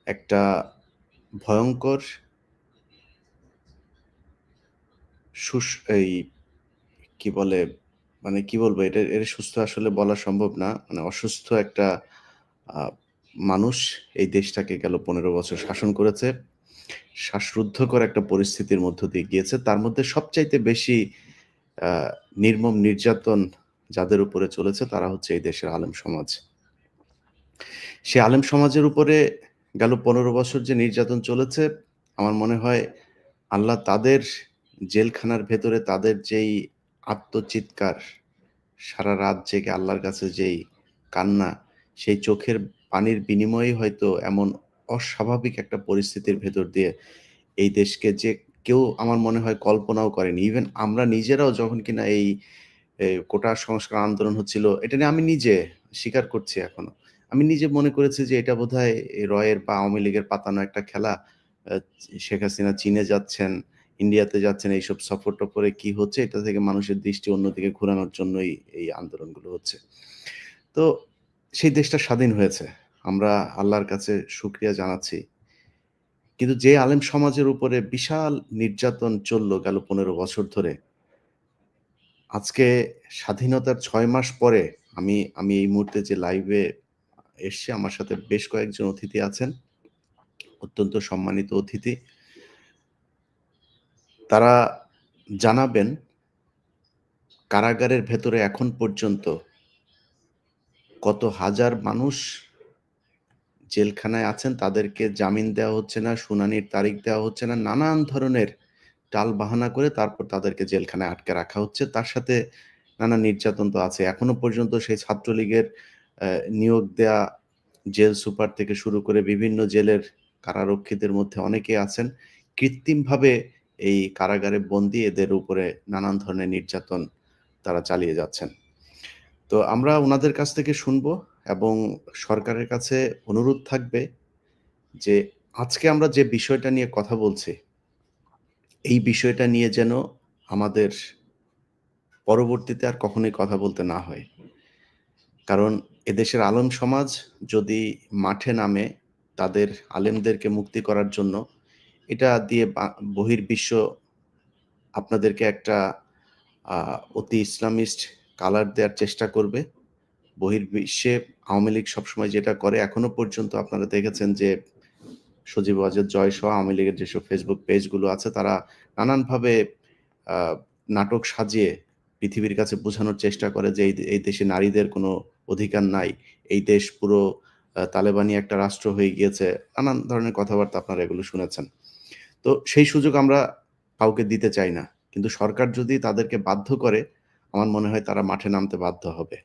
একটা ভয়ঙ্কর সুস এই কি বলে মানে কি বলবো? এটা সুস্থ আসলে বলা সম্ভব না। মানে অসুস্থ একটা আ মানুষ এই দেশটাকে গেল ১৫ বছর শাসন করেছে। শ্বাসরুদ্ধকর একটা পরিস্থিতির মধ্য দিয়ে গিয়েছে। তার মধ্যে সবচাইতে বেশি আ নির্মম নির্যাতন যাদের উপরে চলেছে তারা হচ্ছে এই দেশের আলেম সমাজ। সে আলেম সমাজের উপরে গেল ১৫ বছর যে নির্যাতন চলেছে, আমার মনে হয় আল্লাহ তাদের জেলখানার ভেতরে তাদের যেই আর্তচিৎকার, সারা রাত জেগে আল্লাহর কাছে যেই কান্না, সেই চোখের পানির বিনিময়েই হয়তো এমন অস্বাভাবিক একটা পরিস্থিতির ভেতর দিয়ে এই দেশকে যে কেউ আমার মনে হয় কল্পনাও করেনি। ইভেন আমরা নিজেরাও যখন কিনা এই কোটা সংস্কার আন্দোলন হচ্ছিল, এটা নিয়ে আমি নিজে স্বীকার করছি এখনো। আমি নিজে মনে করেছি যে এটা বোধহয় রয়ের বা আওয়ামী লীগের পাতানো একটা খেলা। আ শেখ হাসিনা চীনে যাচ্ছেন, ইন্ডিয়াতে যাচ্ছেন, এইসব সফর-টফরে কি হচ্ছে এটা থেকে মানুষের দৃষ্টি অন্যদিকে ঘোরানোর জন্যই এই আন্দোলনগুলো হচ্ছে। তো সেই দেশটা স্বাধীন হয়েছে। আমরা আল্লাহর কাছে শুকরিয়া জানাচ্ছি। কিন্তু যে আলেম সমাজের উপরে বিশাল নির্যাতন চলল গেল ১৫ বছর ধরে, আজকে স্বাধীনতার ৬ মাস পরে আমি এই মুহূর্তে যে লাইভে এসছি, আমার সাথে বেশ কয়েকজন অতিথি আছেন, অত্যন্ত সম্মানিত অতিথি। তারা জানাবেন কারাগারের ভেতরে এখন পর্যন্ত কত হাজার মানুষ জেলখানায় আছেন, তাদেরকে জামিন দেওয়া হচ্ছে না, শুনানির তারিখ দেওয়া হচ্ছে না। নানান ধরনের টালবাহানা করে তারপর তাদেরকে জেলখানায় আটকে রাখা হচ্ছে। তার সাথে নানা নির্যাতন তো আছে। এখনো পর্যন্ত সেই ছাত্রলীগের অ্যা নিয়োগ দেয়া জেল সুপার থেকে শুরু করে বিভিন্ন জেলের কারারক্ষীদের মধ্যে অনেকে আছেন কৃত্রিমভাবে এই কারাগারে বন্দী, এদের উপরে নানান ধরনের নির্যাতন তারা চালিয়ে যাচ্ছেন। তো আমরা উনাদের কাছ থেকে শুনবো এবং সরকারের কাছে অনুরোধ থাকবে যে আজকে আমরা যে বিষয়টা নিয়ে কথা বলছি, এই বিষয়টা নিয়ে যেন আমাদের পরবর্তীতে আর কখনোই কথা বলতে না হয়। কারণ এদেশের আলেম সমাজ যদি মাঠে নামে তাদের আলেমদেরকে মুক্তি করার জন্য, এটা দিয়ে বহির্বিশ্ব আপনাদেরকে একটা আ অতি ইসলামিস্ট কালার দেয়ার চেষ্টা করবে। বহির্বিশ্বে আওয়ামী লীগ সবসময় যেটা করে এখনো পর্যন্ত আপনারা দেখেছেন যে সজীব ওয়াজেদ জয়সহ আওয়ামী লীগের যেসব ফেসবুক পেজগুলো আছে তারা নানানভাবে আ নাটক সাজিয়ে পৃথিবীর কাছে বোঝানোর চেষ্টা করে যে এই দেশে নারীদের কোনো অধিকার নাই। এই দেশ পুরো তালেবানি একটা রাষ্ট্র হয়ে গিয়েছে। নানান ধরনের কথাবার্তা আপনারা এগুলো শুনেছেন। তো সেই সুযোগ আমরা কাউকে দিতে চাই না। কিন্তু সরকার যদি তাদেরকে বাধ্য করে, আমার মনে হয় তারা মাঠে নামতে বাধ্য হবে।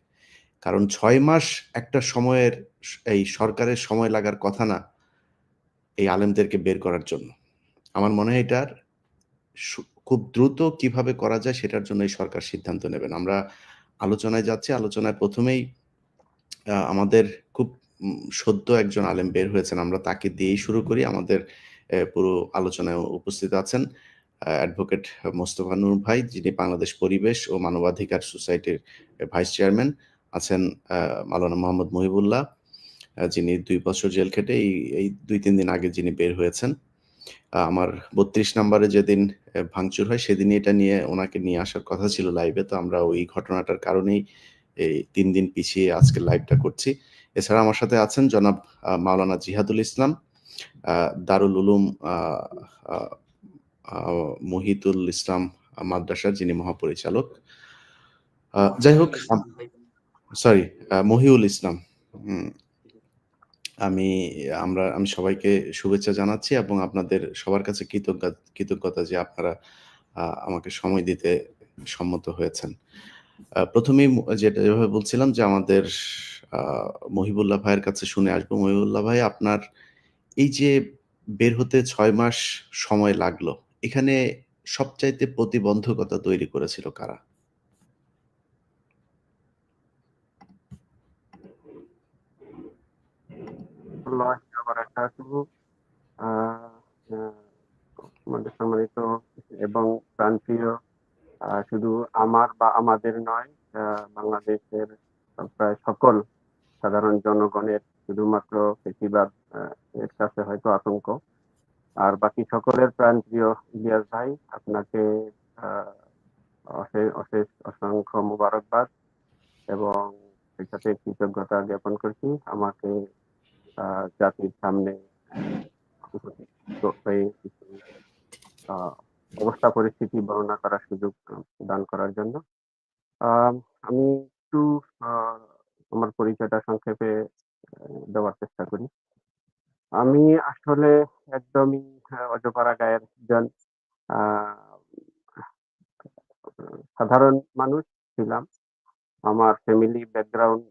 কারণ ৬ মাস একটা সময়ের এই সরকারের সময় লাগার কথা না, এই আলেমদেরকে বের করার জন্য। আমার মনে হয় এটার সু খুব দ্রুত কিভাবে করা যায় সেটার জন্য এই সরকার সিদ্ধান্ত নেবেন। আমরা আলোচনায় যাচ্ছি। আলোচনায় ১ম এই আমাদের খুব সদ্য একজন আলেম বের হয়েছেন। আমরা তাকে দিয়েই শুরু করি। আমাদের পুরো আলোচনায় উপস্থিত আছেন অ্যাডভোকেট মোস্তফা নূর ভাই, যিনি বাংলাদেশ পরিবেশ ও মানবাধিকার সোসাইটির ভাইস চেয়ারম্যান। আছেন আ মাওলানা মোহাম্মদ মহিবুল্লাহ, যিনি ২ বছর জেল খেটে এই ২-৩ দিন আগে যিনি বের হয়েছেন। আমার ৩২ নাম্বারে যেদিন ভাঙচুর হয় সেদিনই এটা নিয়ে উনাকে নিয়ে আসার কথা ছিল লাইভে। তো আমরা ওই ঘটনাটার কারণেই এই ৩ দিন পিছিয়ে আজকের লাইভটা করছি। এছাড়া আমার সাথে আছেন জনাব মাওলানা জিহাদুল ইসলাম, আ দারুল উলুম আ আ আ মহিতুল ইসলাম মাদ্রাসার যিনি মহাপরিচালক। যাই হোক সরি মহিউল ইসলাম। হুম। আমি আমি সবাইকে শুভেচ্ছা জানাচ্ছি এবং আপনাদের সবার কাছে কৃতজ্ঞতা যে আপনারা আমাকে সময় দিতে সম্মত হয়েছেন। ১ম এই যেভাবে বলছিলাম যে আমাদের আ মহিবুল্লাহ ভাইয়ের কাছে শুনে আসবো। মহিবুল্লাহ ভাই, আপনার এই যে বের হতে ৬ মাস সময় লাগলো, এখানে সবচাইতে প্রতিবন্ধকতা তৈরি করেছিল কারা? আল্লাহ বারাকাতুহু। আ আ আমাদের সম্মানিত এবং প্রাণপ্রিয় শুধু আমার বা আমাদের নয়, বাংলাদেশের প্রায় সকল সাধারণ জনগণের শুধুমাত্র ফ্যাসিবাদ আ এর কাছে হয়তো আতঙ্ক। আর বাকি সকলের প্রাণপ্রিয় ইলিয়াস ভাই, আপনাকে আ অশেষ অসংখ্য মোবারকবাদ এবং সেই সাথে কৃতজ্ঞতা জ্ঞাপন করছি আমাকে আ জাতির সামনে উপস্থিত হয়ে কিছু আ অবস্থা পরিস্থিতি বর্ণনা করার সুযোগ দান করার জন্য। আম আমি একটু আ আমার পরিচয়টা সংক্ষেপে দেওয়ার চেষ্টা করি। আমি আসলে একদমই অজপাড়া গাঁয়ের একজন আ সাধারণ মানুষ ছিলাম। আমার ফ্যামিলি ব্যাকগ্রাউন্ড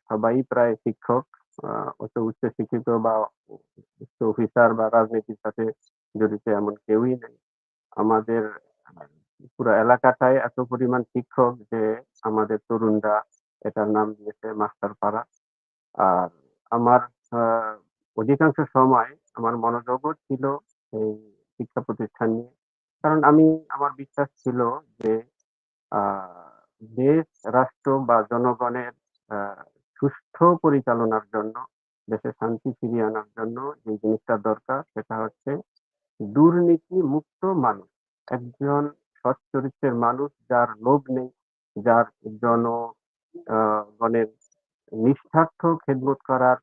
সবাই প্রায় শিক্ষক। আ অত উচ্চ শিক্ষিত বা উচ্চ অফিসার বা রাজনীতির সাথে জড়িত এমন কেউই নেই। আমাদের আ পুরা এলাকাটায় এত পরিমাণ শিক্ষক যে আমাদের তরুণরা এটার নাম দিয়েছে মাস্টার পাড়া। আর আমার আ অধিকাংশ সময় আমার মনোযোগও ছিল এই শিক্ষা প্রতিষ্ঠান নিয়ে। কারণ আমার বিশ্বাস ছিল যে আ দেশ, রাষ্ট্র বা জনগণের আ সুষ্ঠু পরিচালনার জন্য, দেশে শান্তি ফিরিয়ে আনার জন্য যে জিনিসটা দরকার সেটা হচ্ছে দুর্নীতিমুক্ত মানুষ। একজন সৎ চরিত্রের মানুষ যার লোভ নেই, যার জন আ গণের নিঃস্বার্থ খেদমত করার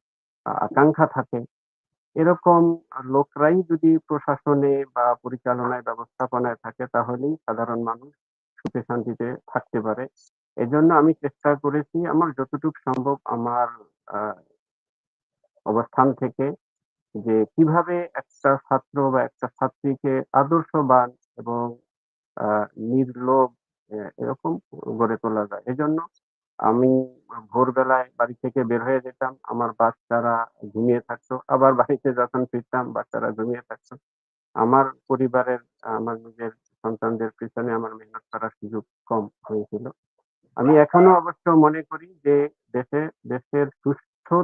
আকাঙ্ক্ষা থাকে। এরকম লোকরাই যদি প্রশাসনে বা পরিচালনায় ব্যবস্থাপনায় থাকে তাহলেই সাধারণ মানুষ সুখে শান্তিতে থাকতে পারে। এজন্য আমি চেষ্টা করেছি আমার যতটুক সম্ভব আমার আ অবস্থান থেকে যে কিভাবে একটা ছাত্র বা একটা ছাত্রীকে আদর্শবান এবং আ নির্লোভ এরকম গড়ে তোলা যায়। এজন্য আমি ভোরবেলায় বাড়ি থেকে বের হয়ে যেতাম। আমার বাচ্চারা ঘুমিয়ে থাকতো। আবার বাড়িতে যখন ফিরতাম বাচ্চারা ঘুমিয়ে থাকতো। আমার পরিবারের আমার নিজের সন্তানদের পেছনে আমার মেহনত করার সুযোগ কম হয়েছিল। আমি এখনো অবশ্য মনে করি যে দেশের সুষ্ঠু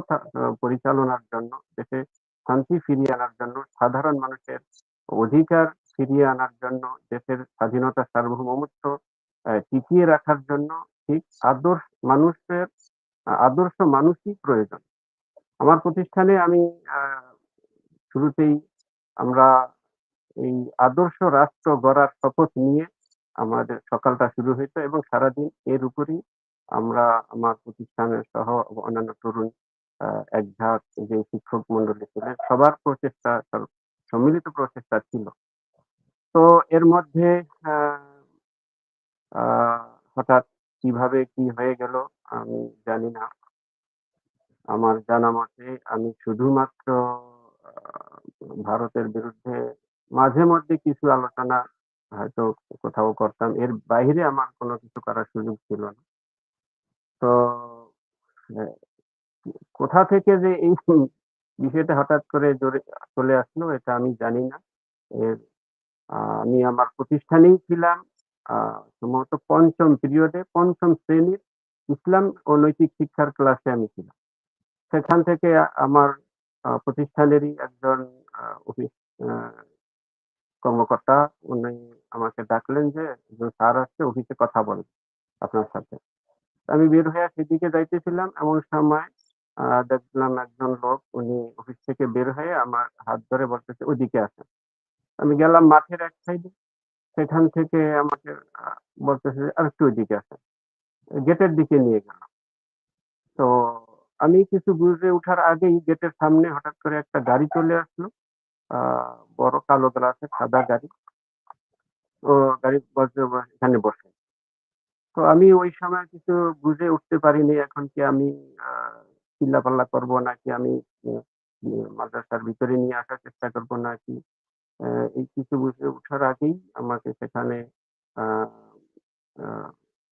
পরিচালনার জন্য, দেশে শান্তি ফিরিয়ে আনার জন্য, সাধারণ মানুষের অধিকার ফিরিয়ে আনার জন্য, দেশের স্বাধীনতা সার্বভৌমত্ব টিকিয়ে রাখার জন্য ঠিক মানুষের আদর্শ মানুষই প্রয়োজন। আমার প্রতিষ্ঠানে আমি আ শুরুতেই আমরা এই আদর্শ রাষ্ট্র গড়ার শপথ নিয়ে আমাদের সকালটা শুরু হইতো এবং সারাদিন এর উপরই আমরা আমার প্রতিষ্ঠানের সহ অন্যান্য তরুণ আ এক ঝাঁক যে শিক্ষক মন্ডলী ছিলেন সবার প্রচেষ্টা সম্মিলিত প্রচেষ্টা ছিল। তো এর মধ্যে আ আ হঠাৎ কিভাবে কি হয়ে গেল আমি জানি না। আমার জানা মতে আমি শুধুমাত্র আ ভারতের বিরুদ্ধে মাঝে মধ্যে কিছু আলোচনা হয়তো কোথাও করতাম। এর বাইরে আমার কোন কিছু করার সুযোগ ছিল না। তো হ্যাঁ, কোথা থেকে যে এই বিষয়টা হঠাৎ করে চলে আসলো এটা আমি জানি না। এর আমি আমার প্রতিষ্ঠানেই ছিলাম। আ সম্ভবত ৫ম পিরিয়ডে ৫ম শ্রেণীর ইসলাম ও নৈতিক শিক্ষার ক্লাসে আমি ছিলাম। সেখান থেকে আমার প্রতিষ্ঠানেরই একজন অফিস আ কর্মকর্তা উনি আমাকে ডাকলেন যে, "স্যার আসছে অফিসে কথা বলবে আপনার সাথে।" আমি বের হয়ে সেদিকে যাইতেছিলাম এমন সময় দেখলাম একজন লোক উনি অফিস থেকে বের হয়ে আমার হাত ধরে বলতেছে, "ওইদিকে আসেন।" আমি গেলাম মাঠের এক সাইডে। সেখান থেকে আমাকে আ বলতেছে যে, "আরেকটু ওইদিকে আসেন।" গেটের দিকে নিয়ে গেল। তো আমি কিছু বুঝে ওঠার আগেই গেটের সামনে হঠাৎ করে একটা গাড়ি চলে আসলো। আ বড় কালো গ্লাসের সাদা গাড়ি। তো গাড়ি বলছে এখানে বসেন। তো আমি ওই সময় কিছু বুঝে উঠতে পারিনি এখন কি আমি আ চিল্লাপাল্লা করব নাকি আমি এ এ মাদ্রাসার ভিতরে নিয়ে আসার চেষ্টা করব নাকি এই কিছু বুঝে উঠার আগেই আমাকে সেখানে আ আ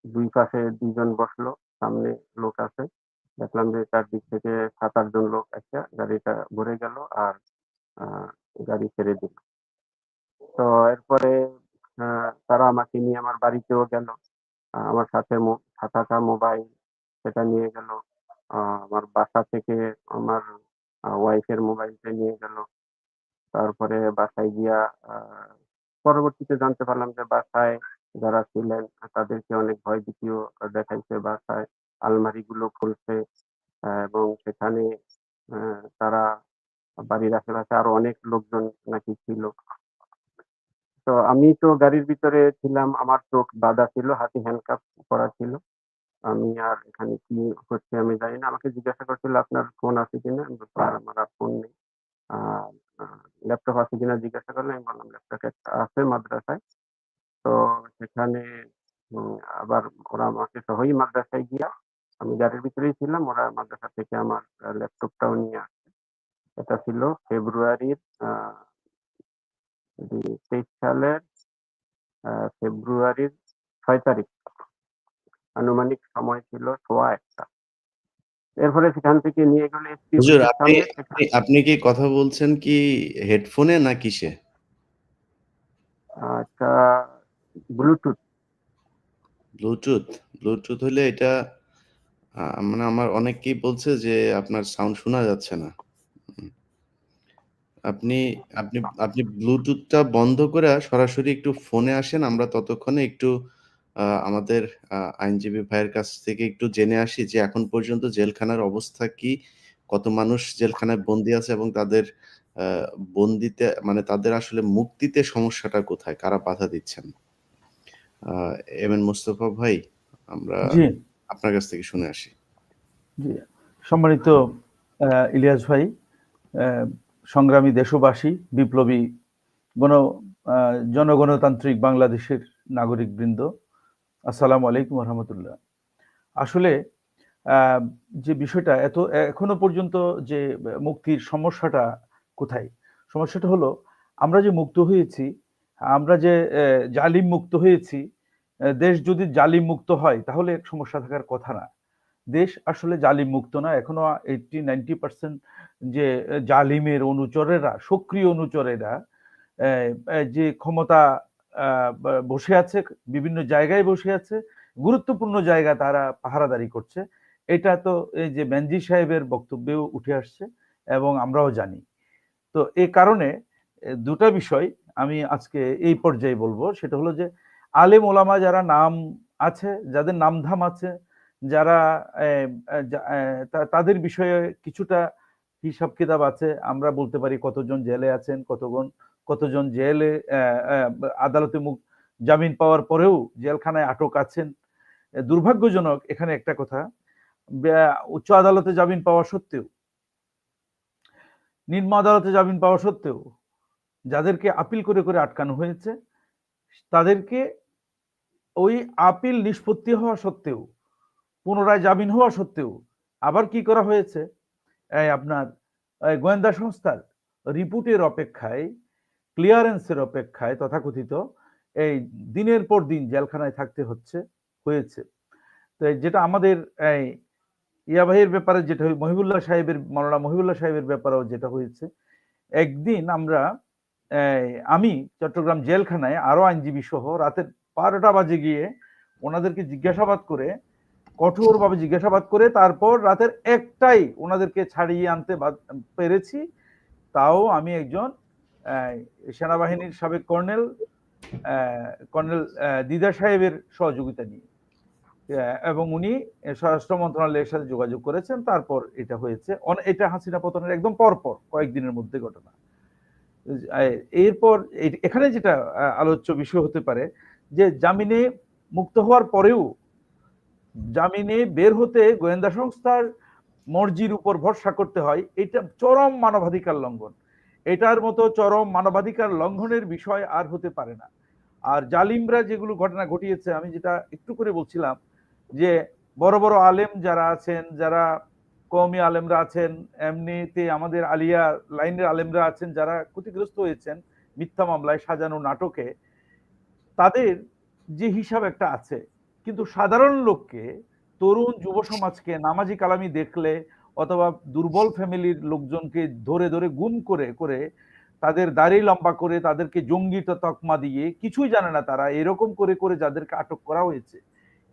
২ পাশে ২ জন বসলো। সামনে লোক আছে। দেখলাম যে চারদিক থেকে ৭-৮ জন লোক আইসা গাড়িটা ভরে গেল আর আ গাড়ি ছেড়ে দিল। তো এরপরে আ তারা আমাকে নিয়ে আমার বাড়িতেও গেল। আমার সাথে থাকা মোবাইল সেটা নিয়ে গেল। আমার বাসা থেকে আমার ওয়াইফের মোবাইলটা নিয়ে গেল। তারপরে বাসায় গিয়া আ পরবর্তীতে জানতে পারলাম যে বাসায় যারা ছিলেন তাদেরকে অনেক ভয়ভীতিও দেখাইছে বাসায়। আলমারিগুলো খুলছে এবং সেখানে তারা বাড়ির আশেপাশে আরো অনেক লোকজন নাকি ছিল। তো আমি তো গাড়ির ভিতরে ছিলাম, আমার চোখ বাঁধা ছিল, হাতে হ্যান্ডকাপ করা ছিল। আমি আর এখানে কি হচ্ছে আমি জানি না। আমাকে জিজ্ঞাসা করছিল, "আপনার ফোন আছে কিনা?" আমি বললাম, "আমার আর ফোন নেই।" আর ল্যাপটপ আছে কিনা জিজ্ঞাসা করলে আমি বললাম, "ল্যাপটপ একটা আছে মাদ্রাসায়।" তো সেখানে আবার ওরা আমাকে সহই মাদ্রাসায় গিয়া, আমি গাড়ির ভিতরেই ছিলাম, ওরা মাদ্রাসা থেকে আমার ল্যাপটপটাও নিয়ে আসে। এটা ছিল ফেব্রুয়ারির 23 সালের ফেব্রুয়ারির 6 তারিখ। আনুমানিক সময় ছিল সোয়া ১টা। এরপরে সেখান থেকে নিয়ে গেল এসপি হুজুর, অফিসের আপনি সামনে। আপনি আপনি কি কথা বলছেন কি হেডফোনে না কিসে? একটা ব্লুটুথ। ব্লুটুথ? ব্লুটুথ হলে এটা মানে আমার অনেকেই বলছে যে আপনার সাউন্ড শোনা যাচ্ছে না। হুম। আপনি আপনি আপনি ব্লুটুথটা বন্ধ করে সরাসরি একটু ফোনে আসেন। আমরা ততক্ষণে একটু আমাদের আইনজীবী ভাইয়ের কাছ থেকে একটু জেনে আসি যে এখন পর্যন্ত জেলখানার অবস্থা কি? কত মানুষ জেলখানায় বন্দী আছে এবং তাদের আ বন্দিতে মানে তাদের আসলে মুক্তিতে সমস্যাটা কোথায়? কারা বাধা দিচ্ছেন? আ এম এন মোস্তফা ভাই, আমরা জি, আপনার কাছ থেকে শুনে আসি। জি। সম্মানিত ইলিয়াস ভাই, আ সংগ্রামী দেশবাসী, বিপ্লবী গণ আ জনগণতান্ত্রিক বাংলাদেশের নাগরিকবৃন্দ, আসসালামু আলাইকুম ওয়া রাহমাতুল্লাহ। আসলে আ যে বিষয়টা এখনো পর্যন্ত যে মুক্তির সমস্যাটা কোথায়? সমস্যাটা হলো আমরা যে মুক্ত হয়েছি, আমরা যে জালিম মুক্ত হয়েছি, দেশ যদি জালিম মুক্ত হয় তাহলে সমস্যা থাকার কথা না। দেশ আসলে জালিম মুক্ত না। এখনো 80-90% যে জালিমের অনুচরেরা, সক্রিয় অনুচরেরা অ্যা যে ক্ষমতা আ বসে আছে, বিভিন্ন জায়গায় বসে আছে, গুরুত্বপূর্ণ জায়গায় তারা পাহারাদারি করছে। এটা তো এই যে বেনজি সাহেবের বক্তব্যেও উঠে আসছে এবং আমরাও জানি। তো এ কারণে ২ টা বিষয় আমি আজকে এই পর্যায়ে বলবো। সেটা হলো যে আলেম ওলামা যারা নাম আছে, যাদের নামধাম আছে, যারা এ এ যা এ তা তাদের বিষয়ে কিছুটা হিসাব কিতাব আছে। আমরা বলতে পারি কতজন জেলে আছেন, কতজন জেলে অ্যা অ্যা আদালতে জামিন পাওয়ার পরেও জেলখানায় আটক আছেন। দুর্ভাগ্যজনক এখানে একটা কথা, উচ্চ আদালতে জামিন পাওয়া সত্ত্বেও, নিম্ন আদালতে জামিন পাওয়া সত্ত্বেও যাদেরকে আপিল করে আটকানো হয়েছে, তাদেরকে ওই আপিল নিষ্পত্তি হওয়া সত্ত্বেও, পুনরায় জামিন হওয়া সত্ত্বেও আবার কি করা হয়েছে? আপনার গোয়েন্দা সংস্থার রিপোর্টের অপেক্ষায়, ক্লিয়ারেন্সের অপেক্ষায় তথাকথিত এই দিনের পর দিন জেলখানায় থাকতে হয়েছে। তো যেটা আমাদের এই ইয়া ভাইয়ের ব্যাপারে যেটা মাওলানা মহিবুল্লাহ সাহেবের ব্যাপারেও যেটা হয়েছে, একদিন আমি চট্টগ্রাম জেলখানায় আরো আইনজীবী সহ রাতের ১২টা বাজে গিয়ে ওনাদেরকে কঠোরভাবে জিজ্ঞাসাবাদ করে তারপর রাতের ১টায় ওনাদেরকে ছাড়িয়ে আনতে পেরেছি। তাও আমি একজন সেনাবাহিনীর সাবেক কর্নেল দিদার সাহেবের সহযোগিতা নিয়ে, এবং উনি স্বরাষ্ট্র মন্ত্রণালয়ের সাথে যোগাযোগ করেছেন। তারপর এটা হয়েছে। এটা হাসিনা পতনের একদম পরপর কয়েকদিনের মধ্যে ঘটনা। এরপর এখানে যেটা আলোচ্য বিষয় হতে পারে যে জামিনে মুক্ত হওয়ার পরেও জামিনে বের হতে গোয়েন্দা সংস্থার মর্জির উপর ভরসা করতে হয়। এটা চরম মানবাধিকার লঙ্ঘন। এটার মতো চরম মানবাধিকার লঙ্ঘনের বিষয় আর হতে পারে না। আর জালিমরা যেগুলো ঘটনা ঘটিয়েছে, আমি যেটা একটু করে বলছিলাম যে বড় বড় আলেম যারা আছেন, যারা কওমি আলেমরা আছেন, এমনিতে আমাদের আলিয়া লাইনের আলেমরা আছেন যারা ক্ষতিগ্রস্ত হয়েছেন মিথ্যা মামলায়, সাজানো নাটকে, তাদের যে হিসাব একটা আছে। কিন্তু সাধারণ লোককে, তরুণ যুব সমাজকে নামাজি কালামি দেখলে অথবা দুর্বল ফ্যামিলির লোকজনকে ধরে গুম করে তাদের দাড়ি লম্বা করে তাদেরকে জঙ্গি তকমা দিয়ে, কিছুই জানে না তারা, এরকম করে যাদেরকে আটক করা হয়েছে,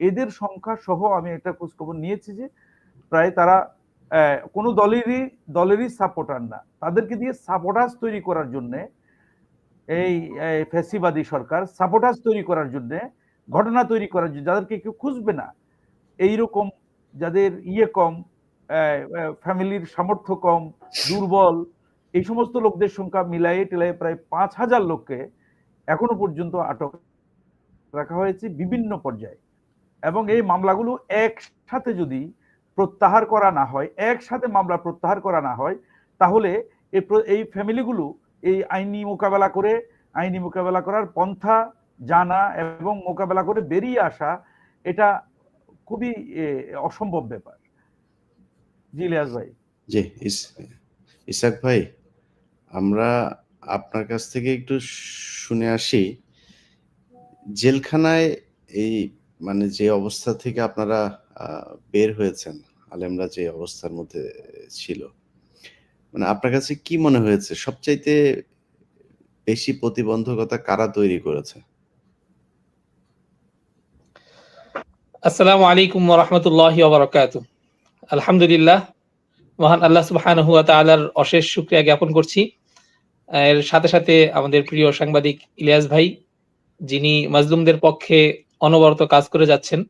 এদের সংখ্যা সহ আমি একটা খোঁজখবর নিয়েছি যে প্রায় তারা কোনো দলেরই সাপোর্টার না। তাদেরকে দিয়ে সাপোর্টার্স তৈরি করার জন্য এই ফ্যাসিবাদী সরকার সাবোটাজ তৈরি করার জন্য, ঘটনা তৈরি করার জন্য, যাদেরকে কেউ খুঁজবে না, এইরকম যাদের কম, ফ্যামিলির সামর্থ্য কম, দুর্বল, এই সমস্ত লোকদের সংখ্যা মিলাইয়ে টিলাইয়ে প্রায় 5,000 লোককে এখনো পর্যন্ত আটক রাখা হয়েছে বিভিন্ন পর্যায়ে। এবং এই মামলাগুলো একসাথে যদি প্রত্যাহার করা না হয়, একসাথে মামলা প্রত্যাহার করা না হয়, তাহলে এই ফ্যামিলিগুলো এই আইনি মোকাবেলা করার পন্থা জানা এবং মোকাবেলা করে বেরিয়ে আসা, এটা খুবই অসম্ভব ব্যাপার। জি ইলিয়াস ভাই। জি ইসাক ভাই, আমরা আপনার কাছ থেকে একটু শুনে আসি, জেলখানায় এই মানে যে অবস্থা থেকে আপনারা বের হয়েছেন, আলেমরা যে অবস্থার মধ্যে ছিল, মানে আপনার কাছে কি মনে হয়েছে সবচাইতে বেশি প্রতিবন্ধকতা কারা তৈরি করেছে? আসসালামু আলাইকুম ওয়া রাহমাতুল্লাহি ওয়া বারাকাতুহু। আলহামদুলিল্লাহ, মহান আল্লাহ সুবহানাহু ওয়া তাআলার অশেষ শুকরিয়া জ্ঞাপন করছি। এর সাথে সাথে আমাদের প্রিয় সাংবাদিক ইলিয়াস ভাই, যিনি মাজলুমদের পক্ষে অনবরত কাজ করে যাচ্ছেন,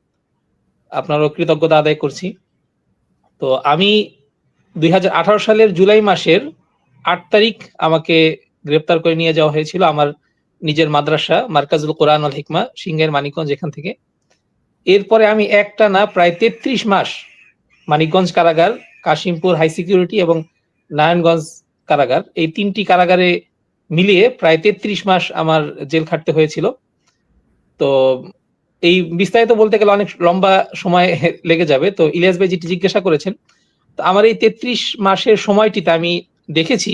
আপনারও কৃতজ্ঞতা আদায় করছি। তো আমি 2018 সালের জুলাই মাসের 8 তারিখ আমাকে গ্রেপ্তার করে নিয়ে যাওয়া হয়েছিল আমার নিজের মাদ্রাসা মার্কাজুল কোরআন ওয়াল হিকমা, সিংহের মানিকগঞ্জ, এখান থেকে। এরপরে আমি একটানা প্রায় 33 মাস মানিকগঞ্জ কারাগার, কাশিমপুর হাই সিকিউরিটি এবং নারায়ণগঞ্জ কারাগার, এই 3টি কারাগারে মিলিয়ে প্রায় 33 মাস আমার জেল খাটতে হয়েছিল। তো এই বিস্তারিত বলতে গেলে অনেক লম্বা সময় লেগে যাবে। তো ইলিয়াস ভাই যেটি জিজ্ঞাসা করেছেন, তো আমার এই 33 মাসের সময়টিতে আমি দেখেছি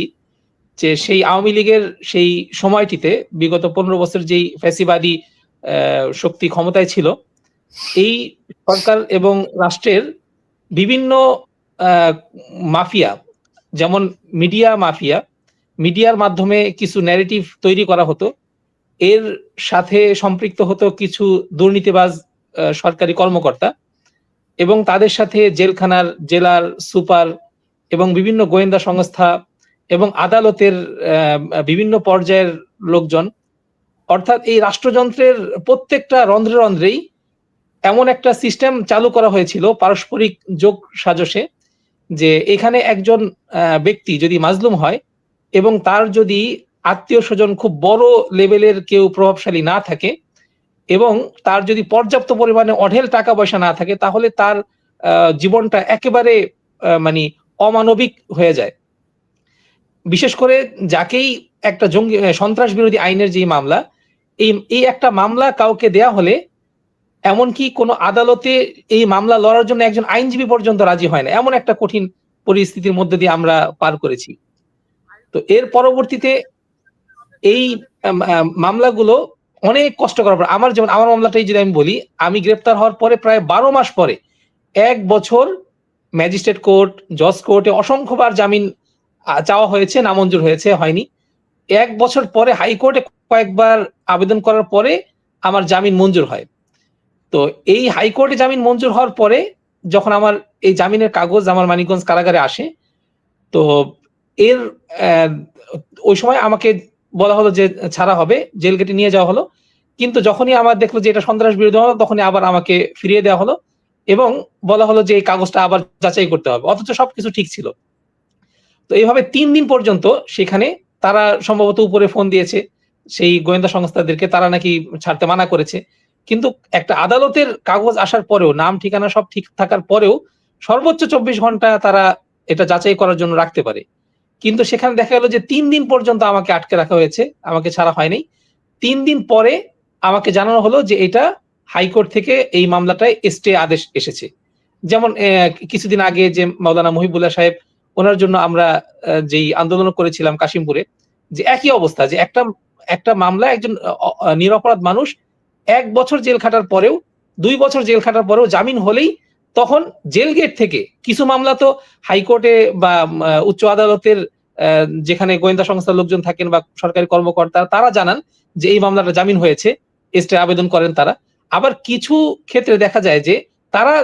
যে সেই আওয়ামী লীগের সেই সময়টিতে বিগত 15 বছর যেই ফ্যাসিবাদী শক্তি ক্ষমতায় ছিল, এই সরকার এবং রাষ্ট্রের বিভিন্ন মাফিয়া, যেমন মিডিয়া মাফিয়া, মিডিয়ার মাধ্যমে কিছু ন্যারেটিভ তৈরি করা হতো, এর সাথে সম্পৃক্ত হতো কিছু দুর্নীতিবাজ সরকারি কর্মকর্তা, এবং তাদের সাথে জেলখানার জেলার সুপার এবং বিভিন্ন গোয়েন্দা সংস্থা এবং আদালতের বিভিন্ন পর্যায়ের লোকজন, অর্থাৎ এই রাষ্ট্রযন্ত্রের প্রত্যেকটা রন্ধ্রে রন্ধ্রেই এমন একটা সিস্টেম চালু করা হয়েছিল পারস্পরিক যোগ সাজসে, যে এখানে একজন ব্যক্তি যদি মাজলুম হয় এবং তার যদি আত্মীয় স্বজন খুব বড় লেভেলের কেউ প্রভাবশালী না থাকে এবং তার যদি পর্যাপ্ত পরিমাণে অঢেল টাকা পয়সা না থাকে, তাহলে তার জীবনটা একেবারে মানে অমানবিক হয়ে যায়। বিশেষ করে যাকেই একটা জঙ্গি সন্ত্রাস বিরোধী আইনের যে মামলা, এই একটা মামলা কাউকে দেয়া হলে এমনকি কোনো আদালতে এই মামলা লড়ার জন্য একজন আইনজীবী পর্যন্ত রাজি হয় না, এমন একটা কঠিন পরিস্থিতির মধ্যে দিয়ে আমরা পার করেছি। তো এর পরবর্তীতে এই মামলাগুলো অনেক কষ্ট করার পর, আমার মামলাটাই যদি আমি বলি, আমি গ্রেপ্তার হওয়ার পরে প্রায় 12 মাস পরে 1 বছর ম্যাজিস্ট্রেট কোর্ট, জজ কোর্টে অসংখ্যবার জামিন চাওয়া হয়েছে, নামঞ্জুর হয়নি। 1 বছর পরে হাইকোর্টে কয়েকবার আবেদন করার পরে আমার জামিন মঞ্জুর হয়। তো এই হাইকোর্টে জামিন মঞ্জুর হওয়ার পরে যখন আমার এই জামিনের কাগজ আমার মানিকগঞ্জ কারাগারে আসে, তো এর ওই সময় আমাকে বলা হলো যে ছাড়া হবে, জেল গেটে নিয়ে যাওয়া হলো। কিন্তু যখনই আমার দেখলো যে এটা সন্ত্রাস বিরোধী মামলা, তখনই আবার আমাকে ফিরিয়ে দেওয়া হলো এবং বলা হলো যে এই কাগজটা আবার যাচাই করতে হবে, অথচ সবকিছু ঠিক ছিল। তো এইভাবে 3 দিন পর্যন্ত সেখানে তারা সম্ভবত উপরে ফোন দিয়েছে সেই গোয়েন্দা সংস্থাদেরকে, তারা নাকি ছাড়তে মানা করেছে। কিন্তু একটা আদালতের কাগজ আসার পরেও, নাম ঠিকানা সব ঠিক থাকার পরেও সর্বোচ্চ 24 ঘন্টা তারা এটা যাচাই করার জন্য রাখতে পারে। কিন্তু সেখানে দেখা গেল যে 3 দিন পর্যন্ত আমাকে আটকে রাখা হয়েছে, আমাকে ছাড়া হয়নি। 3 দিন পরে আমাকে জানানো হলো যে এটা হাইকোর্ট থেকে এই মামলাটায় স্টে আদেশ এসেছে। যেমন কিছুদিন আগে যে মাওলানা মহিবুল্লাহ সাহেব, ওনার জন্য আমরা যেই আন্দোলন করেছিলাম কাশিমপুরে, যে একই অবস্থা, যে একটা মামলা একজন নিরপরাধ মানুষ 1 বছর জেল খাটার পরেও, 2 বছর জেল খাটার পরেও জামিন হলেই তখন জেল গেট থেকে, কিছু মামলা তো হাইকোর্টে বা উচ্চ আদালতের যেখানে গোয়েন্দা সংস্থার লোকজন থাকেন বা সরকারি কর্মকর্তা, তারা জানান যে এই মামলাটা জামিন হয়েছে, স্টে আবেদন করেন তারা। আবার কিছু ক্ষেত্রে দেখা যায় যে তারা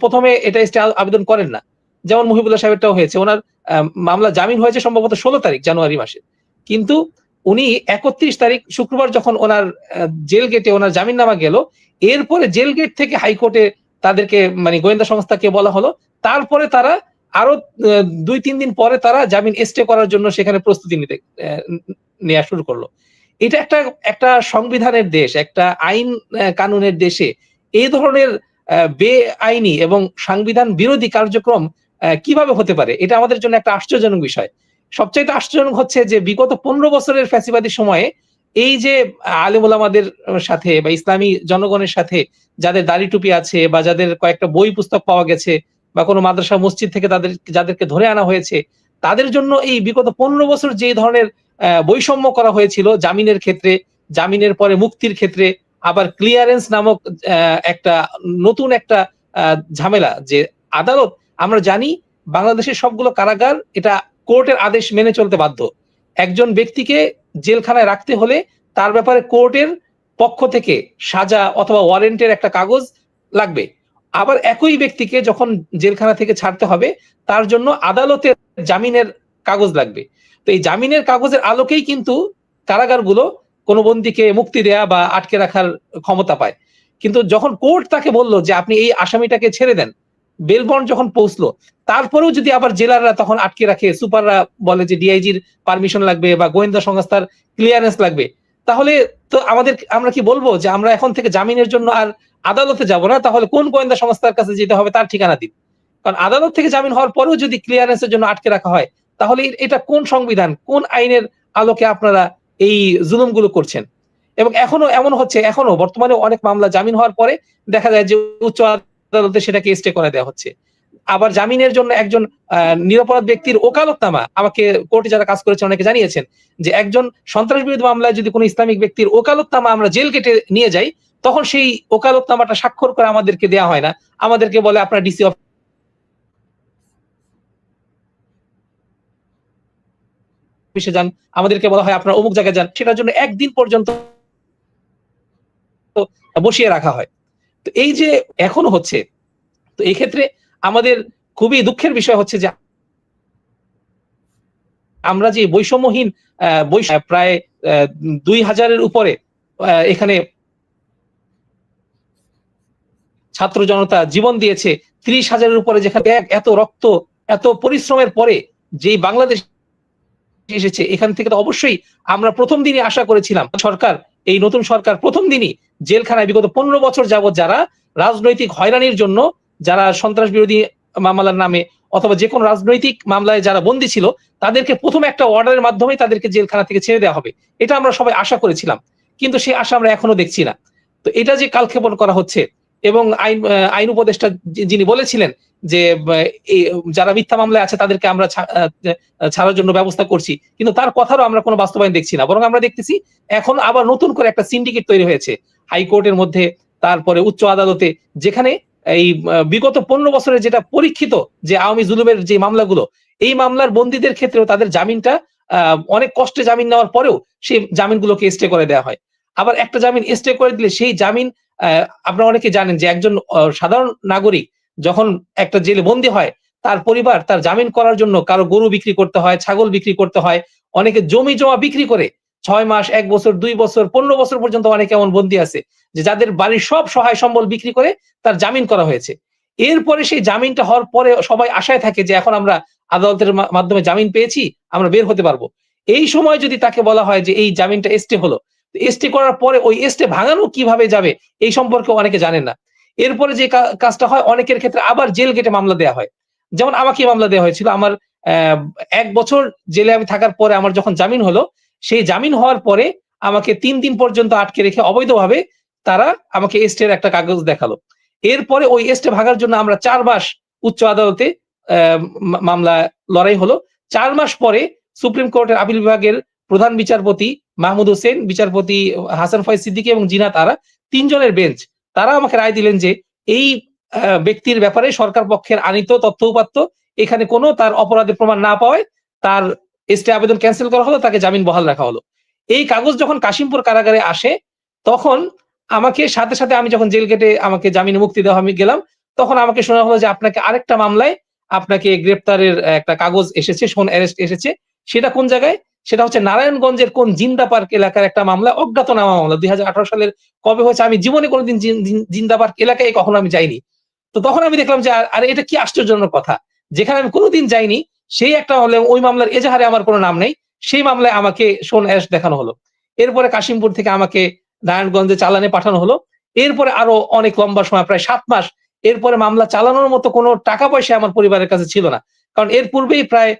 প্রথমে এটা স্টে আবেদন করেন না, যেমন মহিবুল্লাহ সাহেবটাও হয়েছে, ওনার মামলা জামিন হয়েছে সম্ভবত 16 তারিখ জানুয়ারি মাসে, কিন্তু উনি 31 তারিখ শুক্রবার যখন ওনার জেল গেটে ওনার জামিননামা গেল, এরপরে জেল গেট থেকে হাইকোর্টে তাদেরকে মানে গোয়েন্দা সংস্থাকে বলা হলো, তারপরে তারা আরো ২-৩ দিন পরে তারা জামিন স্টে করার জন্য সেখানে প্রস্তুতি নেয়া শুরু করলো। এটা একটা সংবিধানের দেশ, একটা আইন কানুনের দেশে এই ধরনের বেআইনি এবং সংবিধান বিরোধী কার্যক্রম কিভাবে হতে পারে? এটা আমাদের জন্য একটা আশ্চর্যজনক বিষয়। সবচাইতে আশ্চর্যজনক হচ্ছে যে বিগত ১৫ বছরের ফ্যাসিবাদী সময়ে এই যে আলেম ওলামাদের সাথে বা ইসলামী জনগণের সাথে যাদের দাড়ি টুপি আছে বা যাদের কয়েকটা বই পুস্তক পাওয়া গেছে বা কোনো মাদ্রাসা মসজিদ থেকে যাদেরকে ধরে আনা হয়েছে, তাদের জন্য এই বিগত ১৫ বছর যে ধরনের বৈষম্য করা হয়েছিল জামিনের ক্ষেত্রে, জামিনের পরে মুক্তির ক্ষেত্রে, আবার ক্লিয়ারেন্স নামক একটা নতুন একটা ঝামেলা যে আদালত, আমরা জানি বাংলাদেশের সবগুলো কারাগার এটা কোর্টের আদেশ মেনে চলতে বাধ্য। একজন ব্যক্তিকে জেলখানায় রাখতে হলে তার ব্যাপারে কোর্টের পক্ষ থেকে সাজা অথবা ওয়ারেন্টের একটা কাগজ লাগবে। আবার একই ব্যক্তিকে যখন জেলখানা থেকে ছাড়তে হবে তার জন্য আদালতের জামিনের কাগজ লাগবে। তো এই জামিনের কাগজের আলোকেই কিন্তু কারাগারগুলো কোনো বন্দীকে মুক্তি দেয়া বা আটকে রাখার ক্ষমতা পায়। কিন্তু যখন কোর্ট তাকে বলল যে আপনি এই আসামিটাকে ছেড়ে দেন, বেল বন্ড যখন পৌঁছলো, তারপরেও যদি আবার জেলাররা তখন আটকে রাখে, সুপাররা বলে যে ডিআইজির পারমিশন লাগবে বা গোয়েন্দা সংস্থার ক্লিয়ারেন্স লাগবে, তাহলে তো আমরা কি বলবো যে আমরা এখন থেকে জামিনের জন্য আর আদালতে যাব না, তাহলে কোন গোয়েন্দা সংস্থার কাছে যেতে হবে তার ঠিকানা দিন। কারণ আদালত থেকে জামিন হওয়ার পরেও যদি ক্লিয়ারেন্সের জন্য আটকে রাখা হয়, তাহলে এটা কোন সংবিধান, কোন আইনের আলোকে আপনারা এই জুলুমগুলো করছেন? এবং এখনো এমন হচ্ছে, এখনো বর্তমানে অনেক মামলা জামিন হওয়ার পরে দেখা যায় যে উচ্চ আদালতে সেটাকে স্টে করে দেওয়া হচ্ছে। আবার জামিনের জন্য একজন নিরপরাধ ব্যক্তির ওকালতনামা, আমাকে কোর্টে যারা কাজ করেছেন অনেকে জানিয়েছেন যে একজন সন্ত্রাস বিরোধী মামলায় যদি কোনো ইসলামিক ব্যক্তির ওকালতনামা আমরা জেল গেটে নিয়ে যাই, তখন সেই ওকালতনামাটা স্বাক্ষর করে আমাদেরকে দেয়া হয় না। আমাদেরকে বলে আপনার ডিসি অফিসে যান, আমাদেরকে বলা হয় আপনার অমুক জায়গায় যান। সেটার জন্য ১ দিন পর্যন্ত বসিয়ে রাখা হয়। তো এই যে এখনো হচ্ছে, তো এই ক্ষেত্রে আমাদের খুবই দুঃখের বিষয় হচ্ছে যে আমরা যে বৈষম্যহীন প্রায় ২,০০০ এর উপরে এখানে ছাত্র জনতা জীবন দিয়েছে, ৩০,০০০ এর উপরে যেখানে এত রক্ত, এত পরিশ্রমের পরে যেই বাংলাদেশ এসেছে, এখান থেকে তো অবশ্যই আমরা প্রথম দিনই আশা করেছিলাম সরকার, এই নতুন সরকার প্রথম দিনই জেলখানায় বিগত ১৫ বছর যাবৎ যারা রাজনৈতিক হয়রানির জন্য, যারা সন্ত্রাস বিরোধী মামলার নামে অথবা যেকোনো রাজনৈতিক মামলায় যারা বন্দী ছিল, তাদেরকে প্রথম একটা অর্ডারের মাধ্যমে তাদেরকে জেলখানা থেকে ছেড়ে দেওয়া হবে। এটা আমরা সবাই আশা করেছিলাম। কিন্তু সেই আশা আমরা এখনো দেখছি না। তো এটা যে কালক্ষেপণ করা হচ্ছে, এবং আইন উপদেষ্টা যিনি বলেছিলেন যে যারা মিথ্যা মামলায় আছে তাদেরকে আমরা ছাড়ার জন্য ব্যবস্থা করছি, কিন্তু তার কথারও আমরা কোনো বাস্তবায়ন দেখছি না। বরং আমরা দেখতেছি এখন আবার নতুন করে একটা সিন্ডিকেট তৈরি হয়েছে হাইকোর্টের মধ্যে, তারপরে উচ্চ আদালতে, যেখানে এই বিগত ১৫ বছরের যেটা পরীক্ষিত যে আওয়ামী জুলুমের যে মামলাগুলো, এই মামলার বন্দীদের ক্ষেত্রেও তাদের জামিনটা অনেক কষ্টে জামিন নেওয়ার পরেও সেই জামিনগুলোকে স্টে করে দেওয়া হয়। আবার একটা জামিন স্টে করে দিলে সেই জামিন, আপনারা অনেকে জানেন যে একজন সাধারণ নাগরিক যখন একটা জেলে বন্দী হয়, তার পরিবার তার জামিন করার জন্য কারো গরু বিক্রি করতে হয়, ছাগল বিক্রি করতে হয়, অনেকে জমি জমা বিক্রি করে ৬ মাস, ১ বছর, ২ বছর, ১৫ বছর পর্যন্ত অনেকে এমন বন্দী আছে যে যাদের বাড়ির সব সহায় সম্বল বিক্রি করে তার জামিন করা হয়েছে। এরপরে সেই জামিনটা হওয়ার পরে সবাই আশায় থাকে যে এখন আমরা আদালতের মাধ্যমে জামিন পেয়েছি, আমরা বের হতে পারবো। এই সময় যদি তাকে বলা হয় যে এই জামিনটা স্টে হলো, স্টে করার পরে ওই স্টে ভাঙানো কিভাবে যাবে এই সম্পর্কে অনেকে জানেন না। এরপরে যে কাজটা হয়, অনেকের ক্ষেত্রে আবার জেল গেটে মামলা দেয়া হয়। যেমন আমাকে মামলা দেয়া হয়েছিল। আমার ১ বছর জেলে আমি থাকার পরে আমার যখন জামিন হলো, সেই জামিন হওয়ার পরে আমাকে ৩ দিন পর্যন্ত আটকে রেখে অবৈধভাবে তারা আমাকে স্টের একটা কাগজ দেখালো। এরপরে ওই স্টে ভাগার জন্য আমরা ৪ মাস উচ্চ আদালতে মামলা লড়াই হলো। ৪ মাস পরে সুপ্রিম কোর্টের আপিল বিভাগের প্রধান বিচারপতি মাহমুদ হোসেন, বিচারপতি হাসান ফয়েজ সিদ্দিকী এবং জিনাত আরা, ৩ জনের বেঞ্চ, তারা আমাকে রায় দিলেন যে এই ব্যক্তির ব্যাপারে সরকার পক্ষের আনিত তথ্য উপাত্ত এখানে কোনো তার অপরাধের প্রমাণ না পাওয়ায় তার স্টে আবেদন ক্যানসেল করা হলো, তাকে জামিন বহাল রাখা হলো। এই কাগজ যখন কাশিমপুর কারাগারে আসে, তখন আমাকে সাথে, সাথে আমি যখন জেল গেটে আমাকে জামিনে মুক্তি দেওয়া আমি গেলাম, তখন আমাকে শোনা হলো যে আপনাকে আরেকটা মামলায় আপনাকে গ্রেপ্তারের একটা কাগজ এসেছে, অ্যারেস্ট এসেছে। সেটা কোন জায়গায়? সেটা হচ্ছে নারায়ণগঞ্জের কোন জিন্দা পার্ক এলাকার একটা মামলা, অজ্ঞাতনামা মামলা। ২০১৮ সালের কবে হয়েছে আমি জীবনে কোনদিন জিন্দা পার্ক এলাকায় কখনো আমি যাইনি। তো তখন আমি দেখলাম যে আরে এটা কি আশ্চর্যজনক কথা যেখানে আমি কোনোদিন যাইনি, সেই একটা হলে ওই মামলার এজাহারে আমার কোনো নাম নেই। সেই মামলায় আমাকে শোন অ্যাশ দেখানো হলো। এরপরে কাশিমপুর থেকে আমাকে নারায়ণগঞ্জে চালানে পাঠানো হলো। এরপরে আরো অনেক লম্বা সময় প্রায় ৭ মাস এরপরে মামলা চালানোর মতো কোনো টাকা-পয়সা আমার পরিবারের কাছে ছিল না। কারণ এর পূর্বেই প্রায়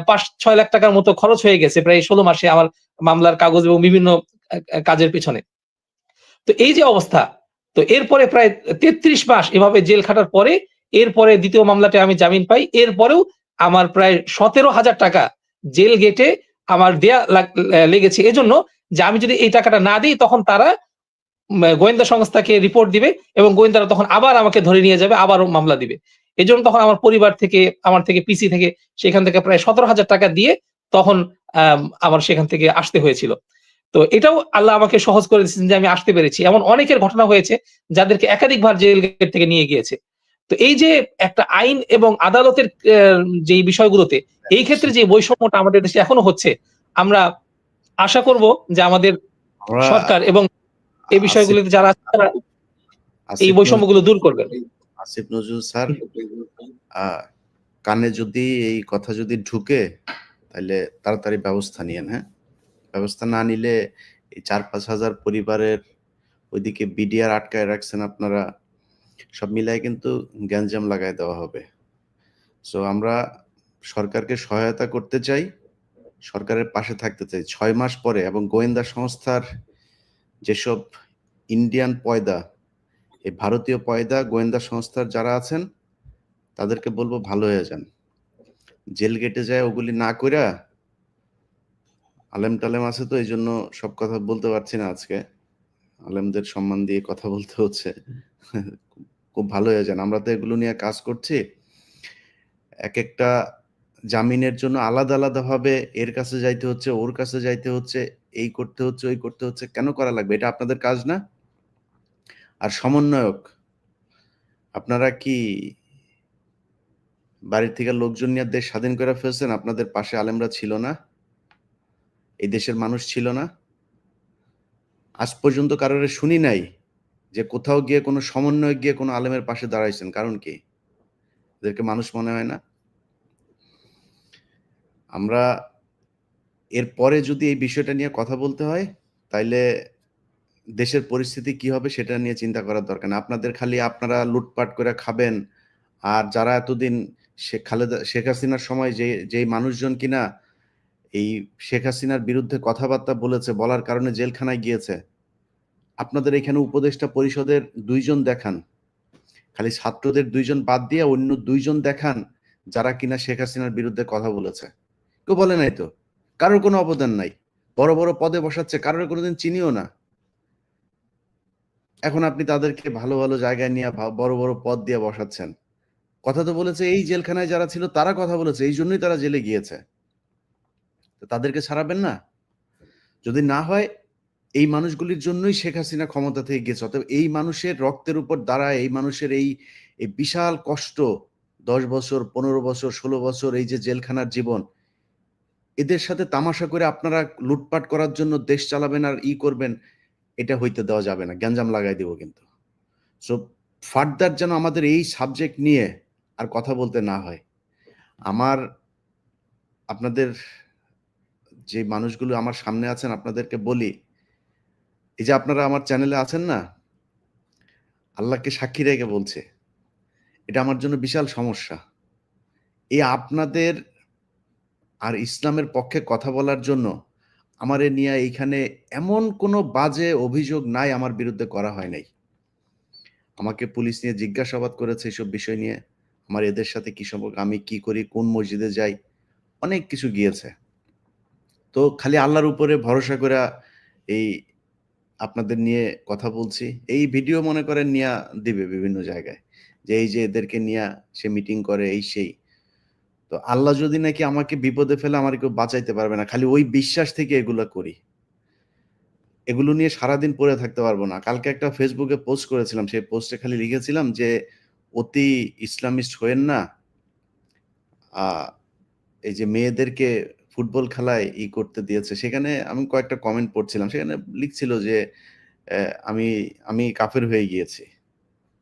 ৫-৬ লাখ টাকার মতো খরচ হয়ে গেছে প্রায় ১৬ মাসে আমার মামলার কাগজ এবং বিভিন্ন কাজের পেছনে। তো এই যে অবস্থা, তো এরপরে প্রায় ৩৩ মাস এভাবে জেল খাটার পরে এরপরে ২য় মামলাটায় আমি জামিন পাই। এরপরেও আমার প্রায় ১৭,০০০ টাকা জেল গেটে আমার দেয়া লেগেছে এজন্য যে আমি যদি এই টাকাটা না দেই তখন তারা গোয়েন্দা সংস্থাকে রিপোর্ট দিবে এবং গোয়েন্দারা তখন আবার আমাকে ধরে নিয়ে যাবে, আবারও মামলা দিবে। এজন্য তখন আমার পরিবার থেকে, আমার থেকে পিসি থেকে সেখান থেকে প্রায় ১৭,০০০ টাকা দিয়ে তখন আমার সেখান থেকে আসতে হয়েছিল। তো এটাও আল্লাহ আমাকে সহজ করে দিয়েছেন যে আমি আসতে পেরেছি। এমন অনেকের ঘটনা হয়েছে যাদেরকে একাধিকবার জেল গেট থেকে নিয়ে গিয়েছে। তো এই যে একটা আইন এবং আদালতের যেই বিষয়গুলোতে এই ক্ষেত্রে যে বৈষম্যটা আমাদের দেশে এখনো হচ্ছে, আমরা আশা করব যে আমাদের আমরা সরকার এবং এই আসিফ বিষয়গুলোতে যারা আছে তারা এই আসিফ বৈষম্যগুলো দূর করবেন। আসিফ নজরুল স্যার, কানে যদি এই কথা যদি ঢুকে তাহলে তাড়াতাড়ি ব্যবস্থা নিয়েন, হ্যাঁ? ব্যবস্থা না নিলে এই ৪-৫ হাজার পরিবারের ওইদিকে বিডিআর আটকায় রাখছেন আপনারা, সব মিলায় কিন্তু গ্যাঞ্জাম লাগায় দেওয়া হবে। সো আমরা সরকারকে সহায়তা করতে চাই, সরকারের পাশে থাকতে চাই। ৬ মাস পরে এবং গোয়েন্দা সংস্থার যেসব ইন্ডিয়ান পয়দা, এই ভারতীয় পয়দা গোয়েন্দা সংস্থার যারা আছেন তাদেরকে বলবো ভালো হয়ে যান। জেল গেটে যায় ওগুলি না কইরা, আলেম-টালেম আছে তো এইজন্য সব কথা বলতে পারছি না আজকে। আলেমদের সম্মান দিয়ে কথা বলতে হচ্ছে। খুব ভালো হয়ে যান। আমরা তো এগুলো নিয়ে কাজ করছি। একেকটা জামিনের জন্য আলাদা, আলাদাভাবে এর কাছে যাইতে হচ্ছে, ওর কাছে যাইতে হচ্ছে, এই করতে হচ্ছে, ওই করতে হচ্ছে। কেন করা লাগবে? এটা আপনাদের কাজ না? আর সমন্বয়ক, আপনারা কি বাড়ির থেকে লোকজন নিয়ে দেশ স্বাধীন করে ফেলছেন? আপনাদের পাশে আলেমরা ছিল না? এই দেশের মানুষ ছিল না? আজ পর্যন্ত কারোরে শুনি নাই যে কোথাও গিয়ে কোনো সমন্বয়ক গিয়ে কোনো আলেমের পাশে দাঁড়াইছেন। কারণ কি? এদেরকে মানুষ মনে হয় না? আমরা এরপরে যদি এই বিষয়টা নিয়ে কথা বলতে হয়, তাইলে দেশের পরিস্থিতি কি হবে সেটা নিয়ে চিন্তা করার দরকার নেই। আপনাদের খালি আপনারা লুটপাট করে খাবেন, আর যারা এতদিন শেখ হাসিনার সময় যেই মানুষজন কিনা এই শেখ হাসিনার বিরুদ্ধে কথাবার্তা বলেছে, বলার কারণে জেলখানায় গিয়েছে, আপনাদের এখানে উপদেষ্টা পরিষদের ২ জন দেখান। খালি ছাত্রদের ২ জন বাদ দিয়ে অন্য ২ জন দেখান যারা কিনা শেখ হাসিনার বিরুদ্ধে কথা বলেছে। কেউ বলে নাই তো। কারোর কোনো অবদান নাই। বড়, বড় পদে বসাচ্ছে, কারোর কোনোদিন চিনিও না। এখন আপনি তাদেরকে ভালো, ভালো জায়গায় নিয়ে বড়, বড় পদ দিয়ে বসাচ্ছেন। কথা তো বলেছে এই জেলখানায় যারা ছিল তারা কথা বলেছে। এইজন্যই তারা জেলে গিয়েছে। তো তাদেরকে ছাড়াবেন না? যদি না হয় এই মানুষগুলির জন্যই শেখ হাসিনা ক্ষমতা থেকে গেছে। অতএব এই মানুষের রক্তের উপর দাঁড়ায়, এই মানুষের এই বিশাল কষ্ট ১০ বছর, ১৫ বছর, ১৬ বছর এই যে জেলখানার জীবন, এদের সাথে তামাশা করে আপনারা লুটপাট করার জন্য দেশ চালাবেন আর করবেন, এটা হইতে দেওয়া যাবে না। গ্যাঞ্জাম লাগাই দিব কিন্তু। সো ফার্দার যেন আমাদের এই সাবজেক্ট নিয়ে আর কথা বলতে না হয়। আমার আপনাদের যে মানুষগুলো আমার সামনে আছেন আপনাদেরকে বলি, এই যে আপনারা আমার চ্যানেলে আছেন না? আল্লাহকে সাক্ষী রেখে বলছি, এটা আমার জন্য বিশাল সমস্যা। এই আপনাদের আর ইসলামের পক্ষে কথা বলার জন্য আমারে নিয়া এইখানে এমন কোনো বাজে অভিযোগ নাই আমার বিরুদ্ধে করা হয় নাই। আমাকে পুলিশ নিয়ে জিজ্ঞাসাবাদ করেছে এসব বিষয় নিয়ে। আমার এদের সাথে কি সম্পর্ক, আমি কি করি, কোন মসজিদে যাই, অনেক কিছু গিয়েছে। তো খালি আল্লাহর উপরে ভরসা কইরা এই আপনাদের নিয়ে কথা বলছি। এই ভিডিও মনে করেন নিয়া দিবে বিভিন্ন জায়গায়। যে এই যে এদেরকে নিয়া সে মিটিং করে এই সেই। তো আল্লাহ যদি নাকি আমাকে বিপদে ফেলে আমার কেউ বাঁচাইতে পারবে না। খালি ওই বিশ্বাস থেকে এগুলা করি। এগুলো নিয়ে সারাদিন পড়ে থাকতে পারবো না। কালকে একটা ফেসবুকে পোস্ট করেছিলাম। সেই পোস্টে খালি লিখেছিলাম যে, "অতি ইসলামিস্ট হইয়েন না। আ এই যে মেয়েদেরকে ফুটবল খেলায় করতে দিয়েছে।" সেখানে আমি কয়েকটা কমেন্ট পড়ছিলাম। সেখানে লিখছিল যে, "অ্যা আমি আমি কাফের হয়ে গিয়েছি।"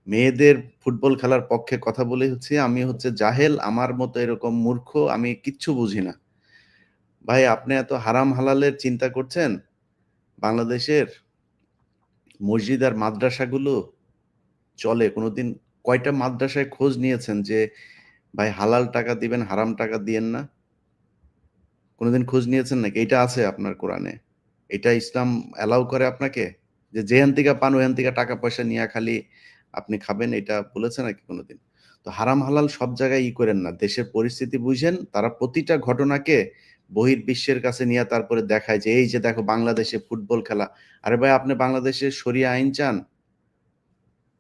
মেয়েদের ফুটবল খেলার পক্ষে কথা বলেছি, আমি হচ্ছে জাহেল, আমার মতো এরকম মূর্খ, আমি কিচ্ছু বুঝি না। ভাই আপনি এত হারাম হালালের চিন্তা করছেন? বাংলাদেশের মসজিদ আর মাদ্রাসাগুলো চলে, কোনোদিন কয়টা মাদ্রাসায় খোঁজ নিয়েছেন যে ভাই হালাল টাকা দিবেন, হারাম টাকা দিয়েন না? কোনোদিন খোঁজ নিয়েছেন নাকি? এটা আছে আপনার কোরআনে? এটা ইসলাম অ্যালাউ করে আপনাকে? যে যেখান থেকে পান ওখান থেকে টাকা পয়সা নিয়ে খালি আপনি খাবেন, এটা বলেছে নাকি কোনোদিন? তো হারাম হালাল সব জায়গায় করেন না। দেশের পরিস্থিতি বুঝেন, তারা প্রতিটা ঘটনাকে বহির্বিশ্বের কাছে নিয়ে তারপরে দেখায় যে এই যে দেখো বাংলাদেশে ফুটবল খেলা। আরে ভাই আপনি বাংলাদেশে শরিয়া আইন চান?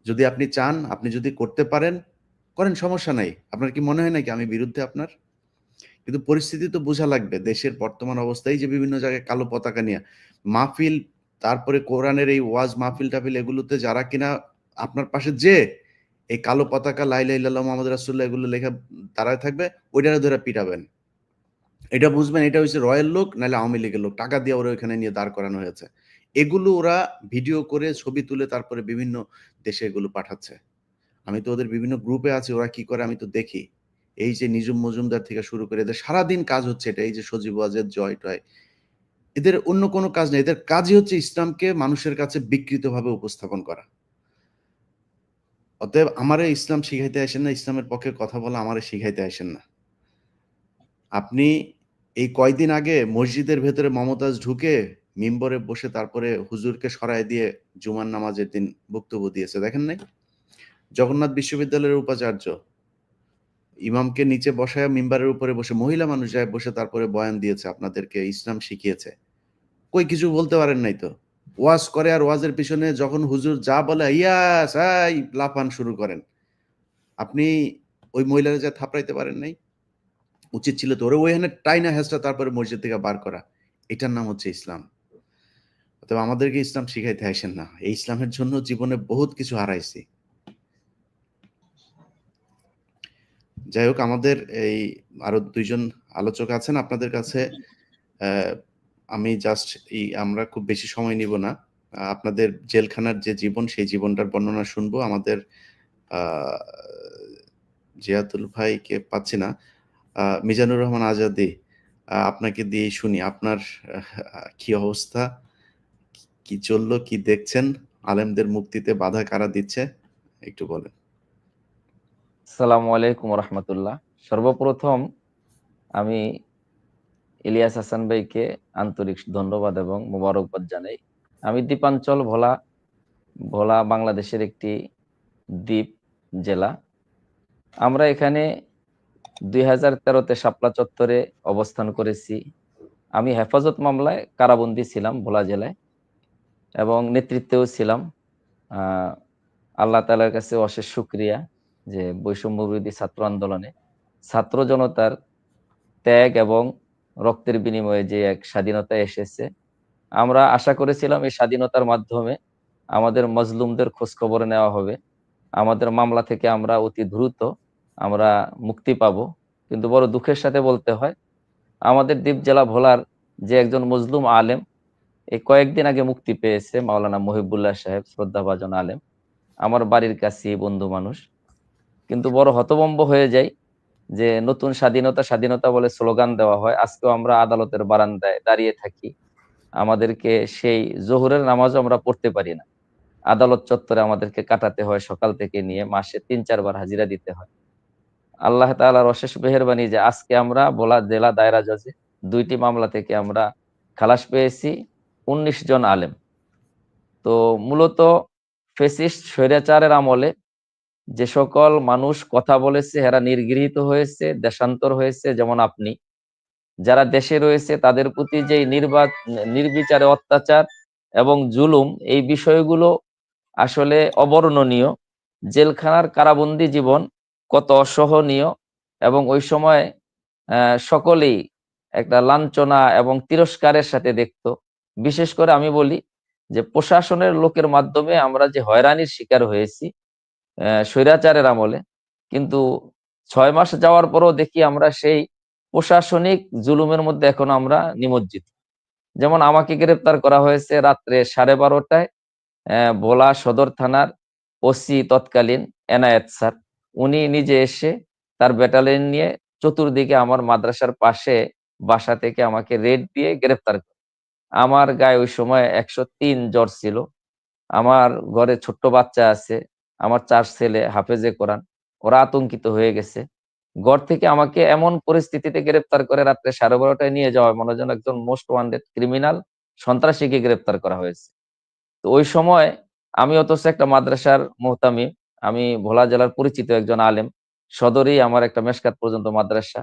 যদি আপনি চান, আপনি যদি করতে পারেন, করেন, সমস্যা নাই। আপনার কি মনে হয় নাকি আমি বিরুদ্ধে আপনার? কিন্তু পরিস্থিতি তো বোঝা লাগবে। দেশের বর্তমান অবস্থায় যে বিভিন্ন জায়গায় কালো পতাকা নিয়ে মাহফিল, তারপরে কোরআনের এই ওয়াজ মাহফিল-টাহফিল এগুলোতে যারা কিনা আপনার পাশে এই কালো পতাকা লা ইলাহা ইল্লাল্লাহ মুহাম্মাদুর রাসূলুল্লাহ এগুলো লেখা দাঁড়ায় থাকবে, ওইটারে ধইরা পিটাবেন। এটা বুঝবেন এটা হইছে রয়ের লোক নাইলে আওয়ামী লীগের লোক। টাকা দিয়ে ওরা ওইখানে নিয়ে দাঁড় করানো হয়েছে। এগুলো ওরা ভিডিও করে ছবি তুলে তারপরে বিভিন্ন দেশে এগুলো পাঠাচ্ছে। আমি তো ওদের বিভিন্ন গ্রুপে আছি, ওরা কি করে আমি তো দেখি। এই যে নিজুম মজুমদার থেকে শুরু করে এদের সারাদিন কাজ হচ্ছে এটা। এই যে সজীব ওয়াজেদ, জয়-টয়। এদের অন্য কোনো কাজ নেই। এদের কাজই হচ্ছে ইসলামকে মানুষের কাছে বিকৃতভাবে উপস্থাপন করা। অতএব আমারে ইসলাম শিখাইতে আসেন না, ইসলামের পক্ষে কথা বলা আমারে শিখাইতে আসেন না। আপনি এই কয়দিন আগে মসজিদের ভেতরে মমতাজ ঢুকে মিম্বরে বসে তারপরে হুজুরকে সরায় দিয়ে জুমার নামাজের দিন বক্তব্য দিয়েছে, দেখেন নাই? জগন্নাথ বিশ্ববিদ্যালয়ের উপাচার্য ইমামকে নিচে বসায় মিম্বারের উপরে বসে মহিলা মানুষ যায় বসে তারপরে বয়ান দিয়েছে, আপনাদেরকে ইসলাম শিখিয়েছে। কই কিছু বলতে পারেন নাই তো। ওয়াজ করে আর ওয়াজের পিছনে যখন হুজুর যা বলে ইয়াস এই লাফান শুরু করেন। আপনি ওই মহিলারে যা থাপড়াইতে পারেন নাই? উচিত ছিল তো ওরে ওইখানে টাইনা হেঁচড়া তারপরে মসজিদ থেকে বার করা। এটার নাম হচ্ছে ইসলাম। তবে আমাদেরকে ইসলাম শিখাইতে আসেন না। এই ইসলামের জন্য জীবনে বহুত কিছু হারাইছি। যাই হোক আমাদের এই আরো ২ জন আলোচক আছেন আপনাদের কাছে। আমি জাস্ট আমরা খুব বেশি সময় নিব না। আপনাদের জেলখানার যে জীবন সেই জীবনটার বর্ণনা শুনবো। আমাদের আ জিয়াদুল ভাইকে পাচ্ছি না। মিজানুর রহমান আজাদী, আপনাকে দিয়েই শুনি। আপনার কি অবস্থা? কি চললো? কি দেখছেন? আলেমদের মুক্তিতে বাধা কারা দিচ্ছে? একটু বলেন। আসসালামু আলাইকুম রহমতুল্লাহ। সর্বপ্রথম আমি ইলিয়াস হাসান ভাইকে আন্তরিক ধন্যবাদ এবং মোবারকবাদ জানাই। আমি দ্বীপাঞ্চল ভোলা ভোলা বাংলাদেশের একটি দ্বীপ জেলা। আমরা এখানে 2013-তে শাপলা চত্বরে অবস্থান করেছি। আমি হেফাজত মামলায় কারাবন্দী ছিলাম ভোলা জেলায় এবং নেতৃত্বেও ছিলাম। আহ আল্লাহ তাআলার কাছে অশেষ শুকরিয়া যে বৈষম্য বিরোধী ছাত্র আন্দোলনে ছাত্র জনতার ত্যাগ এবং রক্তের বিনিময়ে যে এক স্বাধীনতা এসেছে, আমরা আশা করেছিলাম এই স্বাধীনতার মাধ্যমে আমাদের মজলুমদের খোঁজখবর নেওয়া হবে, আমাদের মামলা থেকে আমরা অতি দ্রুত আমরা মুক্তি পাব। কিন্তু বড় দুঃখের সাথে বলতে হয়, আমাদের দ্বীপ জেলা ভোলার যে একজন মজলুম আলেম এই কয়েকদিন আগে মুক্তি পেয়েছে, মাওলানা মহিবুল্লাহ সাহেব, শ্রদ্ধাভাজন আলেম, আমার বাড়ির কাছেই বন্ধু মানুষ। কিন্তু বড় হতভম্ব হয়ে যাই যে নতুন স্বাধীনতা স্বাধীনতা বলে স্লোগান দেওয়া হয়, আজকেও আমরা আদালতের বারান্দায় দাঁড়িয়ে থাকি, আমাদেরকে সেই জোহরের নামাজও আমরা পড়তে পারি না। আদালত চত্বরে আমাদেরকে কাটাতে হয় সকাল থেকে নিয়ে, মাসে ৩-৪ বার হাজিরা দিতে হয়। আল্লাহ তাআলার অশেষ মেহেরবানি যে আজকে আমরা ভোলা জেলা দায়রা জজে ২টি মামলা থেকে আমরা খালাস পেয়েছি, ১৯ জন আলেম। তো মূলত ফ্যাসিস্ট স্বৈরাচারের আমলে যে সকল মানুষ কথা বলেছে এরা নির্গৃহীত হয়েছে, দেশান্তর হয়েছে, যেমন আপনি। যারা দেশে রয়েছে তাদের প্রতি যে নির্বিচারে অত্যাচার এবং জুলুম, এই বিষয়গুলো আসলে অবর্ণনীয়। জেলখানার কারাবন্দী জীবন কত অসহনীয়, এবং ওই সময় সকলেই একটা লাঞ্ছনা এবং তিরস্কারের সাথে দেখত। বিশেষ করে আমি বলি যে প্রশাসনের লোকের মাধ্যমে আমরা যে হয়রানির শিকার হয়েছি স্বৈরাচারের আমলে, কিন্তু ৬ মাস যাওয়ার পরও দেখি আমরা সেই প্রশাসনিক জুলুমের মধ্যে এখনো আমরা নিমজ্জিত। যেমন আমাকে গ্রেপ্তার করা হয়েছে রাত্রে 12:30টায় ভোলা সদর থানার ওসি তৎকালীন এনায়েত স্যার, উনি নিজে এসে তার ব্যাটালিয়ন নিয়ে চতুর্দিকে আমার মাদ্রাসার পাশে বাসা থেকে আমাকে রেড দিয়ে গ্রেফতার করে। আমার গায়ে ওই সময় 103 জ্বর ছিল। আমার ঘরে ছোট্ট বাচ্চা আছে, আমার 4 ছেলে হাফেজে কোরআন, ওরা আতঙ্কিত হয়ে গেছে। ঘর থেকে আমাকে এমন পরিস্থিতিতে গ্রেফতার করে রাত্রে 12:30টায় নিয়ে যাওয়া, মনে হয় যেন একজন মোস্ট ওয়ান্টেড ক্রিমিনাল সন্ত্রাসীকে গ্রেফতার করা হয়েছে। তো ওই সময় আমি অথচ একটা মাদ্রাসার মুহতামিম, আমি ভোলা জেলার পরিচিত একজন আলেম, সদরেই আমার একটা মেশকাত পর্যন্ত মাদ্রাসা,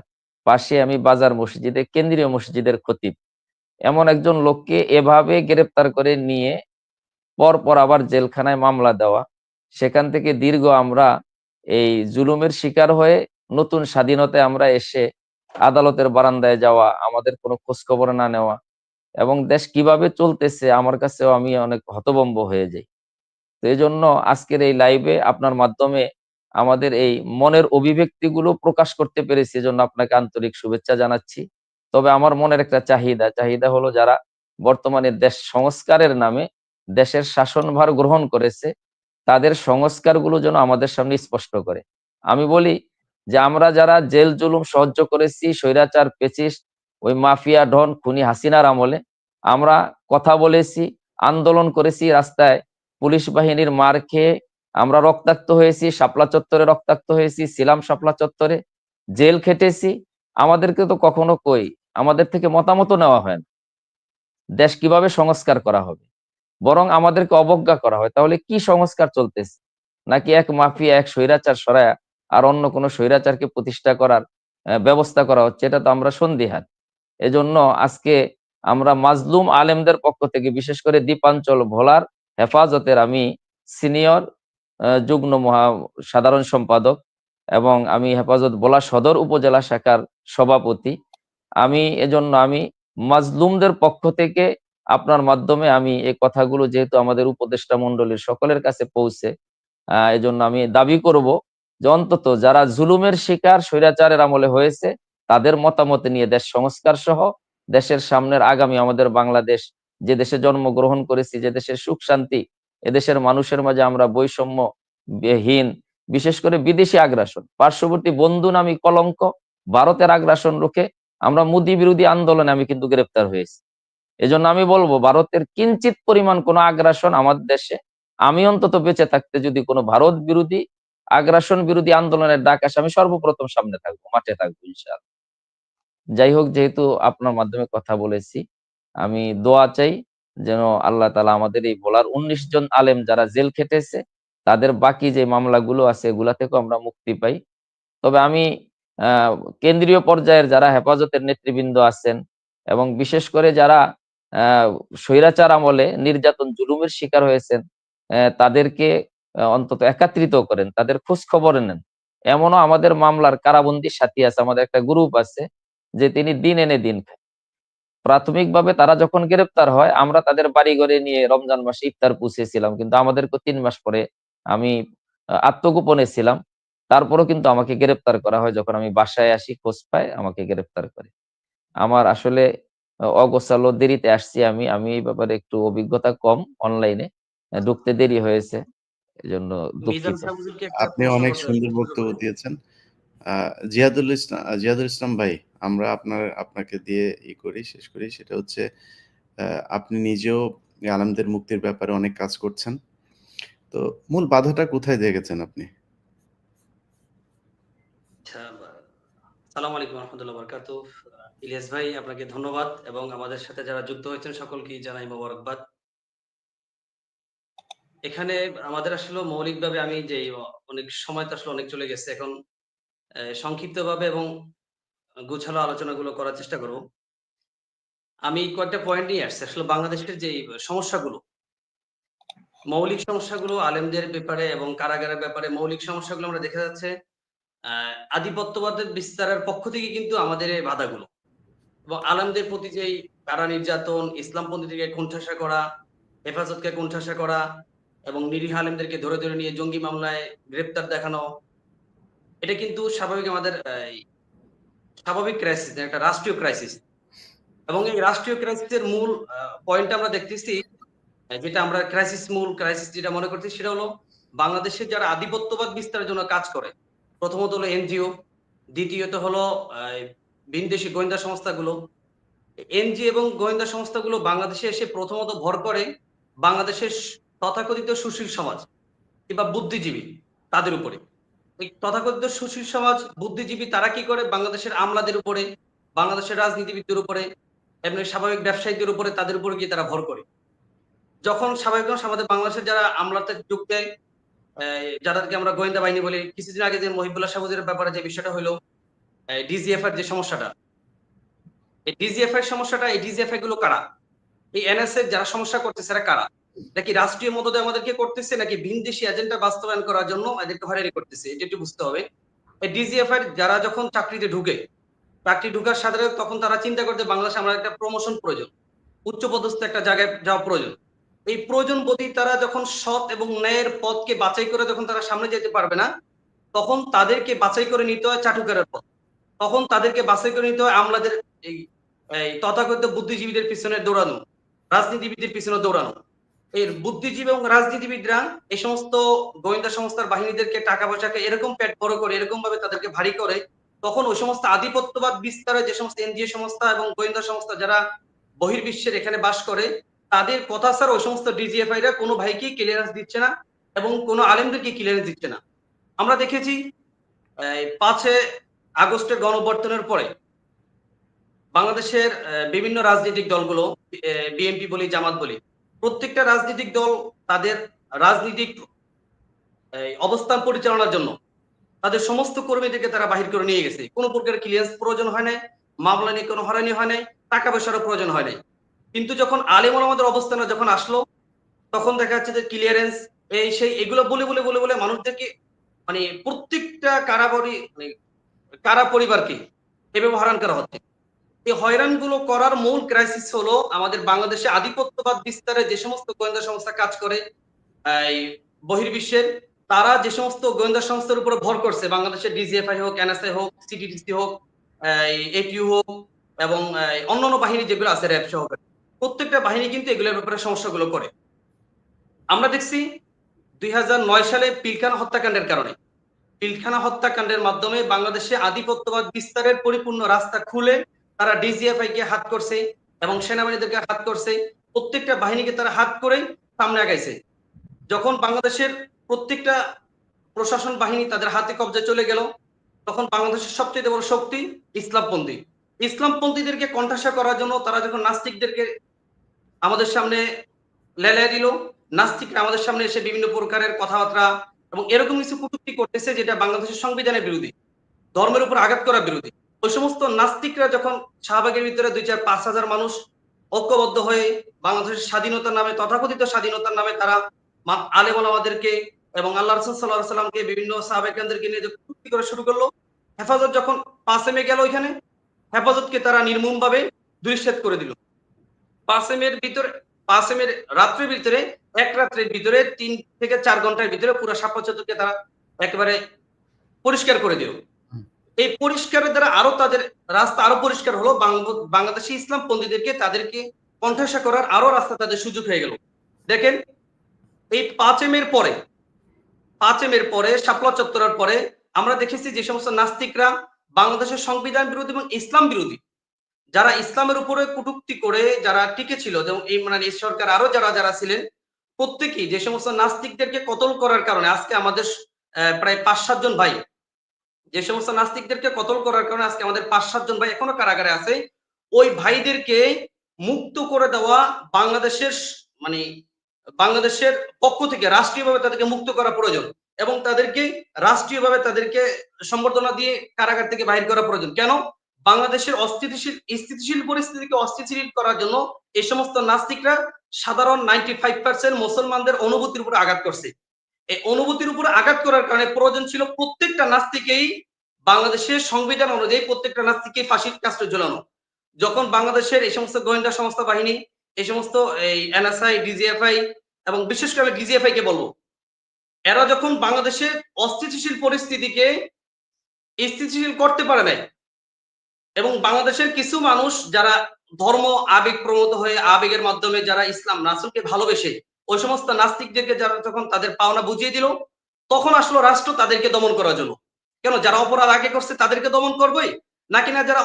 পাশে আমি বাজার মসজিদে কেন্দ্রীয় মসজিদের খতিব। এমন একজন লোককে এভাবে গ্রেফতার করে নিয়ে পরপর আবার জেলখানায় মামলা দেওয়া, সেখান থেকে দীর্ঘ আমরা এই জুলুমের শিকার হয়ে নতুন স্বাধীনতায় আমরা এসে আদালতের বারান্দায় যাওয়া, আমাদের কোনো খোঁজ খবর না নেওয়া, এবং দেশ কিভাবে চলতেছে আমার কাছেও আমি অনেক হতভম্ব হয়ে যাই। তো এই জন্য আজকের এই লাইভে আপনার মাধ্যমে আমাদের এই মনের অভিব্যক্তিগুলো প্রকাশ করতে পেরেছি, এজন্য আপনাকে আন্তরিক শুভেচ্ছা জানাচ্ছি। তবে আমার মনের একটা চাহিদা হলো, যারা বর্তমানে দেশ সংস্কারের নামে দেশের শাসনভার গ্রহণ করেছে, তাদের সংস্কারগুলো যেন আমাদের সামনে স্পষ্ট করে। আমি বলি যে আমরা যারা জেল জুলুম সহ্য করেছি, স্বৈরাচার পেচিস্ট, ওই মাফিয়া ডন খুনি হাসিনার আমলে আমরা কথা বলেছি, আন্দোলন করেছি, রাস্তায় পুলিশ বাহিনীর মার খেয়ে আমরা রক্তাক্ত হয়েছি, শাপলা চত্বরে রক্তাক্ত হয়েছি, ছিলাম শাপলা চত্বরে, জেল খেটেছি। আমাদেরকে তো কখনো আমাদের থেকে মতামত নেওয়া হয় না দেশ কিভাবে সংস্কার করা হবে, বরং আমাদেরকে অবজ্ঞা করা হয়। তাহলে কি সংস্কার চলতেছে? নাকি এক মাফিয়া, এক স্বৈরাচার সরায়া আর অন্য কোনো স্বৈরাচারকে প্রতিষ্ঠা করার ব্যবস্থা করা হচ্ছে? এটা তো আমরা সন্দিহান। এজন্য আজকে আমরা মাজলুম আলেমদের পক্ষ থেকে, বিশেষ করে দ্বীপাঞ্চল ভোলার হেফাজতের আমি সিনিয়র যুগ্ম সাধারণ সম্পাদক, এবং আমি হেফাজত ভোলা সদর উপজেলা শাখার সভাপতি। এজন্য আমি মাজলুমদের পক্ষ থেকে আপনার মাধ্যমে আমি এই কথাগুলো, যেহেতু আমাদের উপদেষ্টা মণ্ডলীর সকলের কাছে পৌঁছে, এজন্য আমি দাবি করব যে অন্তত যারা জুলুমের শিকার স্বৈরাচারের আমলে হয়েছে, তাদের মতামত নিয়ে দেশ সংস্কার সহ দেশের সামনের আগামী আমাদের বাংলাদেশ, যে দেশে জন্মগ্রহণ করেছি, যে দেশের সুখ শান্তি, এদেশের মানুষের মাঝে আমরা বৈষম্য হীন, বিশেষ করে বিদেশি আগ্রাসন, পার্শ্ববর্তী বন্ধু নামী কলঙ্ক, ভারতের আগ্রাসন রুখে আমরা মোদী বিরোধী আন্দোলনে আমি কিন্তু গ্রেপ্তার হয়েছি। এজন্য আমি বলবো, ভারতের কিঞ্চিত পরিমাণ কোনো আগ্রাসন আমাদের দেশে, আমি অন্তত বেঁচে থাকতে যদি কোনো ভারত বিরোধী আগ্রাসন বিরোধী আন্দোলনের ডাক আসে, আমি সর্বপ্রথম সামনে থাকবো, মাঠে থাকবো ইনশাআল্লাহ। যাই হোক, যেহেতু আপনার মাধ্যমে কথা বলেছি, আমি দোয়া চাই যেন আল্লাহ তাআলা আমাদের এই ভোলার 19 জন আলেম যারা জেল খেটেছে, তাদের বাকি যে মামলাগুলো আছে এগুলা থেকেও আমরা মুক্তি পাই। তবে আমি কেন্দ্রীয় পর্যায়ের যারা হেফাজতের নেতৃবৃন্দ আছেন, এবং বিশেষ করে যারা স্বৈরাচার আমলে নির্যাতন জুলুমের শিকার হয়েছেন, তাদেরকে অন্তত একত্রিত করেন, তাদের খোঁজ খবর নেন। এমনও আমাদের মামলার কারাবন্দী সাথী আছে, আমাদের একটা গ্রুপ আছে, যে তিনি দিন এনে দিন খায়। প্রাথমিকভাবে তারা যখন গ্রেপ্তার হয়, আমরা তাদের বাড়ি ঘরে নিয়ে রমজান মাসে ইফতার পুষিয়েছিলাম, কিন্তু আমাদেরকে 3 মাস পরে, আমি আত্মগোপনে ছিলাম, তারপরও কিন্তু আমাকে গ্রেপ্তার করা হয়। যখন আমি বাসায় আসি, খোঁজ পাই, আমাকে গ্রেপ্তার করে। আমার আসলে অগোছালো দেরিতে আসছি, আমি আমি এই ব্যাপারে একটু অভিজ্ঞতা কম, অনলাইনে ঢুকতে দেরি হয়েছে, এজন্য মিজান দুঃখিত। সাহেব হুজুরকে একটা আপনি প্রশ্ন অনেক করতে সুন্দর সুযোগ বক্তব্য করে দিন। দিয়েছেন। জিয়াদুল ইসলাম ভাই, আমরা আপনাকে দিয়ে শেষ করি। সেটা হচ্ছে, আপনি নিজেও আলেমদের মুক্তির ব্যাপারে অনেক কাজ করছেন। তো মূল বাধাটা কোথায় দেখেছেন আপনি? আচ্ছা, সালাম আলাইকুম রহমতুল্লাহ বরকাত। ইলিয়াস ভাই, আপনাকে ধন্যবাদ এবং আমাদের সাথে যারা যুক্ত হয়েছেন সকলকেই জানাই মোবারকবাদ। এখানে আমাদের আসলে মৌলিকভাবে আমি যে অনেক সময় তো আসলে অনেক চলে গেছে, এখন সংক্ষিপ্তভাবে এবং গোছালো আলোচনাগুলো করার চেষ্টা করব। আমি কয়েকটা পয়েন্ট নিয়ে আসছি। আসলে বাংলাদেশের যে সমস্যাগুলো, মৌলিক সমস্যাগুলো আলেমদের ব্যাপারে এবং কারাগারের ব্যাপারে মৌলিক সমস্যাগুলো আমরা দেখা যাচ্ছে আধিপত্যবাদের বিস্তারের পক্ষ থেকে কিন্তু আমাদের এই বাধাগুলো, এবং আলেমদের প্রতি যেই কারা নির্যাতন, ইসলামপন্থীদেরকে কোণঠাসা করা, হেফাজতকে কোণঠাসা করা এবং নিরীহ আলেমদেরকে ধরে ধরে নিয়ে জঙ্গি মামলায় গ্রেপ্তার দেখানো, এটা কিন্তু স্বাভাবিক আমাদের স্বাভাবিক ক্রাইসিস, একটা রাষ্ট্রীয় ক্রাইসিস। এবং এই রাষ্ট্রীয় ক্রাইসিসের মূল পয়েন্ট আমরা দেখতেছি, যেটা আমরা মূল ক্রাইসিস যেটা মনে করছি সেটা হলো বাংলাদেশে যারা আধিপত্যবাদ বিস্তারের জন্য কাজ করে, প্রথমত হলো এনজিও, দ্বিতীয়ত হলো ভিনদেশী গোয়েন্দা সংস্থাগুলো। এনজিও এবং গোয়েন্দা সংস্থাগুলো বাংলাদেশে এসে প্রথমত ভর করে বাংলাদেশের তথাকথিত সুশীল সমাজ কিংবা বুদ্ধিজীবী তাদের উপরে। এই তথাকথিত সুশীল সমাজ বুদ্ধিজীবী তারা কি করে বাংলাদেশের আমলাদের উপরে, বাংলাদেশের রাজনীতিবিদদের উপরে, এমনি স্বাভাবিক ব্যবসায়ীদের উপরে, তাদের উপরে গিয়ে তারা ভর করে। যখন স্বাভাবিক আমাদের বাংলাদেশের যারা আমলাতে যোগ দেয়, যাদেরকে আমরা গোয়েন্দা বাহিনী বলি, কিছুদিন আগে যে মহিবুল্লাহ সাহুদের ব্যাপারে যে বিষয়টা হলো, ডিজিএফ এর যে সমস্যাটা, এই ডিজিএফ এর সমস্যাটা, এই ডিজিএফআই গুলো কারা? এই এনএসএ যারা সমস্যা করতেছে এরা কারা? নাকি রাষ্ট্রীয় মদদে আমাদেরকে করতেছে, নাকি ভিনদেশী এজেন্ডা বাস্তবায়ন করার জন্য এদেরকে হয়রানি করতেছে? এটা একটু বুঝতে হবে। এই ডিজিএফআই যারা যখন চাকরিতে ঢুকে, চাকরি ঢুকার সাথে তখন তারা চিন্তা করতে বাংলাদেশে আমার একটা প্রমোশন প্রয়োজন, উচ্চপদস্থ একটা জায়গায় যাওয়া প্রয়োজন। এই প্রয়োজন বোধই তারা যখন সৎ এবং ন্যায়ের পথকে বাছাই করে যখন তারা সামনে যেতে পারবে না, তখন তাদেরকে বাছাই করে নিতে হয় চাটুকারের পথ। তখন তাদেরকে বাছাই করে নিতে হয় আমলাদের এই তথাকথিত বুদ্ধিজীবীদের পিছনে দৌড়ানো, রাজনীতিবিদদের পিছনে দৌড়ানো। এর বুদ্ধিজীবী এবং রাজনীতিবিদরা এই সমস্ত গোয়েন্দা সংস্থার বাহিনীদেরকে টাকা পয়সাকে এরকম পেট বড় করে, এরকম ভাবে তাদেরকে ভারী করে, তখন ওই সমস্ত আধিপত্যবাদ বিস্তারে যে সমস্ত এনজিও সংস্থা এবং গোয়েন্দা সংস্থা যারা বহির্বিশ্বের এখানে বাস করে, তাদের কথা ছাড়া ওই সমস্ত ডিজিএফআইরা কোনো ভাইকেই ক্লিয়ারেন্স দিচ্ছে না এবং কোনো আলেমদেরকে ক্লিয়ারেন্স দিচ্ছে না। আমরা দেখেছি 5 আগস্টের গণঅভ্যুত্থানের পরে বাংলাদেশের বিভিন্ন রাজনৈতিক দলগুলো, বিএনপি বলি, জামাত বলি, প্রত্যেকটা রাজনৈতিক দল তাদের রাজনৈতিক অবস্থান পরিচালনার জন্য তাদের সমস্ত কর্মীদেরকে তারা বাহির করে নিয়ে গেছে। কোনো প্রকার ক্লিয়ারেন্স প্রয়োজন হয় নাই, মামলা নিয়ে কোনো হয়রানি হয় নাই, টাকা পয়সারও প্রয়োজন হয় নাই। কিন্তু যখন আলেম ওলামাদের অবস্থানে যখন আসলো, তখন দেখা যাচ্ছে যে ক্লিয়ারেন্স এই সেই এগুলো বলে বলে বলে বলে মানুষদেরকে মানে প্রত্যেকটা কারাবাড়ি মানে কারা পরিবারকে এভাবে হয়রান করা হচ্ছে। এই হয়রানগুলো করার মূল ক্রাইসিস হলো আমাদের বাংলাদেশে আধিপত্যবাদ বিস্তারে যে সমস্ত গোয়েন্দা সংস্থা কাজ করে এই বহির্বিশ্বের, তারা যে সমস্ত গোয়েন্দা সংস্থার উপরে ভর করছে, বাংলাদেশের ডিজিএফআই হোক, এনএসআই হোক, সিটিডিসি হোক, এটিইউ হোক এবং অন্যান্য বাহিনী যেগুলো আছে র‍্যাব সহকারে, প্রত্যেকটা বাহিনী কিন্তু এগুলোর ব্যাপারে সমস্যাগুলো করে। আমরা দেখছি 2009 সালে পিলখানা হত্যাকাণ্ডের কারণে, পিলখানা হত্যাকাণ্ডের মাধ্যমে বাংলাদেশে আধিপত্যবাদ বিস্তারের পরিপূর্ণ রাস্তা খুলে তারা ডিজিএফআই কে হাত করছে এবং সেনাবাহিনীদেরকে হাত করছে, প্রত্যেকটা বাহিনীকে তারা হাত করে সামনে আগাইছে। যখন বাংলাদেশের প্রত্যেকটা প্রশাসন বাহিনী তাদের হাতে কবজায় চলে গেল, তখন বাংলাদেশের সবচেয়ে বড় শক্তি ইসলামপন্থী। ইসলামপন্থীদেরকে কণ্ঠাসা করার জন্য তারা যখন নাস্তিকদেরকে আমাদের সামনে লেলিয়ে দিল, নাস্তিকরা আমাদের সামনে এসে বিভিন্ন প্রকারের কথাবার্তা এবং এরকম কিছু কটূক্তি করতেছে যেটা বাংলাদেশের সংবিধানের বিরোধী, ধর্মের উপর আঘাত করার বিরোধী। ওই সমস্ত নাস্তিকরা যখন শাহবাগের ভিতরে 2-4-5 হাজার মানুষ ঐক্যবদ্ধ হয়ে বাংলাদেশের স্বাধীনতার নামে, তথাকথিত স্বাধীনতার নামে তারা আলেম ওলামাদেরকে এবং আল্লাহ রাসূল সাল্লাল্লাহু আলাইহি সাল্লামকে বিভিন্ন সাহাবায়ে-কেরামদেরকে নিয়ে কটূক্তি করা শুরু করলো, হেফাজত যখন 5 মে গেল ওইখানে, হেফাজতকে তারা নির্মমভাবে দুলিশ্বেদ করে দিল। 5 মের রাত্রের ভিতরে, এক রাত্রের ভিতরে 3 থেকে 4 ঘন্টার ভিতরে পুরো শাপলা চত্বরকে তারা একেবারে পরিষ্কার করে দিল। এই পরিষ্কারের দ্বারা আরো তাদের রাস্তা আরো পরিষ্কার হলো, বাংলাদেশি ইসলামপন্থীদেরকে তাদেরকে কণ্ঠাসা করার আরো রাস্তা তাদের সুযোগ হয়ে গেল। দেখেন এই 5 মের পরে শাপলা চত্বরের পরে আমরা দেখেছি যে সমস্ত নাস্তিকরা বাংলাদেশের সংবিধান বিরোধী এবং ইসলাম বিরোধী, যারা ইসলামের উপরে কটূক্তি করে যারা টিকে ছিল, যেমন এই মানে এই সরকার আরো যারা ছিলেন, প্রত্যেকেই যে সমস্ত নাস্তিকদেরকে কতল করার কারণে আজকে আমাদের প্রায় 5-7 জন ভাই, যে সমস্ত নাস্তিকদেরকে কতল করার কারণে আজকে আমাদের 5-7 জন ভাই এখনো কারাগারে আছে, ওই ভাইদেরকে মুক্ত করে দেওয়া বাংলাদেশের মানে বাংলাদেশের পক্ষ থেকে রাষ্ট্রীয়ভাবে তাদেরকে মুক্ত করা প্রয়োজন এবং তাদেরকে রাষ্ট্রীয়ভাবে তাদেরকে সম্বর্ধনা দিয়ে কারাগার থেকে বাহির করা প্রয়োজন। কেন? বাংলাদেশের স্থিতিশীল পরিস্থিতিকে অস্থিতিশীল করার জন্য এই সমস্ত নাস্তিকরা সাধারণ 95% মুসলমানদের অনুভূতির উপর আঘাত করছে। এই অনুভূতির উপর আঘাত করার কারণে প্রয়োজন ছিল প্রত্যেকটা নাস্তিকেই বাংলাদেশের সংবিধান অনুযায়ী প্রত্যেকটা নাস্তিককেই ফাঁসির কাস্টে ঝোলানো। যখন বাংলাদেশের এই সমস্ত গোয়েন্দা সংস্থা বাহিনী, এই সমস্ত এই এনএসআই, ডিজিএফআই এবং বিশেষ করে ডিজিএফআই কে বলবো, এরা যখন বাংলাদেশের অস্থিতিশীল পরিস্থিতিকে স্থিতিশীল করতে পারে নাই এবং বাংলাদেশের কিছু মানুষ যারা ধর্ম আবেগ প্রবণত হয়ে আবেগের মাধ্যমে যারা ইসলাম রাসূলকে ভালোবেসে ওই সমস্ত নাস্তিকদেরকে যারা যখন তাদের পাওনা বুঝিয়ে দিল, তখন আসলো রাষ্ট্র তাদেরকে দমন করার জন্য। কেন যারা অপরাধ আগে করছে তাদেরকে দমন করবেই, নাকি না যারা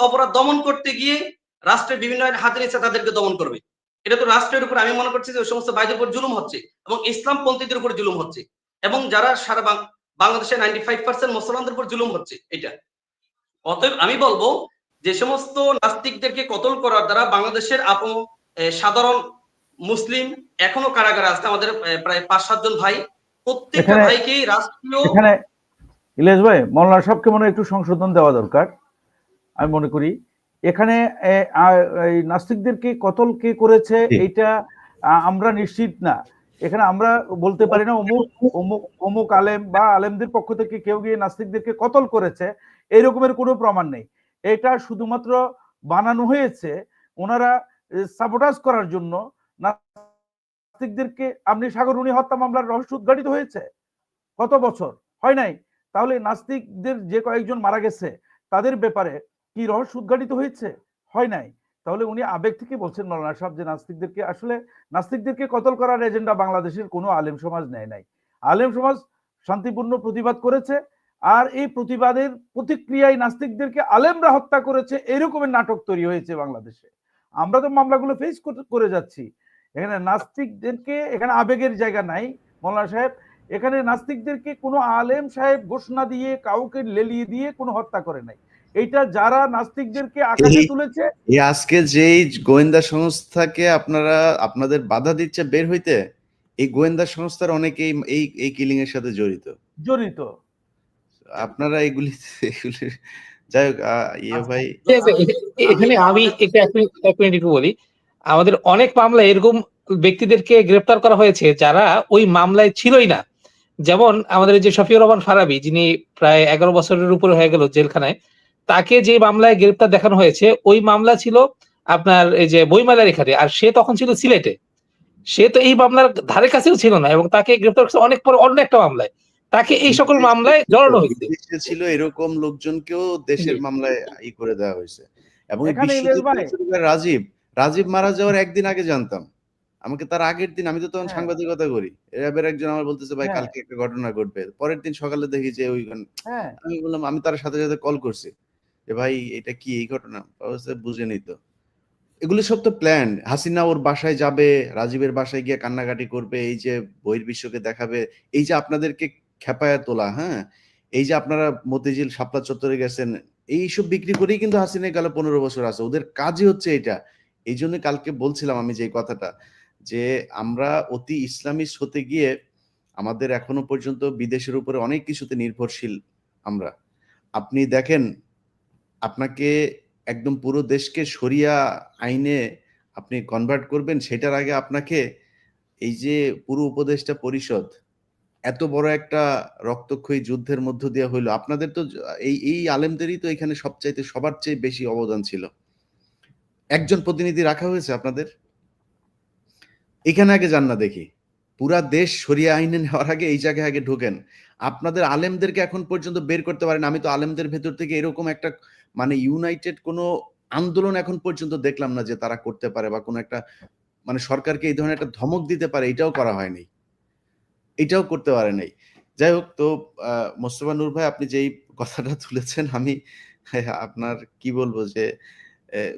অপরাধ দমন করতে গিয়ে রাষ্ট্রের বিভিন্ন আইন হাতে নিচ্ছে তাদেরকে দমন করবে? এটা তো রাষ্ট্রের উপর, আমি মনে করছি যে ওই সমস্ত ভাইদের উপর জুলুম হচ্ছে এবং ইসলামপন্থীদের উপর জুলুম হচ্ছে, এবং যারা সারা বাংলাদেশে 95% মুসলমানদের উপর জুলুম হচ্ছে এটা। অতএব আমি বলবো যে সমস্ত নাস্তিকদেরকে কতল করার দ্বারা বাংলাদেশের সাধারণ মুসলিম এখনো কারাগারে আছে আমাদের প্রায় 5-7 জন ভাই, প্রত্যেকটা এখানে ভাইকেই রাষ্ট্রীয় এখানে ইলিয়াস ভাই, মাওলানা সাহেবকে মনে হয় একটু সংশোধন দেওয়া দরকার। আমি মনে করি এখানে এই নাস্তিকদেরকে কতল কে করেছে জি। এইটা আমরা নিশ্চিত না। এখানে আমরা বলতে পারি না অমুক অমুক অমুক আলেম বা আলেমদের পক্ষ থেকে কেউ গিয়ে নাস্তিকদেরকে কতল করেছে, এরকমের কোনো প্রমাণ নেই। এটা শুধুমাত্র বানানো হয়েছে ওনারা সাবোটাজ করার জন্য। নাস্তিকদেরকে আপনি সাগররুনি হত্যা মামলার রহস্য উদ্ঘাটিত হয়েছে কত বছর হয় নাই? তাহলে নাস্তিকদের যে কয়েকজন মারা গেছে তাদের ব্যাপারে কি রহস্য উদ্ঘাটিত হয়েছে? হয় নাই। তাহলে উনি আবেগ থেকে বলছেন মাওলানা সাহেব যে নাস্তিকদেরকে কতল করার এজেন্ডা বাংলাদেশের কোনো আলেম সমাজ নেয় নাই। আলেম সমাজ শান্তিপূর্ণ প্রতিবাদ করেছে, আর এই প্রতিবাদের প্রতিক্রিয়ায় নাস্তিকদেরকে আলেমরা হত্যা করেছে, এরকমের নাটক তৈরি হয়েছে বাংলাদেশে। আমরা তো মামলাগুলো ফেস করে যাচ্ছি। এখানে নাস্তিকদেরকে, এখানে আবেগের জায়গা নাই মাওলানা সাহেব। এখানে নাস্তিকদেরকে কোনো আলেম সাহেব ঘোষণা দিয়ে কাউকে লেলিয়ে দিয়ে কোনো হত্যা করে নাই। এটা যারা নাস্তিকদেরকে আকাশে তুলেছে, এই আজকে যেই গোয়েন্দা সংস্থাকে আপনাদের বাধা দিচ্ছে বের হইতে, এই গোয়েন্দা সংস্থার অনেকেই এই কিলিং এর সাথে জড়িত। আপনারা এগুলি যাই হোক, ভাই ঠিক আছে, এখানে আমি এক মিনিট একটু বলি। আমাদের অনেক মামলায় এরকম ব্যক্তিদেরকে গ্রেপ্তার করা হয়েছে যারা ওই মামলায় ছিলই না। যেমন আমাদের যে শফিউর রহমান ফারাবী, যিনি প্রায় 11 বছরের উপরে হয়ে গেল জেলখানায়, তাকে যে মামলায় গ্রেপ্তার দেখানো হয়েছে ওই মামলা ছিল আপনার এই যে বইমেলার এখানে, আর সে তখন ছিল সিলেটে। সে তো এই মামলার ধারে কাছেও ছিল না এবং তাকে গ্রেপ্তার করেছে অনেক পরে অন্য একটা মামলায়। তাকে এই সকল মামলায় জড়ানো হয়েছে। বিদেশে ছিল এরকম লোকজনকেও দেশের মামলায় করে দেওয়া হয়েছে। এবং এখানে ইলিয়াস ভাই, রাজীব মারা যাওয়ার একদিন আগে জানতাম। আমাকে তার আগের দিন, আমি তো তখন হ্যাঁ, সাংবাদিকতা করি, র্যাবের একজন আমার বলতেছে ভাই হ্যাঁ, কালকে একটা ঘটনা ঘটবে। পরের দিন সকালে দেখি যে হ্যাঁ, আমি বললাম, আমি তার সাথে সাথে কল করছি যে ভাই এটা কি এই ঘটনা? অবশ্যই বুঝেনি তো। এগুলো সব তো প্ল্যান। হাসিনা ওর বাসায় যাবে, রাজীবের বাসায় গিয়ে কান্নাকাটি করবে, এই যে বহির্বিশ্বকে দেখাবে, এই যে আপনাদেরকে খেপায়া তোলা, হ্যাঁ, এই যে আপনারা মতিঝিল শাপলা চত্বরে গেছেন, এইসব বিক্রি করেই কিন্তু হাসিনা গেল 15 বছর আছে। ওদের কাজই হচ্ছে এটা। এই জন্য কালকে বলছিলাম আমি যে কথাটা, যে আমরা অতি ইসলামিস্ট হতে গিয়ে আমাদের এখনো পর্যন্ত বিদেশের উপরে অনেক কিছুতে নির্ভরশীল আমরা। আপনি দেখেন, আপনাকে একদম পুরো দেশকে শরিয়া আইনে আপনি কনভার্ট করবেন, সেটার আগে আপনাকে এই যে পুরো উপদেষ্টা পরিষদ এত বড় একটা রক্তক্ষয়ী যুদ্ধের মধ্য দিয়ে হইলো, আপনাদের তো এই আলেমদেরই তো এখানে সবার চেয়ে বেশি অবদান ছিল। একজন প্রতিনিধি রাখা হয়েছে আপনাদের এখানে, আগে যান না দেখি। পুরা দেশ শরিয়া আইনে নেওয়ার আগে এই জায়গায় আগে ঢোকেন। আপনাদের আলেমদেরকে এখন পর্যন্ত বের করতে পারেন। আমি তো আলেমদের ভেতর থেকে এরকম একটা মানে ইউনাইটেড কোনো আন্দোলন এখন পর্যন্ত দেখলাম না যে তারা করতে পারে, বা কোনো একটা মানে সরকারকে এই ধরনের একটা ধমক দিতে পারে, এটাও করা হয়নি, এটাও করতে পারে নাই। যাই হোক, তো মোস্তফা নূর ভাই, আপনি যেই কথাটা তুলেছেন, আমি আপনার কি বলবো যে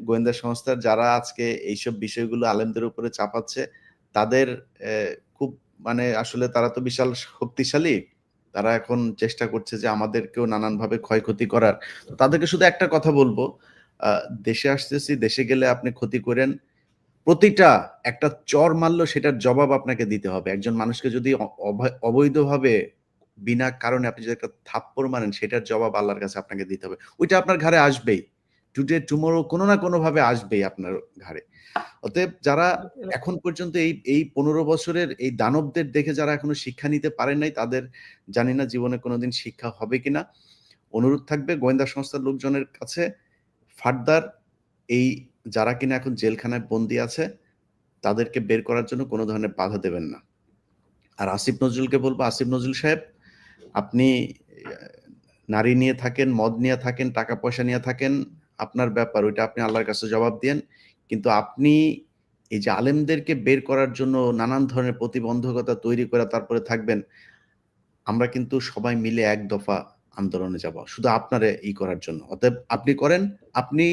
গোয়েন্দা সংস্থার যারা আজকে এইসব বিষয়গুলো আলেমদের উপরে চাপাচ্ছে, তাদের খুব মানে আসলে তারা তো বিশাল শক্তিশালী। তারা এখন চেষ্টা করছে যে আমাদেরকেও নানানভাবে ক্ষয়ক্ষতি করার। তো তাদেরকে শুধু একটা কথা বলবো, দেশে আসতেছি, দেশে গেলে আপনি ক্ষতি করেন, প্রতিটা একটা চর মারলো সেটার জবাব আপনাকে দিতে হবে। একজন মানুষকে যদি অবৈধভাবে বিনা কারণে আপনি যদি একটা থাপ্পড় মারেন, সেটার জবাব আল্লাহর কাছে আপনাকে দিতে হবে। ওইটা আপনার ঘাড়ে আসবেই। টুডে টুমরো কোনো না কোনোভাবে আসবেই আপনার ঘাড়ে। অতএব যারা এখন পর্যন্ত এই 15 বছরের এই দানবদের দেখে যারা এখনো শিক্ষা নিতে পারেন নাই, তাদের জানি না জীবনে কোনোদিন শিক্ষা হবে কিনা। অনুরোধ থাকবে গোয়েন্দা সংস্থার লোকজনের কাছে, ফার্দার এই যারা কিনা এখন জেলখানায় বন্দী আছে তাদেরকে বের করার জন্য কোনো ধরনের বাধা দেবেন না। আর আসিফ নজরুলকে বলবো, আসিফ নজরুল সাহেব, আপনি নারী নিয়ে থাকেন, মদ নিয়ে থাকেন, টাকা পয়সা নিয়ে থাকেন, আপনার ব্যাপার, ওইটা আপনি আল্লাহর কাছে জবাব দিয়েন। কিন্তু আপনি এই যে আলেমদেরকে বের করার জন্য নানান ধরনের প্রতিবন্ধকতা তৈরি করে তারপরে থাকবেন, আমরা কিন্তু সবাই মিলে এক দফা আন্দোলনে যাব। শুধু আপনারে করার জন্য। অতএব আপনি করেন, আপনি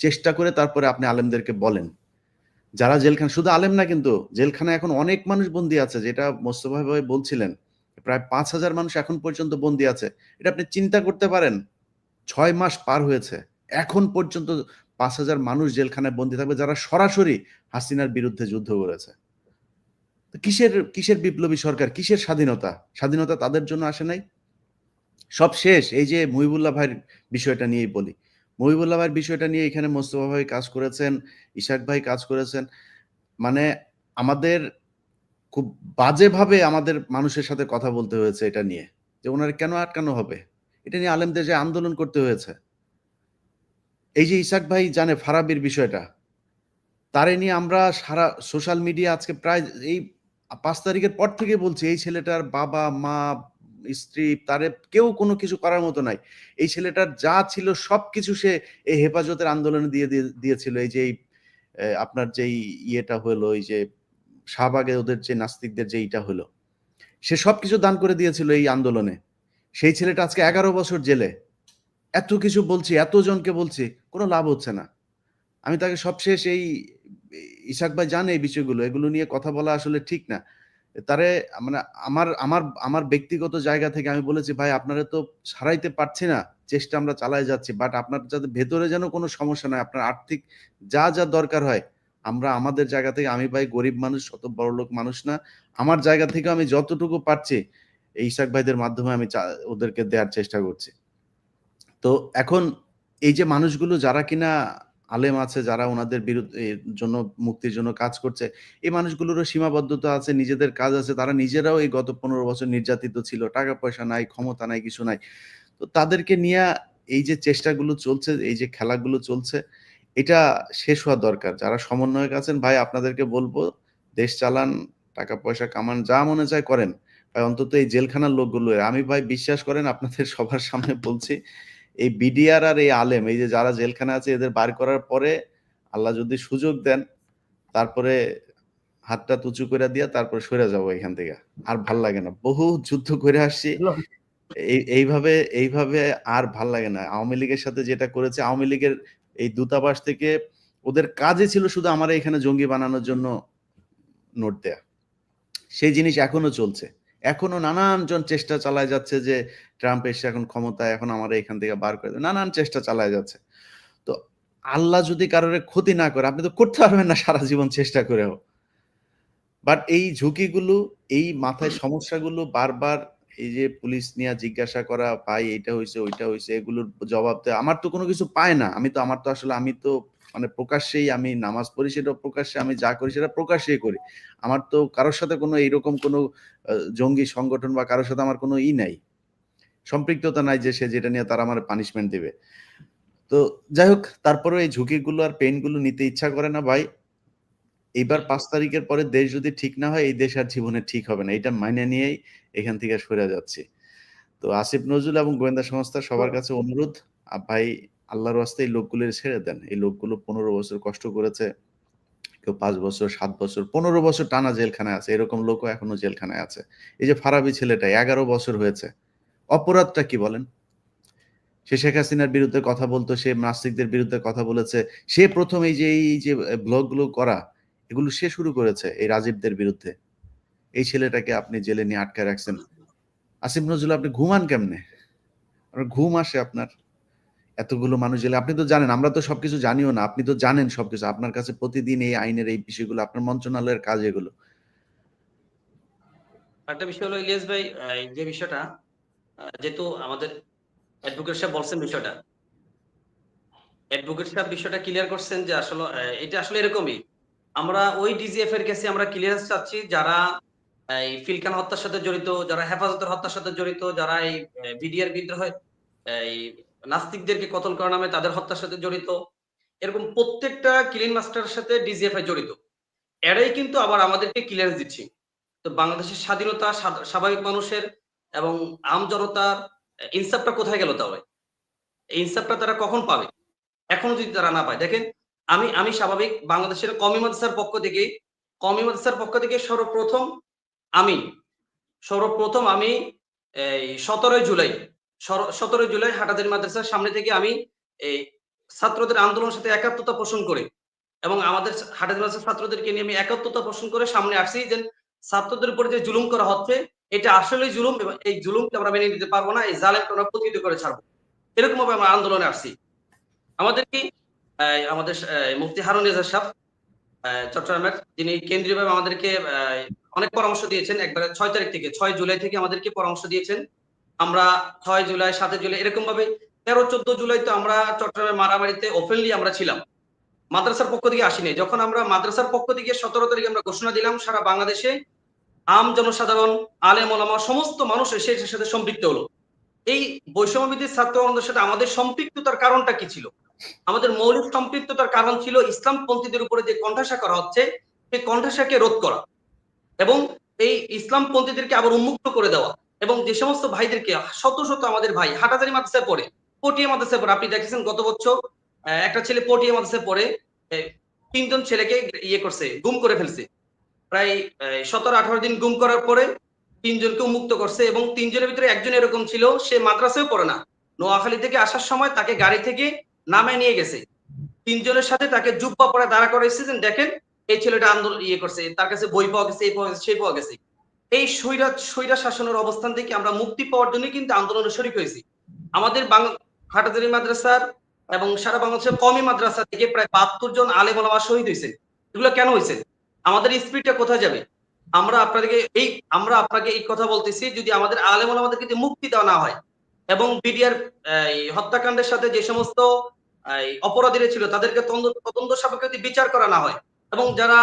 চেষ্টা করে তারপরে আপনি আলেমদেরকে বলেন। যারা জেলখানা, শুধু আলেম না কিন্তু, জেলখানায় এখন অনেক মানুষ বন্দী আছে, যেটা মোস্তফা ভাই বলছিলেন। প্রায় ৫,০০০ মানুষ এখন পর্যন্ত বন্দী আছে। এটা আপনি চিন্তা করতে পারেন। ৬ মাস পার হয়েছে। এখন পর্যন্ত ৫,০০০ মানুষ জেলখানায় বন্দী থাকবে, যারা সরাসরি হাসিনার বিরুদ্ধে যুদ্ধ করেছে। তো কিসের বিপ্লবী সরকার? কিসের স্বাধীনতা? স্বাধীনতা তাদের জন্য আসে নাই? সব শেষ। এই যে মুহিবুল্লাহ ভাইয়ের বিষয়টা নিয়েই বলি। মুহিবুল্লাহ ভাইয়ের বিষয়টা নিয়ে এখানে মোস্তফা ভাই কাজ করেছেন, ইশাক ভাই কাজ করেছেন। মানে আমাদের খুব বাজেভাবে আমাদের মানুষের সাথে কথা বলতে হয়েছে এটা নিয়ে। যে উনারে কেন আটকানো হবে? এটা নিয়ে আলেমদের যে আন্দোলন করতে হয়েছে। এই যে ইশাক ভাই জানে ফারাবির বিষয়টা। তারে নিয়ে আমরা সারা সোশ্যাল মিডিয়া আজকে প্রায় এই ৫ তারিখের পর থেকে বলছি, এই ছেলেটার বাবা, মা, স্ত্রী, তারে কেউ কোনো কিছু করার মতো নাই। এই ছেলেটার যা ছিল সবকিছু সে এই হেফাজতের আন্দোলনে দিয়েছিল। এই যে আপনার যেই ইয়েটা হলো, এই যে শাহবাগে ওদের যে নাস্তিকদের যে ইটা হলো, সে সবকিছু দান করে দিয়েছিল এই আন্দোলনে। সেই ছেলেটা আজকে ১১ বছর জেলে। এত কিছু বলছি, এতজনকে বলছি, কোনো লাভ হচ্ছে না। আমি তাকে সবশেষ ইসাক ভাই জানে এই বিষয়গুলো, এগুলো নিয়ে কথা বলা আসলে ঠিক না। তারে মানে আমার আমার আমার ব্যক্তিগত জায়গা থেকে আমি বলেছি, ভাই আপনারা তো সারাইতে পারছি না, চেষ্টা আমরা চালায় যাচ্ছি, বাট আপনার যাতে ভেতরে যেন কোনো সমস্যা নয়, আপনার আর্থিক যা যা দরকার হয় আমরা আমাদের জায়গা থেকে, আমি ভাই গরিব মানুষ, অত বড়লোক মানুষ না, আমার জায়গা থেকে আমি যতটুকু পারছি এই ইসাক ভাইদের মাধ্যমে আমি ওদেরকে দেওয়ার চেষ্টা করছি। তো এখন এই যে মানুষগুলো যারা কিনা আলেম আছে, যারা ওনাদের বিরুদ্ধে জন্য মুক্তির জন্য কাজ করছে, এই মানুষগুলোরও সীমাবদ্ধতা আছে, নিজেদের কাজ আছে। তারা নিজেরাও এই গত ১৫ বছর নির্যাতিত ছিল। টাকা পয়সা নাই, ক্ষমতা নাই, কিছু নাই। তো তাদেরকে নিয়া এই যে চেষ্টাগুলো চলছে, এই যে খেলাগুলো চলছে, এটা শেষ হওয়া দরকার। যারা সমন্বয়ক আছেন ভাই, আপনাদেরকে বলবো, দেশ চালান, টাকা পয়সা কামান, যা মনে চায় করেন। ভাই অন্তত এই জেলখানার লোকগুলো, আমি ভাই বিশ্বাস করেন আপনাদের সবার সামনে বলছি, এই বিডিআর আর এই আলেম, এই যে যারা জেলখানায় আছে, এদের বার করার পরে আল্লাহ যদি সুযোগ দেন, তারপরে হাতটা উঁচু করে দিয়া তারপরে সরে যাবো এখান থেকে। আর ভাল লাগে না। বহু যুদ্ধ করে আসছি। এইভাবে আর ভাল লাগে না। আওয়ামী লীগের সাথে যেটা করেছে, আওয়ামী লীগের এই দূতাবাস থেকে ওদের কাজই ছিল শুধু আমার এখানে জঙ্গি বানানোর জন্য নোট দেয়া। সেই জিনিস এখনো চলছে। এখনো নানানজন চেষ্টা চালায় যাচ্ছে যে ট্রাম্প এসে এখন ক্ষমতায়, এখন আমারে এখান থেকে বার করে দেবে। নানান চেষ্টা চালায় যাচ্ছে। তো আল্লাহ যদি কারোর ক্ষতি না করে, আপনি তো করতে পারবেন না সারা জীবন চেষ্টা করেও। বাট এই ঝুঁকিগুলো, এই মাথায় সমস্যাগুলো বারবার, এই যে পুলিশ নিয়ে জিজ্ঞাসা করা, ভাই এইটা হইছে, ওইটা হইছে, এগুলোর জবাব দেওয়া, আমার তো কোনো কিছু পায় না। আমি তো মানে প্রকাশ্যেই আমি নামাজ পড়ি, সেটা প্রকাশ্যে, আমি যা করি সেটা প্রকাশ্যেই করি। আমার তো কারোর সাথে কোনো এইরকম কোনো জঙ্গি সংগঠন বা কারোর সাথে আমার কোনো নাই। সম্পৃক্ততা নাই যে সে যেটা নিয়ে তারা আমার পানিশমেন্ট দিবে। তো যাই হোক, তারপরেও এই ঝুঁকিগুলো আর পেইনগুলো নিতে ইচ্ছা করে না ভাই। এইবার ৫ তারিখের পরে দেশ যদি ঠিক না হয়, এই দেশ আর জীবনে ঠিক হবে না। এটা মাইনে নিয়েই এখান থেকে সরে যাচ্ছি। তো আসিফ নজরুল এবং গোয়েন্দা সংস্থা সবার কাছে অনুরোধ, ভাই আল্লাহর ওয়াস্তে এই লোকগুলো ছেড়ে দেন। এই লোকগুলো ১৫ বছর কষ্ট করেছে। কেউ ৫ বছর, ৭ বছর, ১৫ বছর টানা জেলখানায় আছে। এরকম লোকও এখনো জেলখানায় আছে। এই যে ফারাবী ছেলেটা ১১ বছর হয়েছে। অপরাধটা কি বলেন? সে শেখ হাসিনার বিরুদ্ধে কথা বলতো, সে নাস্তিকদের বিরুদ্ধে কথা বলেছে। সে ১ম এই যে ব্লগগুলো করা, এগুলো সে শুরু করেছে এই রাজীবদের বিরুদ্ধে। এই ছেলেটাকে আপনি জেলে নিয়ে আটকায় রাখছেন। আসিফ নজরুল, আপনি ঘুমান কেমনে? আপনার ঘুম আসে আপনার? এতগুলো মানুষ জেলে, আপনি তো জানেন, আমরা তো সবকিছু জানিও না। আপনি তো জানেন সবকিছু। আপনার কাছে প্রতিদিন এই আইনের এই বিষয়গুলো, আপনার মন্ত্রণালয়ের কাজ এগুলো। একটা বিষয় হলো ইলিয়াস ভাই, এই যে বিষয়টা, যেহেতু আমাদের অ্যাডভোকেট সাহেব বলছেন বিষয়টা, অ্যাডভোকেট সাহেব বিষয়টা ক্লিয়ার করছেন যে আসলে এটা আসলে এরকমই। আমরা ওই ডিজিএফ এর কেসে আমরা ক্লিয়ারেন্স চাচ্ছি, যারা এই ফিলকান হত্যার সাথে জড়িত, যারা হেফাজতের হত্যার সাথে জড়িত, যারা এই বিডিআর বিদ্রোহে এই নাস্তিকদেরকে কতল করার নামে তাদের হত্যার সাথে জড়িত, এরকম প্রত্যেকটা ক্লিন মাস্টারের সাথে ডিজিএফআই জড়িত। এরাই কিন্তু আবার আমাদেরকে ক্লিয়ারেন্স দিচ্ছে। তো বাংলাদেশের স্বাধীনতা, স্বাভাবিক মানুষের এবং আম জনতার ইনসাফটা কোথায় গেল তাহলে? এই ইনসাফটা তারা কখন পাবে? এখনো যদি তারা না পায়, দেখেন আমি স্বাভাবিক বাংলাদেশের কওমি মাদ্রাসার পক্ষ থেকে সর্বপ্রথম আমি এই 17 জুলাই হাটাজারি মাদ্রাসার সামনে থেকে আমি এই ছাত্রদের আন্দোলনের সাথে একাত্মতা পোষণ করে এবং আমাদের হাটাজারি মাদ্রাসার ছাত্রদেরকে নিয়ে আমি একাত্মতা পোষণ করে সামনে আসছি যে ছাত্রদের উপরে যে জুলুম করা হচ্ছে এটা আসলেই জুলুম এবং এই জুলুমকে আমরা মেনে নিতে পারবো না, এই জালেমকে আমরা প্রতিহত করে ছাড়বো। এরকম ভাবে আমরা আন্দোলনে আসছি। আমাদের কি আমাদের মুফতি হারুন রেজা সাহেব চট্টগ্রামের, যিনি কেন্দ্রীয়ভাবে আমাদেরকে অনেক পরামর্শ দিয়েছেন। একবারে 6 জুলাই থেকে আমাদেরকে পরামর্শ দিয়েছেন। আমরা 6 জুলাই 7 জুলাই এরকম ভাবে 13-14 জুলাই তো আমরা চট্টগ্রামের মারামারিতে ওপেনলি আমরা ছিলাম, মাদ্রাসার পক্ষ থেকে আসিনি। যখন আমরা মাদ্রাসার পক্ষ থেকে 17 তারিখে আমরা ঘোষণা দিলাম, সারা বাংলাদেশে আম জনসাধারণ, আলেম ওলামা সমস্ত মানুষ এটার সাথে সম্পৃক্ত হলো। এই বৈষম্যবিধি ছাত্র আন্দোলনের সাথে আমাদের সম্পৃক্ততার কারণটা কি ছিল? আমাদের মৌলিক সম্পৃক্ততার কারণ ছিল ইসলামপন্থীদের উপরে যে কণ্ঠাসা করা হচ্ছে সেই কণ্ঠাসাকে রোধ করা এবং এই ইসলামপন্থীদেরকে আবার উন্মুক্ত করে দেওয়া। এবং যে সমস্ত ভাইদেরকে শত শত আমাদের ভাই হাটাজারি মাদ্রাসায় পড়ে, পটিয়া মাদ্রাসায় পড়ে, আপনি দেখেছেন গত বছর একটা ছেলে পটিয়া মাদ্রাসায় পড়ে 3 জন ছেলেকে গুম করে ফেলছে। প্রায় 17-18 দিন গুম করার পরে 3 জনকে মুক্ত করছে এবং 3 জনের ভিতরে একজন এরকম ছিল, সে মাদ্রাসায় পড়ে না, নোয়াখালী থেকে আসার সময় তাকে গাড়ি থেকে নামায় নিয়ে গেছে। 3 জনের সাথে তাকে জুব্বা পরে দাঁড়া করাইছে, দেখেন এই ছেলেটা আন্দোলন করছে, তার কাছে বই পাওয়া গেছে, এই পাওয়া গেছে, সেই পাওয়া গেছে। এই স্বৈরা শাসনের অবস্থান থেকে আমরা মুক্তি পাওয়ার জন্য কিন্তু আন্দোলনে শরীক হয়েছি। আমাদের হাটাজারি মাদ্রাসার এবং সারা বাংলাদেশের কওমি মাদ্রাসা থেকে প্রায় 72 জন আলেম ওলামা শহীদ হয়েছে। এগুলো কেন হয়েছে? আমাদের স্পিরিটটা কোথায় যাবে? আমরা আপনাকে এই কথা বলতেছি, যদি আমাদের আলেম ওলামাদেরকে যদি মুক্তি দেওয়া না হয় এবং বিডিআর হত্যাকাণ্ডের সাথে যে সমস্ত অপরাধীরা ছিল তাদেরকে তদন্ত সাপেক্ষে যদি বিচার করা না হয় এবং যারা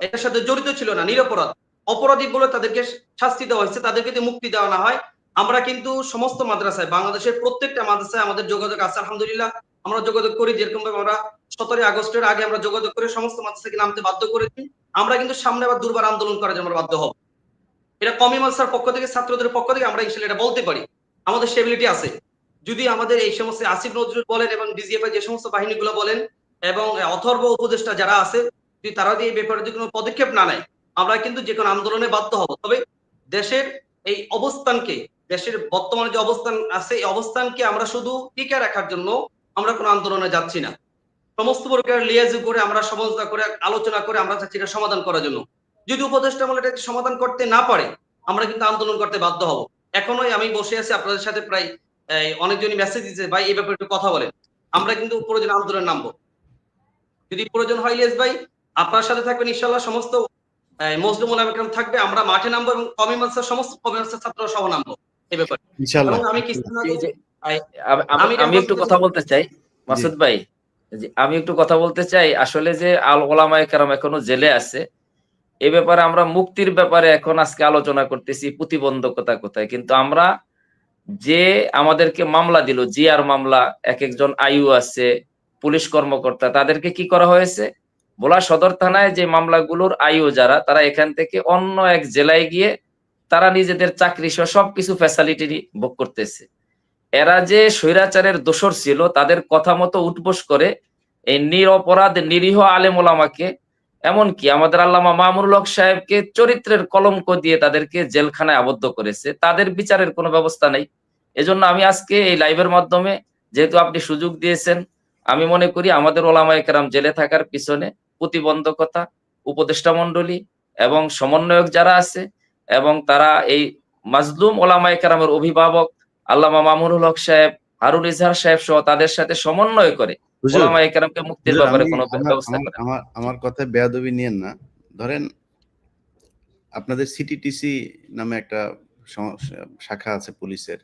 এটার সাথে জড়িত ছিল না, নিরপরাধ অপরাধী বলে তাদেরকে শাস্তি দেওয়া হয়েছে, তাদেরকে যদি মুক্তি দেওয়া না হয়, আমরা কিন্তু সমস্ত মাদ্রাসায়, বাংলাদেশের প্রত্যেকটা মাদ্রাসায় আমাদের যোগাযোগ আছে, আলহামদুলিল্লাহ আমরা যোগাযোগ করি। যেরকম ভাবে আমরা 17 আগস্টের আগে আমরা যোগাযোগ করে সমস্ত মাদ্রাসাকে নামতে বাধ্য করেছি। আমরা কিন্তু সামনে আবার দুর্বার আন্দোলন করার জন্য আমরা বাধ্য হব। এটা কওমি মাদ্রাসার পক্ষ থেকে, ছাত্রদের পক্ষ থেকে আমরা ইনশাআল্লাহ এটা বলতে পারি, আমাদের স্টেবিলিটি আছে। যদি আমাদের এই সমস্ত আসিফ নজরুল বলেন এবং ডিজিএফআই যে সমস্ত বাহিনীগুলো বলেন এবং অথর্ব উপদেষ্টা যারা আছে, যদি তারা এই ব্যাপারে যদি কোনো পদক্ষেপ না নেয়, আমরা কিন্তু যে কোনো আন্দোলনে বাধ্য হব। তবে দেশের এই অবস্থানকে, দেশের বর্তমানে যে অবস্থান আছে এই অবস্থানকে আমরা শুধু টিকে রাখার জন্য আমরা কোনো আন্দোলনে যাচ্ছি না। সমস্ত প্রকার লিয়াজ করে আমরা সমঝোতা করে আলোচনা করে আমরা চাচ্ছি এটা সমাধান করার জন্য। যদি উপদেষ্টা মহল এটা সমাধান করতে না পারে, আমরা কিন্তু আন্দোলন করতে বাধ্য হব। এখনোই আমি বসে আছি আপনাদের সাথে, প্রায় অনেকজনই মেসেজ দিচ্ছে, ভাই এই ব্যাপারে একটু কথা বলেন। আমরা কিন্তু প্রয়োজন আন্দোলনে নামবো। যদি প্রয়োজন হয় ইলিয়াস ভাই আপনার সাথে থাকবেন ইনশাআল্লাহ, সমস্ত মুসলিম ওলামা کرام থাকবে, আমরা মাঠে নামবো এবং কওমি মাদ্রাসার সমস্ত কওমি মাদ্রাসার ছাত্র সহ নামবো এই ব্যাপারে ইনশাআল্লাহ। এবং আমি কিছু না আমি একটু কথা বলতে চাই মাসুদ ভাই, আমি একটু কথা বলতে চাই। আসলে যে আল ওলামায়ে কেরাম এখনো জেলে আছে, এ ব্যাপারে আমরা মুক্তির ব্যাপারে এখন আজকে আলোচনা করতেছি, প্রতিবন্ধকতা কোথায়। কিন্তু আমরা যে আমাদেরকে মামলা দিল, জিআর মামলা, এক একজন আইউ আছে, পুলিশ কর্মকর্তা, তাদেরকে কি করা হয়েছে? ভোলা সদর থানায় যে মামলাগুলোর আইউ যারা, তারা এখান থেকে অন্য এক জেলায় গিয়ে তারা নিজেদের চাকরি সহ সবকিছু ফ্যাসিলিটি ভোগ করতেছে। এরা যে স্বৈরাচারের দোসর ছিল, তাদের কথা মতো উঠবোস করে এই নিরপরাধ নিরীহ আলেম ওলামাকে, এমনকি আমাদের আল্লামা মামুনুল হক সাহেবকে চরিত্রের কলঙ্ক দিয়ে তাদেরকে জেলখানায় আবদ্ধ করেছে। তাদের বিচারের কোনো ব্যবস্থা নেই। এজন্য আমি আজকে এই লাইভের মাধ্যমে, যেহেতু আপনি সুযোগ দিয়েছেন, আমি মনে করি আমাদের ওলামায়ে কেরাম জেলে থাকার পিছনে প্রতিবন্ধকতা, উপদেষ্টা মণ্ডলী এবং সমন্বয়ক যারা আছে, এবং তারা এই মাজলুম ওলামায়ে কেরামের অভিভাবক আল্লামা মামুনুল হক সাহেব, হারুন ইজহার সাহেব সহ তাদের সাথে সমন্বয় করে ওলামায়ে কেরামকে মুক্তির ব্যাপারে কোনো ব্যবস্থা করে। আমার কথায় বেয়াদবি নিয়েন না। ধরেন আপনাদের সিটিটিসি নামে একটা শাখা আছে পুলিশের,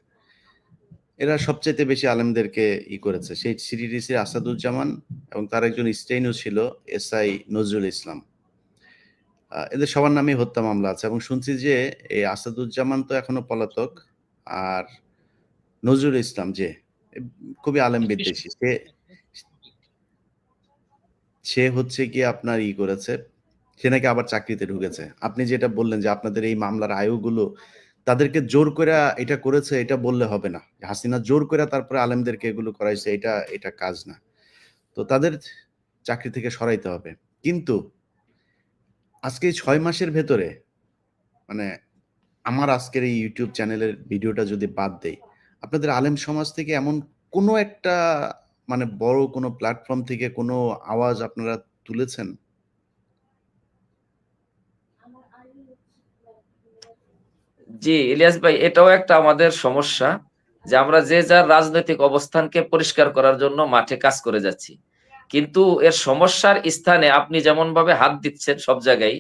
এরা সবচেয়ে বেশি আলেমদেরকে করেছে। সেই সিটিটিসি আসাদুজ্জামান এবং তার একজন স্টেইনও ছিল এসআই নজরুল ইসলাম। এদের সবার নামে হত্যা মামলা আছে এবং শুনছি যে এই আসাদুজ্জামান তো এখনো পলাতক, আর নজরুল ইসলাম যে খুবই আলেম বিদ্বেষী, সে হচ্ছে কি আপনার করেছে, সে নাকি আবার চাকরিতে ঢুকেছে। আপনি যেটা বললেন যে আপনাদের এই মামলার আয়ুগুলো তাদেরকে জোর করে এটা করেছে, এটা বললে হবে না। হাসিনা জোর করে তারপরে আলেমদেরকে এগুলো করাইছে, এটা কাজ না। তো তাদের চাকরি থেকে সরাইতে হবে। কিন্তু আজকে এই ৬ মাসের ভেতরে মানে আমার আজকের এই ইউটিউব চ্যানেলের ভিডিওটা যদি বাদ দেই, আপনাদের আলেম সমাজ থেকে এমন কোনো একটা মানে বড় কোনো প্ল্যাটফর্ম থেকে কোনো আওয়াজ আপনারা তুলেছেন? জি, ইলিয়াস ভাই, এটাও একটা আমাদের সমস্যা যে আমরা যে যার রাজনৈতিক অবস্থানকে পরিষ্কার করার জন্য মাঠে কাজ করে যাচ্ছি। কিন্তু এর সমস্যার স্থানে আপনি যেমন ভাবে হাত দিচ্ছেন সব জায়গায়,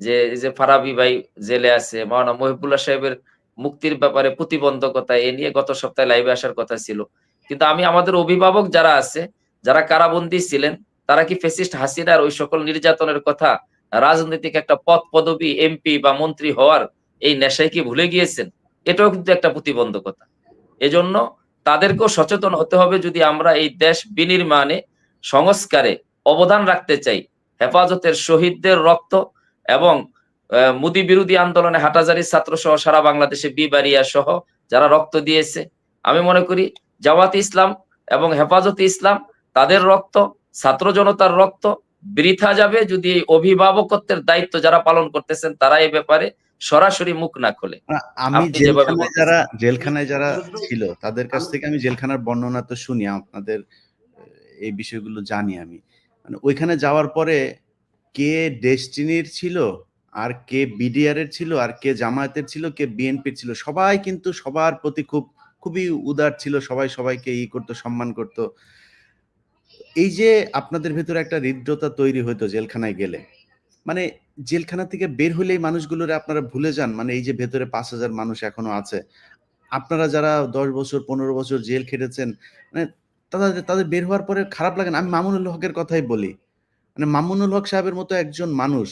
যে এই যে ফারাবী ভাই জেলে আছে, মাওলানা মহিবুল্লাহ সাহেবের মুক্তির ব্যাপারে প্রতিবন্ধকতা, এ নিয়ে গত সপ্তাহে লাইভে আসার কথা ছিল। কিন্তু আমি আমাদের অভিভাবক যারা আছে, যারা কারাবন্দী ছিলেন, তারা কি ফ্যাসিস্ট হাসিনার ওই সকল নির্যাতনের কথা, রাজনৈতিক একটা পদ পদবি, এমপি বা মন্ত্রী হওয়ার এই নেশায় কি ভুলে গিয়েছেন? এটাও কিন্তু একটা প্রতিবন্ধকতা। এজন্য তাদেরকেও সচেতন হতে হবে, যদি আমরা এই দেশ বিনির্মাণে, সংস্কারে অবদান রাখতে চাই। হেফাজতের শহীদদের রক্ত এবং মোদী বিরোধী আন্দোলনে হাটাজারি ছাত্র সহ সারা বাংলাদেশে বিবারিয়া সহ যারা রক্ত দিয়েছে, আমি মনে করি জামাতে ইসলাম এবং হেফাজতে ইসলাম, তাদের রক্ত, ছাত্র জনতার রক্ত বৃথা যাবে যদি এই অভিভাবকত্বের দায়িত্ব যারা পালন করতেছেন তারা এই ব্যাপারে সরাসরি মুখ না খোলে। আমি আপনি যেভাবে বলতেছেন। জেলখানায় যারা ছিল তাদের কাছ থেকে আমি জেলখানার বর্ণনা তো শুনি, আপনাদের এই বিষয়গুলো জানি আমি। মানে ওইখানে যাওয়ার পরে কে ডেস্টিনির ছিল, আর কে বিডিআর এর ছিল, আর কে জামায়াতের ছিল, কে বিএনপির ছিল, সবাই কিন্তু সবার প্রতি খুবই উদার ছিল, সবাই সবাইকে করতো, সম্মান করতো। এই যে আপনাদের ভেতরে একটা হৃদ্রতা তৈরি হইতো জেলখানায় গেলে, মানে জেলখানা থেকে বের হলেই মানুষগুলোরে আপনারা ভুলে যান, মানে এই যে ভেতরে 5,000 মানুষ এখনো আছে, আপনারা যারা 10 বছর 15 বছর জেল খেটেছেন, মানে তাদের বের হওয়ার পরে খারাপ লাগে না? আমি মামুনুল হকের কথাই বলি, মানে মামুনুল হক সাহেবের মতো একজন মানুষ,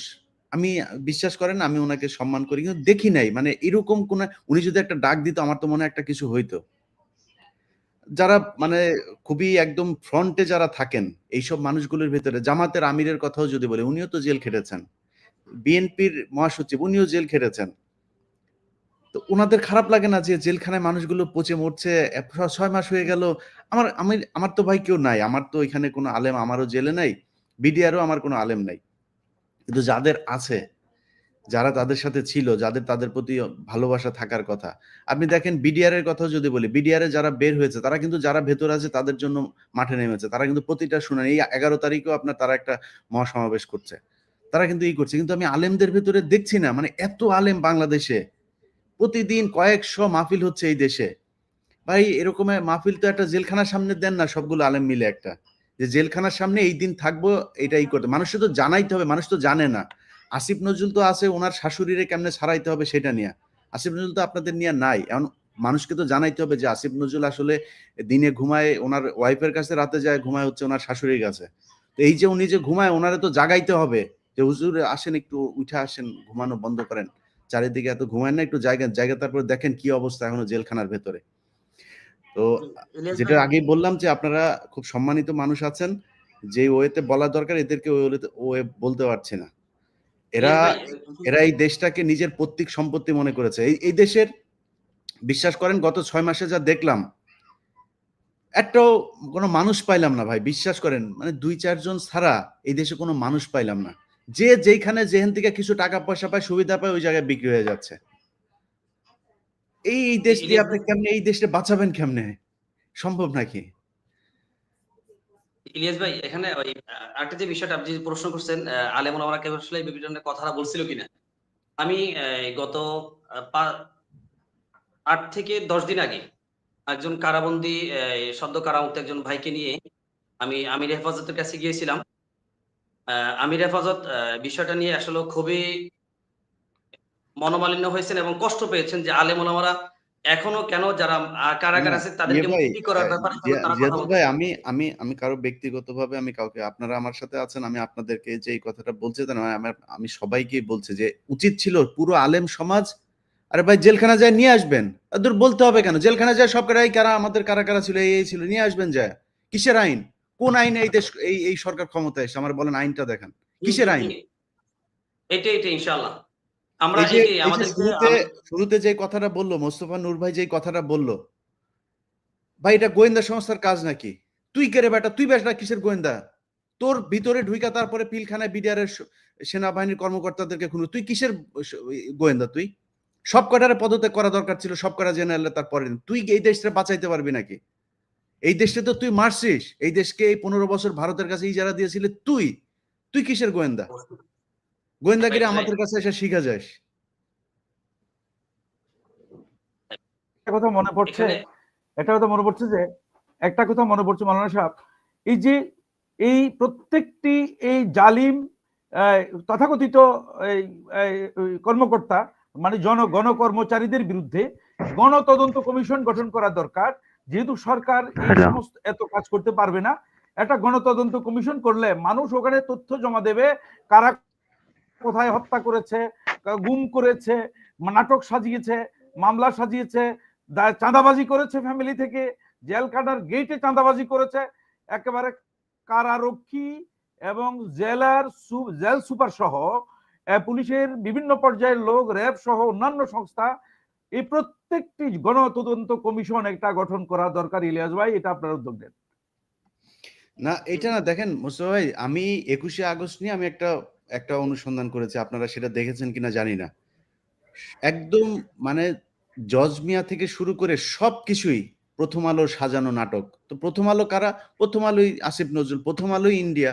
আমি বিশ্বাস করেন আমি ওনাকে সম্মান করি, কিন্তু দেখি নাই মানে এরকম কোন, উনি যদি একটা ডাক দিত আমার তো মনে হয় একটা কিছু হইতো। যারা মানে খুবই একদম ফ্রন্টে যারা থাকেন এইসব মানুষগুলোর ভেতরে, জামাতের আমিরের কথাও যদি বলি, উনিও তো জেল খেটেছেন, বিএনপির মহাসচিব উনিও জেল খেটেছেন। তো উনাদের খারাপ লাগে না যে জেলখানায় মানুষগুলো পচে মরছে, 6 মাস হয়ে গেল? আমার তো ভাই কেউ নাই, আমার তো এখানে কোনো আলেম আমারও জেলে নাই, বিডিআরও আমার কোনো আলেম নাই। কিন্তু যাদের আছে, যারা তাদের সাথে ছিল, তাদের প্রতি ভালোবাসা থাকার কথা, আপনি দেখেন বিডিআর এর কথাও যদি বলি, বিডিআর এ যারা বের হয়েছে তারা কিন্তু যারা ভেতর আছে তাদের জন্য মাঠে নেমেছে, তারা কিন্তু প্রতিটা শুনানি, এই 11 তারিখেও আপনার তারা একটা মহাসমাবেশ করছে, তারা কিন্তু করছে। কিন্তু আমি আলেমদের ভেতরে দেখছি না, মানে এত আলেম বাংলাদেশে, প্রতিদিন কয়েকশো মাহফিল হচ্ছে এই দেশে। ভাই এরকম মাহফিল তো একটা জেলখানার সামনে দেন না, সবগুলো আলেম মিলে একটা, যে জেলখানার সামনে এই দিন থাকবো, এটাই করতে মানুষকে তো জানাইতে হবে, মানুষ তো জানে না। আসিফ নজরুল তো আছে ওনার শাশুড়িরে কেমনে ছাড়াইতে হবে সেটা নিয়ে, আসিফ নজরুল তো আপনাদের নিয়ে নাই। এখন মানুষকে তো জানাইতে হবে যে আসিফ নজরুল আসলে দিনে ঘুমায় ওনার ওয়াইফের কাছে, রাতে যায় ঘুমায় হচ্ছে ওনার শাশুড়ির কাছে। তো এই যে উনি যে ঘুমায়, ওনারে তো জাগাইতে হবে যে হুজুর আসেন, একটু উঠে আসেন, ঘুমানো বন্ধ করেন, চারিদিকে এত ঘুমায় না, একটু জায়গা তারপরে দেখেন কি অবস্থা এখনো জেলখানার ভেতরে। তো ইলিয়াস যেটা ভাই, আগেই বললাম যে আপনারা খুব সম্মানিত মানুষ আছেন, যে ওয়েতে বলা দরকার এদেরকে ওয়ে বলতে পারছে না। এরা ইলিয়াস ভাই, এরা এই দেশটাকে নিজের পৈতৃক সম্পত্তি মনে করেছে। এই দেশের, বিশ্বাস করেন গত 6 মাসে যা দেখলাম, একটাও কোনো মানুষ পাইলাম না ভাই, বিশ্বাস করেন, মানে 2-4 জন ছাড়া এই দেশে কোনো মানুষ পাইলাম না। যে যেখানে যেখান থেকে কিছু টাকা পয়সা পায়, সুবিধা পায়, ওই জায়গায় বিক্রি হয়ে যাচ্ছে। এই দেশ দিয়ে ইলিয়াস আপনি ভাই, কেমনে এই দেশটা বাঁচাবেন কেমনে? সম্ভব নাকি? ইলিয়াস ভাই, এখানে ওই আরেকটা যে বিষয়টা আপনি যে প্রশ্ন করছেন, আলেম ওলামারা কেউ আসলে এই বিষয়টা কথাটা বলছিল কিনা? আমি গত 8 থেকে 10 দিন আগে একজন কারাবন্দী, সদ্য কারামুক্ত একজন ভাইকে নিয়ে আমি আমির হেফাজতের কাছে গিয়েছিলাম। আমির হেফাজত বিষয়টা নিয়ে আসলে খুবই মনোমালিন্য হয়েছেন এবং কষ্ট পেয়েছেন যে আলেম ওলামারা এখনো কেন যারা না, কারাগারে আছে ইয়ে তাদেরকে ভাই, মুক্তি করার ব্যাপারে কেন তারা কথা জিয়াদুল ভাই, বলতেছেন না? আমি কারো ব্যক্তিগতভাবে আমি কাউকে, আপনারা আমার সাথে আছেন, আমি আপনাদেরকে যে এই কথাটা বলছি তা নয়, আমি সবাইকেই বলছি যে উচিত ছিল পুরো আলেম সমাজ, আরে ভাই জেলখানা যায় নিয়ে আসবেন, দূর বলতে হবে কেন? জেলখানা যায় সব কারাই, কারা আমাদের কারা ছিল, এই ছিল, নিয়ে আসবেন যায়। কিসের আইন? কোন আইনে এই দেশ, এই সরকার ক্ষমতায় এসে আমার বলেন আইনটা দেখান, হুম, কিসের হুম, আইন? হুম। এটাই ইনশাআল্লাহ। আমরা এই যে এটাই এই যে আমাদেরকে শুরুতে যে কথাটা বললো মোস্তফা নূর ভাই, যে কথাটা বললো, ভাই এটা গোয়েন্দা সংস্থার কাজ নাকি? তুই কে রে বেটা? তুই বেটা কিসের গোয়েন্দা? তোর ভিতরে ঢুইকা তারপরে পিলখানায় বিডিআরের সেনাবাহিনীর কর্মকর্তাদেরকে খুন, তুই কিসের গোয়েন্দা? তুই সব কটারে পদত্যাগ করা দরকার ছিল, সব কটা জেনারেল তারপরে তুই এই দেশটা বাঁচাইতে পারবি নাকি? এই দেশটা তো তুই মারছিস, এই দেশকে এই 15 বছর ভারতের কাছে ইজারা দিয়েছিলি তুই। তুই কিসের গোয়েন্দা? গোয়েন্দাগিরি আমাদের কাছে এসে শিখা যাস। একটা কথা মনে পড়ছে যে মাওলানা সাহেব, এই যে এই প্রত্যেকটি এই জালিম তথাকথিত কর্মকর্তা মানে গণকর্মচারীদের বিরুদ্ধে গণতদন্ত কমিশন গঠন করা দরকার। যেহেতু সরকার এই সমস্ত এত কাজ করতে পারবে না, একটা গণতদন্ত কমিশন করলে মানুষ ওখানে তথ্য জমা দেবে, কারা কোথায় হত্যা করেছে, গুম করেছে, নাটক সাজিয়েছে, মামলা সাজিয়েছে, চাঁদাবাজি করেছে, ফ্যামিলি থেকে জেল কাটার গেটে চাঁদাবাজি করেছে, একেবারে কারারক্ষী এবং জেল সুপার সহ পুলিশের বিভিন্ন পর্যায়ের লোক, র্যাব সহ অন্যান্য সংস্থা, এই প্রত্যেকটি গণতদন্ত কমিশন একটা গঠন করা দরকার। ইলিয়াস ভাই, এটা আপনার উদ্যোগ নেন না? এটা না, দেখেন মুস্তফা ভাই, আমি 21শে আগস্ট নিয়ে আমি একটা অনুসন্ধান করেছি, আপনারা সেটা দেখেছেন কিনা জানি না। একদম মানে জজ মিয়া থেকে শুরু করে সবকিছুই প্রথম আলোর সাজানো নাটক। তো প্রথম আলো কারা? প্রথম আলোই আসিফ নজরুল, প্রথম আলোই ইন্ডিয়া,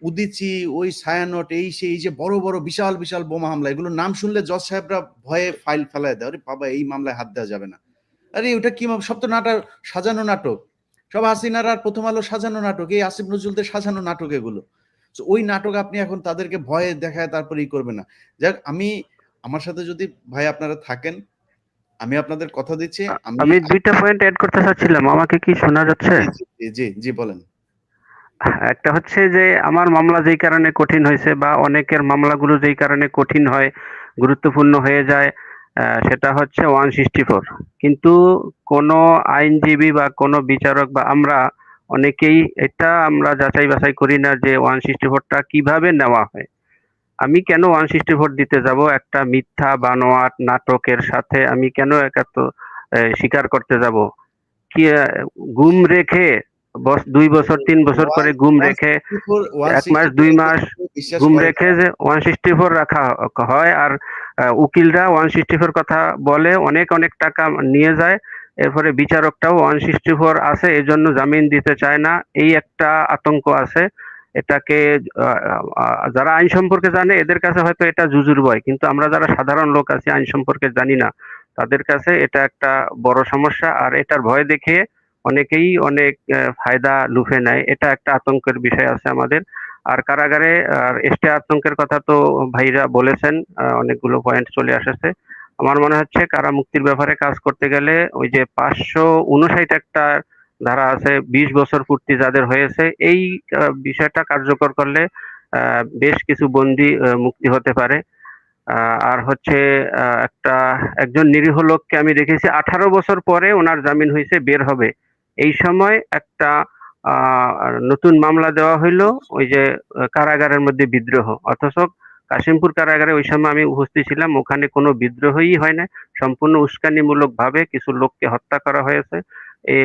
উদিচি, ওই ছায়ানট, এই সেই যে বড় বড় বিশাল বিশাল বোমা হামলা, এগুলোর নাম শুনলে জজ সাহেবরা ভয়ে ফাইল ফেলায় দেয়, আরে বাবা এই মামলায় হাত দেওয়া যাবে না। আরে ওটা কি সব তো নাটক, সাজানো নাটক, সব হাসিনার আর প্রথম আলো সাজানো নাটক, এই আসিফ নজরুলদের সাজানো নাটক এগুলো। ওই নাটক আপনি এখন তাদেরকে ভয়ে দেখায় তারপরে ই করবে না। যাক, আমার সাথে যদি ভাই আপনারা থাকেন, আমি আপনাদের কথা দিচ্ছি। আমি 2টা পয়েন্ট অ্যাড করতে চাচ্ছিলাম, আমাকে কি শোনা যাচ্ছে? জি জি বলেন। একটা হচ্ছে যে আমার মামলা যেই কারণে কঠিন হয়েছে বা অনেকের মামলাগুলো যেই কারণে কঠিন হয়, গুরুত্বপূর্ণ হয়ে যায়, সেটা হচ্ছে 164। কিন্তু কোনো আইনজীবী বা কোনো বিচারক বা আমরা অনেকেই আমরা যাচাই বাছাই করি না যে 164টা কিভাবে নেওয়া হয়। আমি কেন 164 দিতে যাব? একটা মিথ্যা বানোয়াট নাটকের সাথে আমি কেন স্বীকার করতে যাব? কি গুম রেখে 2 বছর 3 বছর করে গুম রেখে 1 মাস 2 মাস গুম রেখে যে 164 রাখা হয়, আর উকিলরা 164 কথা বলে অনেক অনেক টাকা নিয়ে যায়, এরপরে বিচারকটাও 164 আছে এজন্য জামিন দিতে চায় না, এই একটা আতঙ্ক আছে। এটাকে যারা আইন সম্পর্কে জানে এদের কাছে হয়তো এটা জুজুর ভয়, কিন্তু আমরা যারা সাধারণ লোক আছি আইন সম্পর্কে জানি না, তাদের কাছে এটা একটা বড় সমস্যা। আর এটার ভয় দেখে অনেকেই অনেক ফায়দা লুফে নেয়, এটা একটা আতঙ্কের বিষয় আছে আমাদের। আর কারাগারে আতঙ্কের কথা তো ভাইরা বলেছেন, অনেকগুলো পয়েন্ট চলে আসছে। আমার মনে হচ্ছে কারা মুক্তির ব্যাপারে কাজ করতে গেলে ওই যে 559 একটা ধারা আছে, 20 বছর পূর্তি যাদের হয়েছে, এই বিষয়টা কার্যকর করলে বেশ কিছু বন্দী মুক্তি হতে পারে। আর হচ্ছে একজন নিরীহ লোককে আমি দেখেছি 18 বছর পরে ওনার জামিন হয়েছে, বের হবে, এই সময় একটা নতুন মামলা দেওয়া হইলো ওই যে কারাগারের মধ্যে বিদ্রোহ, অথচ কাশিমপুর কারাগারে ওই সময় আমি উপস্থিত ছিলাম, ওখানে কোনো বিদ্রোহই হয় না, সম্পূর্ণ উস্কানিমূলক ভাবে কিছু লোককে হত্যা করা হয়েছে। এই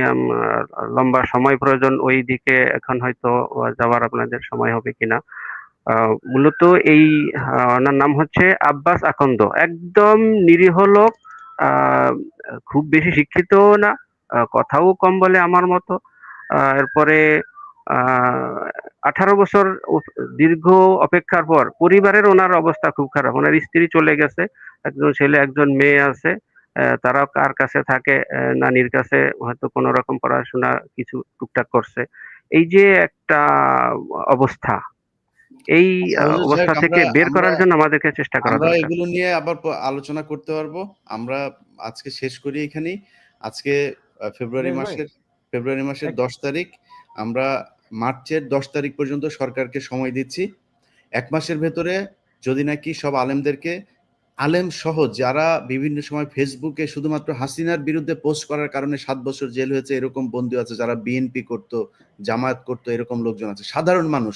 লম্বা সময় প্রয়োজন ওই দিকে, এখন হয়তো যাওয়ার আপনাদের সময় হবে কিনা। মূলত এই ওনার নাম হচ্ছে আব্বাস আকন্দ, একদম নিরীহ লোক, খুব বেশি শিক্ষিতও না, কথাও কম বলে আমার মতো। এরপরে 18 বছর দীর্ঘ অপেক্ষার পর পরিবারের ওনার অবস্থা খুব খারাপ, ওনার স্ত্রী চলে গেছে, একজন ছেলে একজন মেয়ে আছে, তারা কার কাছে থাকে, নানির কাছে, হয়তো কোনো রকম পড়াশোনা কিছু টুকটাক করছে। এই যে একটা অবস্থা, এই অবস্থা থেকে বের করার জন্য আমাদেরকে চেষ্টা করা দরকার। এগুলো নিয়ে আবার আলোচনা করতে পারবো। আমরা আজকে শেষ করি এখানেই। আজকে ফেব্রুয়ারি মাসের 10 তারিখ, আমরা মার্চের 10 তারিখ পর্যন্ত সরকারকে সময় দিচ্ছি। 1 মাসের ভেতরে যদি নাকি সব আলেমদেরকে, আলেম সহ যারা বিভিন্ন সময় ফেসবুকে শুধুমাত্র হাসিনার বিরুদ্ধে পোস্ট করার কারণে 7 বছর জেল হয়েছে এরকম বন্দী আছে, যারা বিএনপি করতো, জামায়াত করতো, এরকম লোকজন আছে, সাধারণ মানুষ,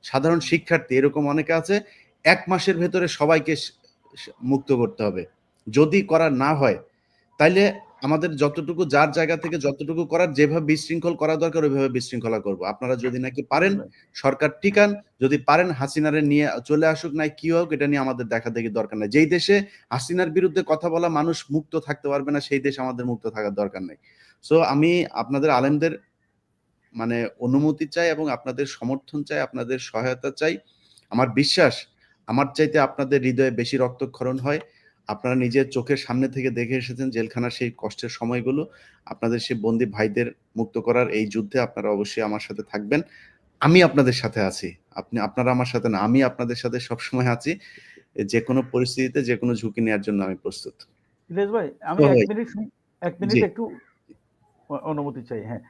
সাধারণ শিক্ষার্থী, এরকম অনেকে আছে। 1 মাসের ভেতরে সবাইকে মুক্ত করতে হবে। যদি করা না হয় তাইলে আমাদের যতটুকু যার জায়গা থেকে যতটুকু করার, যেভাবে বিশৃঙ্খল করা দরকার ওইভাবে বিশৃঙ্খলা করব। আপনারা যদি নাকি পারেন সরকার টিকান, যদি পারেন হাসিনারে নিয়ে চলে আসুক, নাই কি হোক, এটা নিয়ে আমাদের দেখাদেখি দরকার নাই। যেই দেশে হাসিনার বিরুদ্ধে কথা বলা মানুষ মুক্ত থাকতে পারবে না, সেই দেশ আমাদের মুক্ত থাকার দরকার নাই। সো আমি আপনাদের আলেমদের মানে অনুমতি চাই এবং আপনাদের সমর্থন চাই, আপনাদের সহায়তা চাই। আমার বিশ্বাস আমার চাইতে আপনাদের হৃদয়ে বেশি রক্তক্ষরণ হয়। আপনারা নিজের চোখের সামনে থেকে দেখে এসেছেন জেলখানার সেই কষ্টের সময়গুলো। আপনাদের সেই বন্দী ভাইদের মুক্ত করার এই যুদ্ধে আপনারা অবশ্যই আমার সাথে থাকবেন। আমি আপনাদের সাথে আছি। আপনারা আমার সাথে না, আমি আপনাদের সাথে সবসময় আছি। যেকোনো পরিস্থিতিতে যেকোনো ঝুঁকি নেওয়ার জন্য আমি প্রস্তুত। ইলিয়াস ভাই, আমি তো এক ভাই, মিনিট জি। একটু অনুমতি চাই। হ্যাঁ,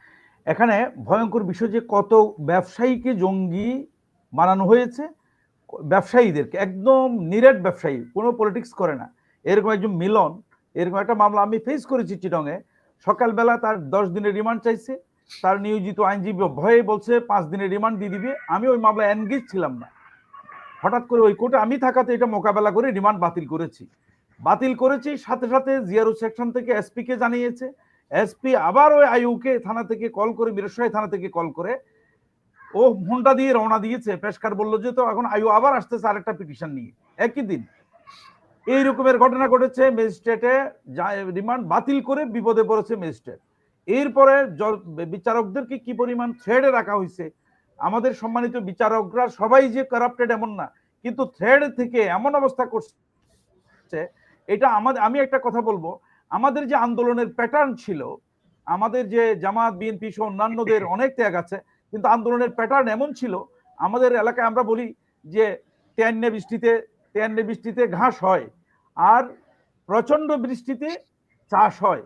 এখানে ভয়ঙ্কর বিষয় যে কত ব্যবসায়ীকে জঙ্গি বানানো হয়েছে, ব্যবসায়ীদেরকে, একদম নিরেট ব্যবসায়ী, কোনো পলিটিক্স করে না, এরকম একজন মিলন, এরকম একটা মামলা আমি ফেস করেছি চিটংয়ে। সকালবেলা তার 10 দিনের রিমান্ড চাইছে, তার নিয়োজিত আইনজীবী ভয়ে বলছে 5 দিনের রিমান্ড দিয়ে দিবে। আমি ওই মামলায় এনগেজ ছিলাম না, হঠাৎ করে ওই কোর্টে আমি থাকাতে এটা মোকাবেলা করে রিমান্ড বাতিল করেছি। সাথে সাথে জিয়ারু সেকশন থেকে এসপি কে জানিয়েছে, এসপি আবার ওই আইউকে থানা থেকে কল করে, মিরসরাই থানা থেকে কল করে ও হোন্ডা দিয়ে রওনা দিয়েছে। পেশকার বললো যে তো এখন আইউ আবার আসতেছে আরেকটা পিটিশন নিয়ে। একই দিন এই রকমের ঘটনা ঘটেছে। ম্যাজিস্ট্রেটে রিমান্ড বাতিল করে বিপদে পড়েছে ম্যাজিস্ট্রেট। এরপরে বিচারকদেরকে কি পরিমাণ থ্রেডে রাখা হয়েছে। আমাদের সম্মানিত বিচারকরা সবাই যে কারাপ্টেড এমন না, কিন্তু থ্রেড থেকে এমন অবস্থা করছে এটা আমাদের। আমি একটা কথা বলবো, আমাদের যে আন্দোলনের প্যাটার্ন ছিল, আমাদের যে জামাত বিএনপি সহ অন্যান্যদের অনেক ত্যাগ আছে, কিন্তু আন্দোলনের প্যাটার্ন এমন ছিল, আমাদের এলাকায় আমরা বলি যে তেয়ান্নে বৃষ্টিতে ঘাস হয় আর প্রচন্ড বৃষ্টিতে চাষ হয়।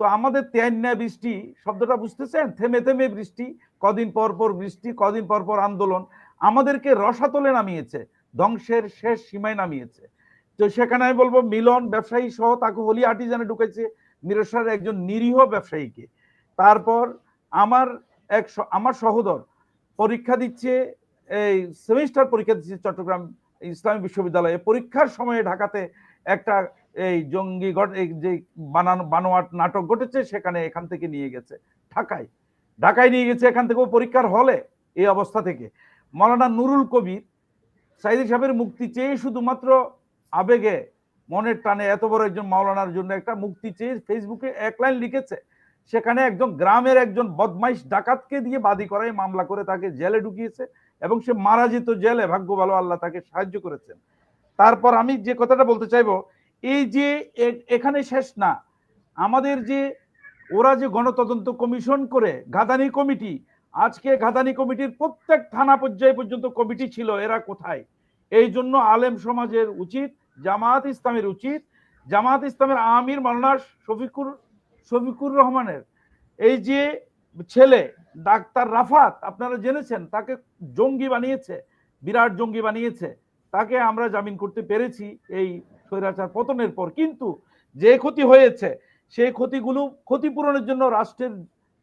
তো আমাদের তেয়ান্না বৃষ্টি শব্দটা বুঝতেছেন, থেমে থেমে বৃষ্টি, কদিন পর পর বৃষ্টি, কদিন পর পর আন্দোলন, আমাদেরকে রসাতলে নামিয়েছে, ধ্বংসের শেষ সীমায় নামিয়েছে। তো সেখানে আমি বলবো মিলন ব্যবসায়ী সহ তাকে হলি আর্টিজানে ঢুকেছে, মিরসরার একজন নিরীহ ব্যবসায়ীকে। তারপর আমার সহোদর পরীক্ষা দিচ্ছে, এই সেমিস্টার পরীক্ষা দিচ্ছে চট্টগ্রাম ইসলামী বিশ্ববিদ্যালয়ে। পরীক্ষার সময়ে ঢাকাতে একটা এই জঙ্গি যে বানোয়াট নাটক ঘটেছে, সেখানে এখান থেকে নিয়ে গেছে ঢাকায় নিয়ে গেছে, এখান থেকে পরীক্ষার হলে এই অবস্থা থেকে। মৌলানা নুরুল কবির সাইদি সাহেবের মুক্তি চেয়ে শুধুমাত্র আবেগে মনের টানে এত বড় একজন মাওলানার জন্য একটা মুক্তি চেয়ে ফেসবুকে এক লাইন লিখেছে, সেখানে একজন গ্রামের একজন বদমাইশ ডাকাতকে দিয়ে বাদী করায় মামলা করে তাকে জেলে ঢুকিয়েছে এবং সে মারা যেত জেলে। ভাগ্য ভালো, আল্লাহ তাকে সাহায্য করেছেন। তারপর আমি যে কথাটা বলতে চাইবো, এই যে এখানে শেষ না, আমাদের যে ওরা যে গণতদন্ত কমিশন করে গাদানি কমিটি, আজকে গাদানি কমিটির প্রত্যেক থানা পর্যায়ে পর্যন্ত কমিটি ছিল, এরা কোথায়? এই জন্য আলেম সমাজের উচিত, জামাত ইসলামের উচিত, জামাত ইসলামের আমির মাওলানা শফিকুর রহমানের এই যে ছেলে ডাক্তার রাফাত, আপনারা জেনেছেন তাকে জঙ্গি বানিয়েছে, বিরাট জঙ্গি বানিয়েছে, তাকে আমরা জামিন করতে পেরেছি এই স্বৈরাচার পতনের পর। কিন্তু যে ক্ষতি হয়েছে সেই ক্ষতিপূরণের জন্য রাষ্ট্রের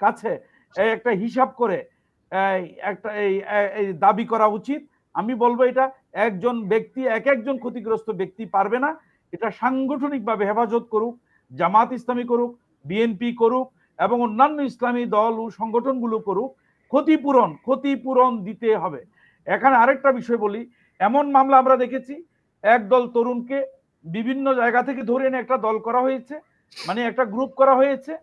কাছে একটা হিসাব করে একটা এই দাবি করা উচিত। আমি বলবো এটা একজন ব্যক্তি, একজন ক্ষতিগ্রস্ত ব্যক্তি পারবে না, এটা সাংগঠনিকভাবে হেফাজত করুক, জামাত ইসলামী করুক, বিএনপি করুক এবং অন্যান্য ইসলামী দল ও সংগঠনগুলো করুক, ক্ষতিপূরণ দিতে হবে। এখানে আরেকটা বিষয় বলি, এমন মামলা আমরা দেখেছি একদল তরুণকে বিভিন্ন জায়গা থেকে ধরে এনে একটা দল করা হয়েছে, মানে একটা গ্রুপ করা হয়েছে,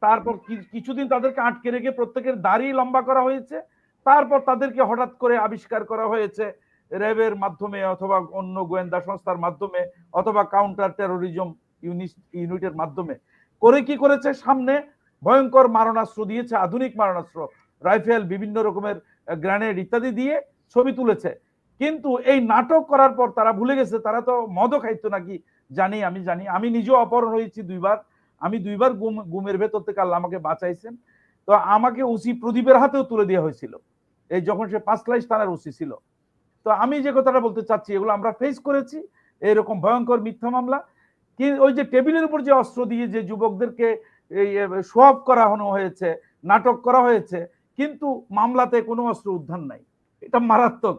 তারপর কিছুদিন তাদেরকে আটকে রেখে প্রত্যেকের দাড়ি লম্বা করা হয়েছে, তারপর তাদেরকে হঠাৎ করে আবিষ্কার করা হয়েছে র্যাবের মাধ্যমে অথবা অন্য গোয়েন্দা সংস্থার মাধ্যমে অথবা কাউন্টার টেরোরিজম ইউনিটের মাধ্যমে করে কি করেছে, সামনে ভয়ঙ্কর মারণাস্ত্র দিয়েছে, আধুনিক মারণাস্ত্র, রাইফেল, বিভিন্ন রকমের গ্রেনেড ইত্যাদি দিয়ে ছবি তুলেছে। কিন্তু এই নাটক করার পর তারা ভুলে গেছে তারা তো মদও খাইতো নাকি আমি জানি। আমি নিজেও অপহরণ হয়েছি 2 বার, আমি 2 বার গুমের ভেতর থেকে আল্লাহ আমাকে বাঁচাইছেন। তো আমাকে ওসি প্রদীপের হাতেও তুলে দেওয়া হয়েছিল, এই যখন সে পাঁচলাইশ থানার ওসি ছিল। তো আমি যে কথাটা বলতে চাচ্ছি, এগুলো আমরা ফেস করেছি, এরকম ভয়ঙ্কর মিথ্যা মামলা। কি ওই যে টেবিলের উপর যে অস্ত্র দিয়ে যে যুবকদেরকে শোয়াব করা হয়েছে, নাটক করা হয়েছে, কিন্তু মামলাতে কোনো অস্ত্র উদ্ধার নাই, এটা মারাত্মক।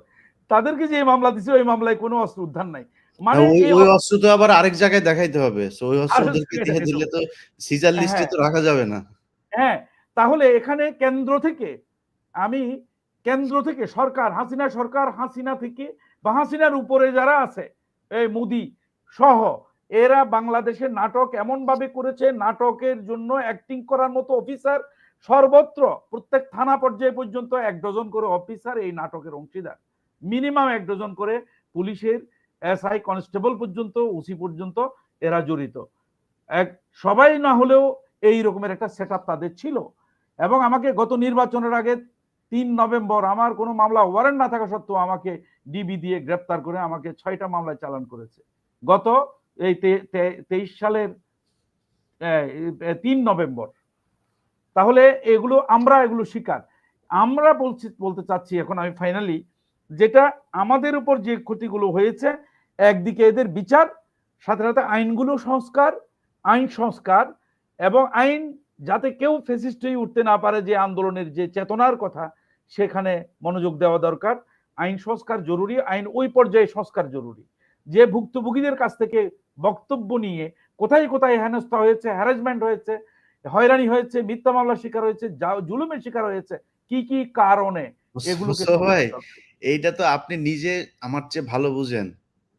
তাদেরকে যে মামলা দিছে ওই মামলায় কোনো অস্ত্র উদ্ধার নাই। মানে ওই এই ওই অস্ত্র তো আবার আরেক জায়গায় দেখাইতে হবে। সো ওই অস্ত্র আরো ওদেরকে জায়গায় দিয়ে দেখাইতে দিলে হবে। তো সিজার লিস্টে হ্যাঁ, তো রাখা যাবে না। হ্যাঁ, তাহলে এখানে কেন্দ্র থেকে আমি সরকার, হাসিনা সরকার, হাসিনা থেকে বা হাসিনার উপরে যারা আছে, এই মোদি সহ, এরা বাংলাদেশের নাটক এমন ভাবে করেছে, নাটকের জন্য অ্যাক্টিং করার মতো অফিসার সর্বত্র, প্রত্যেক থানা পর্যায়ে পর্যন্ত 1 ডজন করে অফিসার এই নাটকের অংশীদার, মিনিমাম 1 ডজন করে পুলিশের এসআই কনস্টেবল পর্যন্ত, ওসি পর্যন্ত এরা জড়িত। এক সবাই না হলেও এই রকমের একটা সেটআপ তাদের ছিল। এবং আমাকে গত নির্বাচনের আগে 3 নভেম্বর আমার কোনো মামলা ওয়ারেন্ট না থাকা সত্ত্বেও আমাকে ডিবি দিয়ে গ্রেপ্তার করে আমাকে 6টা মামলায় চালান করেছে। গত এই 23 সালের 3 নভেম্বর। তাহলে এগুলো শিকার। আমরা বলতে চাচ্ছি এখন আমি ফাইনালি, যেটা আমাদের উপর যে ক্ষতিগুলো হয়েছে, একদিকে এদের বিচার, সাথে সাথে আইনগুলো সংস্কার, আইন সংস্কার, এবং আইন যাতে কেউ ফেসিস্ট হয়ে উঠতে না পারে, যে আন্দোলনের যে চেতনার কথা সেখানে মনোযোগ দেওয়া দরকার। আইন সংস্কার জরুরি, আইন ওই পর্যায়ে সংস্কার জরুরি যে ভুক্তভোগীদের কাছ থেকে বক্তব্য নিয়ে কোথায় কোথায় হেনস্থা হয়েছে, হ্যারাসমেন্ট হয়েছে, হয়রানি হয়েছে, মিথ্যা মামলার শিকার হয়েছে, জুলুমের শিকার হয়েছে, কি কি কারণে, এগুলোকে মুস্তফা ভাই, এইটা তো আপনি নিজে আমার চেয়ে ভালো বুঝেন।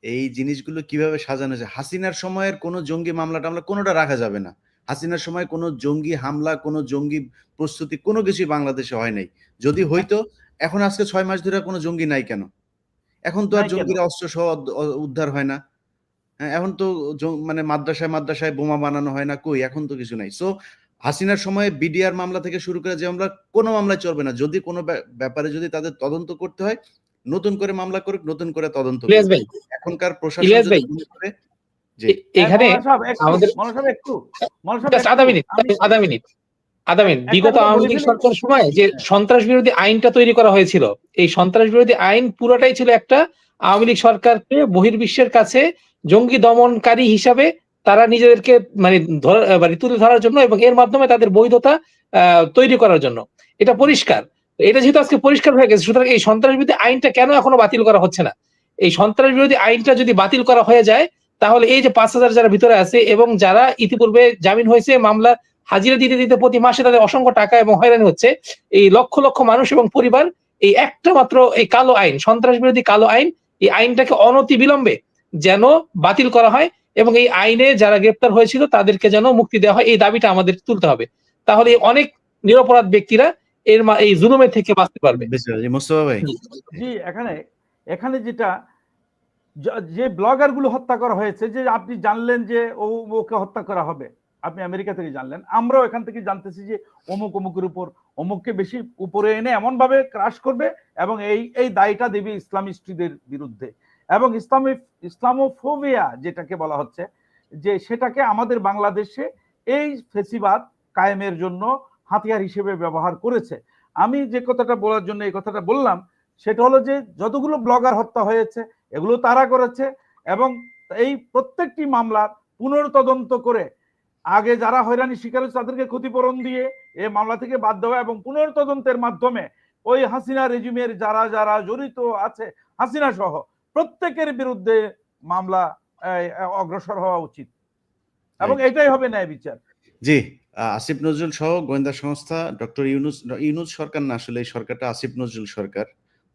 এই জিনিসগুলো কিভাবে সাজানো যায়। হাসিনার সময়ের কোনো জঙ্গি মামলা টামলা কোনোটা রাখা যাবে না। হাসিনার সময় কোনো জঙ্গি হামলা, কোনো জঙ্গি প্রস্তুতি কোনো কিছুই বাংলাদেশে হয় নাই। যদি হইতো, এখন আজকে 6 মাস ধরে কোনো জঙ্গি নাই কেন? এখন তো আর নাই কেন? জঙ্গিরা অস্ত্র সহ উদ্ধার হয় না। হ্যাঁ, এখন তো মানে মাদ্রাসায় বোমা বানানো হয় না, কই এখন তো কিছু নাই। সো হাসিনার সময়ে বিডিআর মামলা থেকে শুরু করে যে মামলা, কোনো মামলায় চলবে না। যদি কোনো ব্যাপারে যদি তাদের তদন্ত করতে হয়, নতুন করে মামলা করুক, নতুন করে তদন্ত ইলিয়াস করুক। ভাই, এখনকার প্রশাসন ইলিয়াস যদি ভাই, মনে করে, জি এখানে মৌলানা সাহেব একটু, আমাদের মৌলানা সাহেব জাস্ট একটু, আধা মিনিট একটা বিগত কথা আওয়ামী বলে লীগ ফেলি। সরকারের সময় যে সন্ত্রাস বিরোধী আইনটা তৈরি করা হয়েছিল, এই সন্ত্রাস বিরোধী আইন পুরোটাই ছিল একটা আওয়ামী লীগ সরকারকে বহির্বিশ্বের কাছে জঙ্গি দমনকারী হিসাবে তারা নিজেদেরকে মানে তুলে ধরার জন্য, এবং এর মাধ্যমে তাদের বৈধতা তৈরি করার জন্য। এটা পরিষ্কার। এটা যেহেতু আজকে পরিষ্কার হয়ে গেছে, সুতরাং এই সন্ত্রাস বিরোধী আইনটা কেন এখনো বাতিল করা হচ্ছে না? এই সন্ত্রাস বিরোধী আইনটা যদি বাতিল করা হয়ে যায়, তাহলে এই যে 5,000 যারা ভিতরে আছে এবং যারা ইতিপূর্বে জামিন হয়েছে, মামলা হাজিরা দিতে দিতে প্রতি মাসে তাদের অসংখ্য টাকা এবং হয়রানি হচ্ছে, এই লক্ষ লক্ষ মানুষ এবং পরিবার এই একটা মাত্র এই কালো আইন, সন্ত্রাস বিরোধী কালো আইন, এই আইনটাকে অনতি বিলম্বে যেন বাতিল করা হয় এবং এই আইনে যারা গ্রেপ্তার হয়েছিল তাদেরকে যেন মুক্তি দেওয়া হয়, এই দাবিটা আমাদের তুলতে হবে। তাহলে অনেক নিরপরাধ ব্যক্তিরা এই জুলুমের থেকে বাঁচতে পারবে। মোস্তফা ভাই, জি, এখানে যেটা, যে ব্লগার গুলো হত্যা করা হয়েছে, যে আপনি জানলেন যে ওকে হত্যা করা হবে, আপনি আমেরিকা থেকে জানলেন, আমরাও এখান থেকে জানতেছি যে অমুকের উপর, অমুককে বেশি উপরে এনে এমন ভাবে ক্রাশ করবে এবং এই দায়টা দেবে ইসলামিস্টদের বিরুদ্ধে। এবং ইসলামোফোবিয়া যেটাকে বলা হচ্ছে, যে সেটাকে আমাদের বাংলাদেশে এই ফেসিবাদ কায়েমের জন্য হাতিয়ার হিসেবে ব্যবহার করেছে। আমি যে কথাটা বলার জন্য এই কথাটা বললাম, সেটা হলো যে যতগুলো ব্লগার হত্যা হয়েছে এগুলো তারা করেছে, এবং এই প্রত্যেকটি মামলা পুনর্তদন্ত করে আগে যারা হয়রানি শিকার হয়েছে তাদেরকে ক্ষতিপূরণ দিয়ে এই মামলা থেকে বাদ দেওয়া, এবং পুনর্তদন্তের মাধ্যমে ওই হাসিনা রেজিমের যারা যারা জড়িত আছে, হাসিনা সহ প্রত্যেকের বিরুদ্ধে মামলা অগ্রসর হওয়া উচিত, এবং এটাই হবে ন্যায় বিচার। জি, আসিফ নজরুল সহ গোয়েন্দা সংস্থা ডক্টর ইউনূস সরকার না, আসলে এই সরকারটা আসিফ নজরুল সরকার।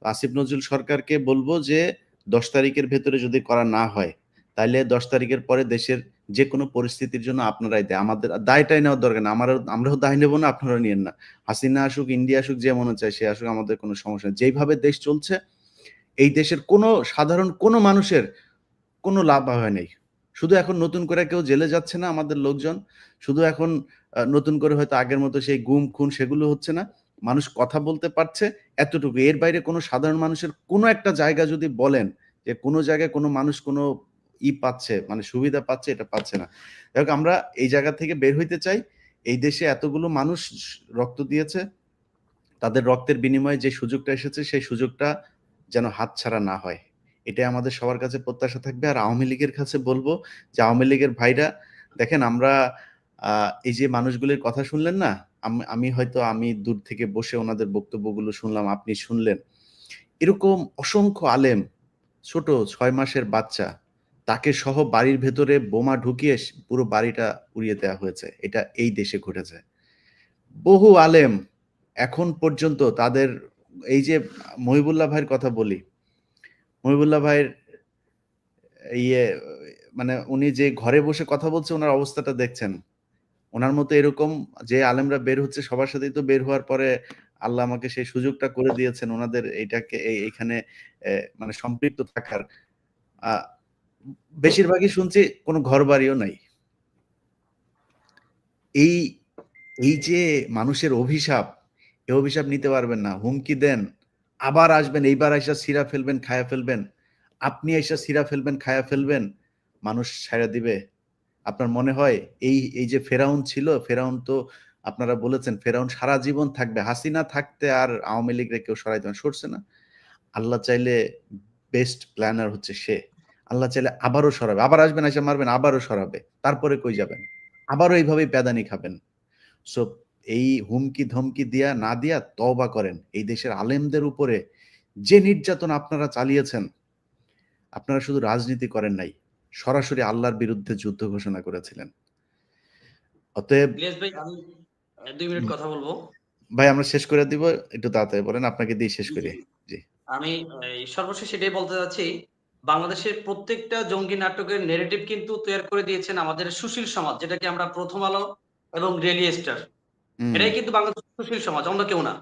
আসিফ নজরুল সরকারকে বলবো যে 10 তারিখের ভেতরে যদি করা না হয়, তাহলে 10 তারিখের পরে দেশের যে কোনো পরিস্থিতির জন্য আপনারাই দেয়, আমাদের দায়টাই নেওয়ার দরকার না। আমরাও দায় নেবো না, আপনারাও নিয়েন না। হাসিনা আসুক, ইন্ডিয়া আসুক, যে মনে চায় সে আসুক, আমাদের কোনো সমস্যা নেই। যেইভাবে দেশ চলছে, এই দেশের কোনো সাধারণ কোনো মানুষের কোনো লাভ হয় নাই। শুধু এখন নতুন করে কেউ জেলে যাচ্ছে না আমাদের লোকজন, শুধু এখন নতুন করে হয়তো আগের মতো সেই গুম খুন সেগুলো হচ্ছে না, মানুষ কথা বলতে পারছে, এতটুকু। এর বাইরে কোনো সাধারণ মানুষের কোনো একটা জায়গা যদি বলেন যে কোনো জায়গায় কোনো মানুষ কোনো পাচ্ছে, মানে সুবিধা পাচ্ছে, এটা পাচ্ছে না। দেখো, আমরা এই জায়গা থেকে বের হইতে চাই। এই দেশে এতগুলো মানুষ রক্ত দিয়েছে, তাদের রক্তের বিনিময়ে যে সুযোগটা এসেছে সেই সুযোগটা যেন হাতছাড়া না হয়, এটাই আমাদের সবার কাছে প্রত্যাশা থাকবে। আর আওয়ামী লীগের কাছে বলবো যে আওয়ামী লীগের ভাইরা, দেখেন আমরা এই যে মানুষগুলির কথা শুনলেন না, আমি দূর থেকে বসে ওনাদের বক্তব্যগুলো শুনলাম, আপনি শুনলেন, এরকম অসংখ্য আলেম, ছোট 6 মাসের বাচ্চা, তাকে সহ বাড়ির ভেতরে বোমা ঢুকিয়ে পুরো বাড়িটা উড়িয়ে দেওয়া হয়েছে। এটা এই দেশে ঘটেছে। বহু আলেম এখন পর্যন্ত তাদের এই যে মহিবুল্লাহ ভাইয়ের কথা বলি, মহিবুল্লাহ ভাইয়ের ইয়ে মানে উনি যে ঘরে বসে কথা বলছে ওনার অবস্থাটা দেখছেন। ওনার মতো এরকম যে আলেমরা বের হচ্ছে সবার সাথেই তো বের হওয়ার পরে আল্লাহ আমাকে সেই সুযোগটা করে দিয়েছেন ওনাদের এইটাকে এইখানে মানে সম্পৃক্ত থাকার। বেশিরভাগই শুনছি কোনো ঘর বাড়িও নাই। এই এই যে মানুষের অভিশাপ, এই অভিশাপ নিতে পারবেন না। হুমকি দেন, আবার আসবেন, এইবার আইসা ছিঁড়া ফেলবেন, খায়া ফেলবেন। আপনি আইসা ছিঁড়া ফেলবেন, খায়া ফেলবেন, মানুষ ছাইড়া দিবে। আপনার মনে হয় এই যে ফেরাউন ছিল, ফেরাউন তো আপনারা বলেছেন ফেরাউন সারা জীবন থাকবে। হাসিনা থাকতে আর আওয়ামী লীগরে কেউ সরাইতে পারে, সরছে না। আল্লাহ চাইলে বেস্ট প্ল্যানার হচ্ছে সে। আল্লাহ চাইলে আবারও সরাবে, আবার আসবেন, এসে মারবেন, আবারও সরাবে, তারপরে কই যাবেন? আবারও এইভাবেই প্যাদানি খাবেন। সো এই হুমকি ধমকি দিয়া না দিয়া তওবা করেন। এই দেশের আলেমদের উপরে যে নির্যাতন আপনারা চালিয়েছেন, আপনারা শুধু রাজনীতি করেন নাই, সরাসরি আল্লাহর বিরুদ্ধে যুদ্ধ ঘোষণা করেছিলেন। অতএব ইলিয়াস ভাই, আমি 2 মিনিট কথা বলবো। ভাই আমরা শেষ করে দিব, একটু তাড়াতাড়ি বলেন, আপনাকে দিয়ে শেষ করি। জি। আমি সর্বশেষ এটাই বলতে চাচ্ছি, বাংলাদেশের প্রত্যেকটা জঙ্গি নাটকের নেরেটিভ কিন্তু তৈরি করে দিয়েছেন আমাদের সুশীল সমাজ, যেটাকে আমরা প্রথম আলো এবং ডেইলি স্টার, এটাই কিন্তু বাংলাদেশের সুশীল সমাজ, অন্য কেউ না।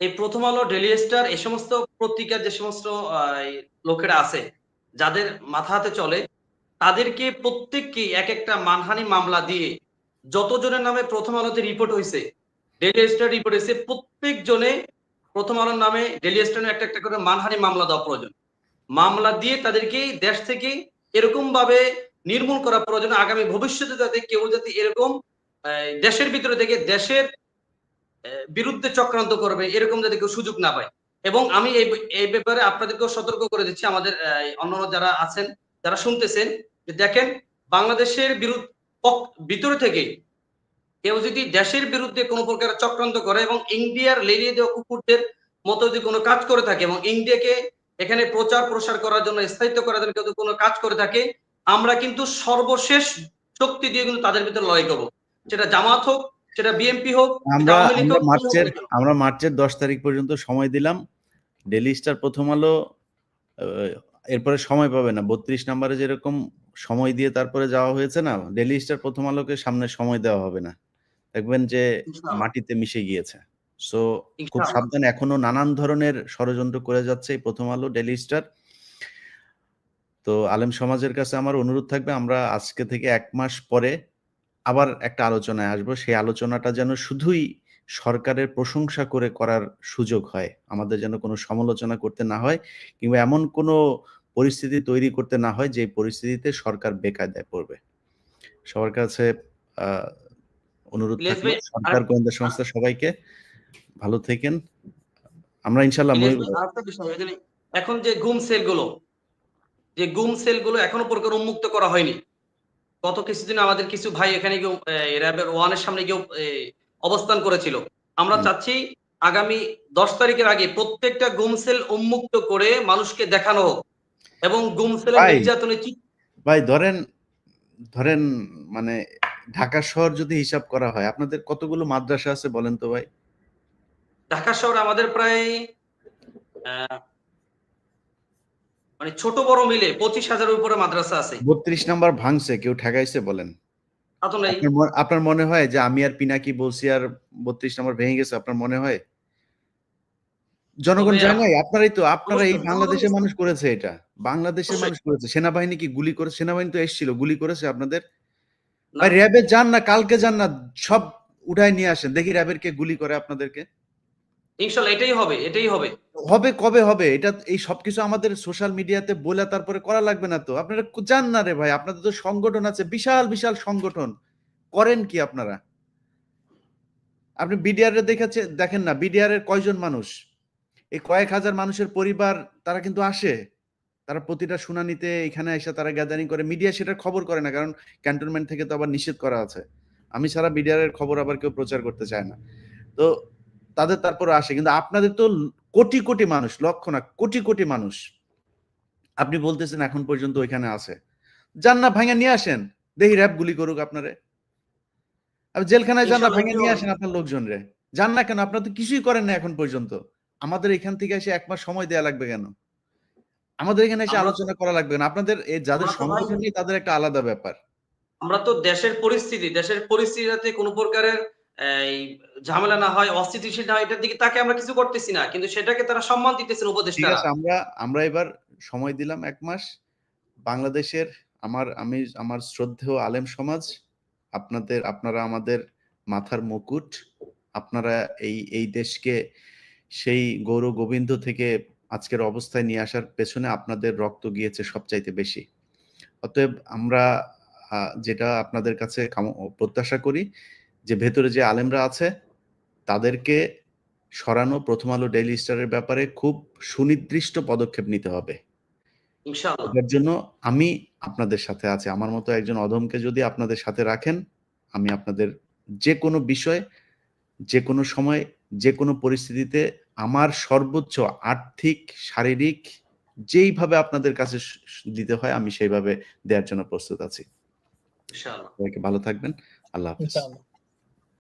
এই প্রথম আলো, ডেইলি স্টার, এই সমস্ত পত্রিকার যে সমস্ত লোকেরা আছে যাদের মাথা হাতে চলে, তাদেরকে প্রত্যেককে এক একটা মানহানি মামলা দিয়ে, যতজনের নামে প্রথম আলোতে রিপোর্ট হয়েছে, ডেইলি স্টার রিপোর্ট হয়েছে, প্রত্যেক জনে প্রথম আলোর নামে ডেইলি স্টারে একটা একটা করে মানহানি মামলা দেওয়া প্রয়োজন। মামলা দিয়ে তাদেরকে দেশ থেকে এরকম ভাবে নির্মূল করা প্রয়োজন, আগামী ভবিষ্যতে যাতে কেউ যাতে এরকম দেশের ভিতরে থেকে দেশের বিরুদ্ধে চক্রান্ত করবে এরকম যাতে কেউ সুযোগ না পায়। এবং আমি এই ব্যাপারে আপনাদেরকেও সতর্ক করে দিচ্ছি, আমাদের অন্যান্য যারা আছেন, যারা শুনতেছেন, যে দেখেন, বাংলাদেশের ভিতরে থেকে কেউ যদি দেশের বিরুদ্ধে কোনো প্রকার চক্রান্ত করে এবং ইন্ডিয়ার লেলিয়ে দেওয়া কুকুরদের মতো যদি কোনো কাজ করে থাকে এবং ইন্ডিয়াকে এখানে প্রচার প্রসার করার জন্য, স্থায়িত্ব করার জন্য কেউ কোনো কাজ করে থাকে, আমরা কিন্তু সর্বশেষ শক্তি দিয়ে কিন্তু তাদের ভিতরে লড়াই করবো। সেটা জামাত হোক, সেটা বিএনপি হোক, সেটা আওয়ামী লীগ হোক, আমরা মার্চের 10 তারিখ পর্যন্ত সময় দিলাম। ডেইলি স্টার, প্রথম আলো এরপরে সময় পাবে না। 32 নম্বরে যেরকম সময় দিয়ে তারপরে যাওয়া হয়েছে না, ডেইলি স্টার, প্রথম আলোকে সামনে সময় দেওয়া হবে না। দেখবেন যে মাটিতে মিশে গিয়েছে। সো খুব সাবধান, এখনো নানান ধরনের ষড়যন্ত্র করে যাচ্ছে এই প্রথম আলো, ডেইলি স্টার। তো আলেম সমাজের কাছে আমার অনুরোধ থাকবে, আমরা আজকে থেকে 1 মাস পরে আবার একটা আলোচনায় আসবো। সেই আলোচনাটা যেন শুধুই সরকারের প্রশংসা করে করার সুযোগ হয়, আমাদের যেন কোনো সমালোচনা করতে না হয়, কিংবা এমন কোনো পরিস্থিতি তৈরি করতে না হয় যে পরিস্থিতিতে সরকার বেকায়দায় পড়বে। সবার কাছে অনুরোধ থাকলো, সরকার, গোয়েন্দা সংস্থা, সবাইকে ভালো থাকেন। আমরা ইনশাআল্লাহ এখন যে গুম সেলগুলো এখনো পর্যন্ত উন্মুক্ত করা হয়নি। গত কিছুদিন আমাদের কিছু ভাই এখানে গিয়ে র্যাবের 1 এর সামনে গিয়ে অবস্থান করেছিল। আমরা চাচ্ছি আগামী 10 তারিখের আগে প্রত্যেকটা গুম সেল উন্মুক্ত করে মানুষকে দেখানো হোক এবং গুম সেলের নির্যাতনে ভাই ধরেন মানে ঢাকা শহর যদি হিসাব করা হয়, আপনাদের কতগুলো মাদ্রাসা আছে বলেন তো ভাই? ঢাকা শহরে আমাদের প্রায় মানে ছোট বড় মিলে 25,000-এর উপরে মাদ্রাসা আছে। 32 নাম্বার ভাঙছে, কেউ ঠেকাইছে বলেন? আপনার মনে হয় যে আমি আর পিনাকি বলছি আর 32 নাম্বার ভেঙে গেছে? আপনার মনে হয়? জনগণ যায় নাই? আপনারা এই বাংলাদেশের মানুষ করেছে এটা। বাংলাদেশের মানুষ করেছে। সেনাবাহিনী কি গুলি করেছে? সেনাবাহিনী তো এসেছিল, গুলি করেছে আপনাদের? ভাই র্যাবে যান না, কালকে যান না, সব উঠায় নিয়ে আসেন, দেখি র্যাবের কে গুলি করে আপনাদেরকে। ইনশাআল্লাহ এটাই হবে। হবে, কবে হবে? এটা এই সবকিছু আমাদের সোশ্যাল মিডিয়াতে বলে তারপরে করা লাগবে না তো। আপনারা যান না রে ভাই, আপনাদের তো সংগঠন আছে, বিশাল বিশাল সংগঠন, করেন কি আপনারা? আপনি বিডিআর এর দেখেন না, বিডিআর এর কয়জন মানুষ? এই কয়েক হাজার মানুষের পরিবার, তারা কিন্তু আসে, তারা প্রতিটা শুনানিতে এখানে এসে তারা গ্যাদারিং করে। মিডিয়া সেটার খবর করে না, কারণ ক্যান্টনমেন্ট থেকে তো আবার নিষেধ করা আছে। আমি ছাড়া বিডিআর এর খবর আবার কেউ প্রচার করতে চায় না। তো তাদের তারপরে আসে, কিন্তু আপনাদের তো কোটি কোটি মানুষ, লক্ষ না, কোটি কোটি মানুষ, আপনি বলতেছেন এখন পর্যন্ত ওইখানে আছে, যান না ভাঙা নিয়ে আসেন, দেখি র‍্যাব গুলি করুক আপনারে। আপনি জেলখানায় যান না, ইনশাআল্লাহ ভাঙা নিয়ে আসেন আপনার লোকজন রে। যান না কেন? আপনারা তো কিছুই করেন না এখন পর্যন্ত। আমাদের এখান থেকে এসে ১ মাস সময় দেয়া লাগবে কেন? আমাদের এখানে এসে আমরা আলোচনা করা লাগবে না। আপনাদের যাদের আমরা তো ভাই সংগঠন নেই তাদের একটা আলাদা ব্যাপার। আমরা তো দেশের পরিস্থিতিতে কোন প্রকারের এই ঝামেলা না হয়, অস্থিতিশীল না হয়, এটার দিকে তাকে আমরা কিছু করতেছি না। কিন্তু সেটাকে তারা সম্মান দিতেছেন ঠিক উপদেষ্টারা। আছে, আমরা এবার সময় দিলাম ১ মাস। বাংলাদেশের আমার শ্রদ্ধেয় আলেম সমাজ, আপনারা আমাদের মাথার মুকুট। আপনারা এই দেশকে সেই গৌর গোবিন্দ থেকে আজকের অবস্থায় নিয়ে আসার পেছনে আপনাদের রক্ত গিয়েছে সবচাইতে বেশি। অতএব আমরা যেটা আপনাদের কাছে প্রত্যাশা করি যে ভেতরে যে আলেমরা আছে তাদেরকে সরানো, প্রথম আলো ডেইলি স্টারের ব্যাপারে খুব সুনির্দিষ্ট পদক্ষেপ নিতে হবে। ইনশাআল্লাহ। এটার জন্য আমি আপনাদের সাথে আছি। আমার মতো একজন অধমকে যদি আপনাদের সাথে রাখেন, আমি আপনাদের যেকোনো বিষয়, যেকোনো সময়, যেকোনো পরিস্থিতিতে আমার সর্বোচ্চ আর্থিক, শারীরিক যেইভাবে আপনাদের কাছে দিতে হয় আমি সেইভাবে দেয়ার জন্য প্রস্তুত আছি। ইনশাআল্লাহ। সবাইকে ভালো থাকবেন। আল্লাহ হাফেজ। ইনশাআল্লাহ।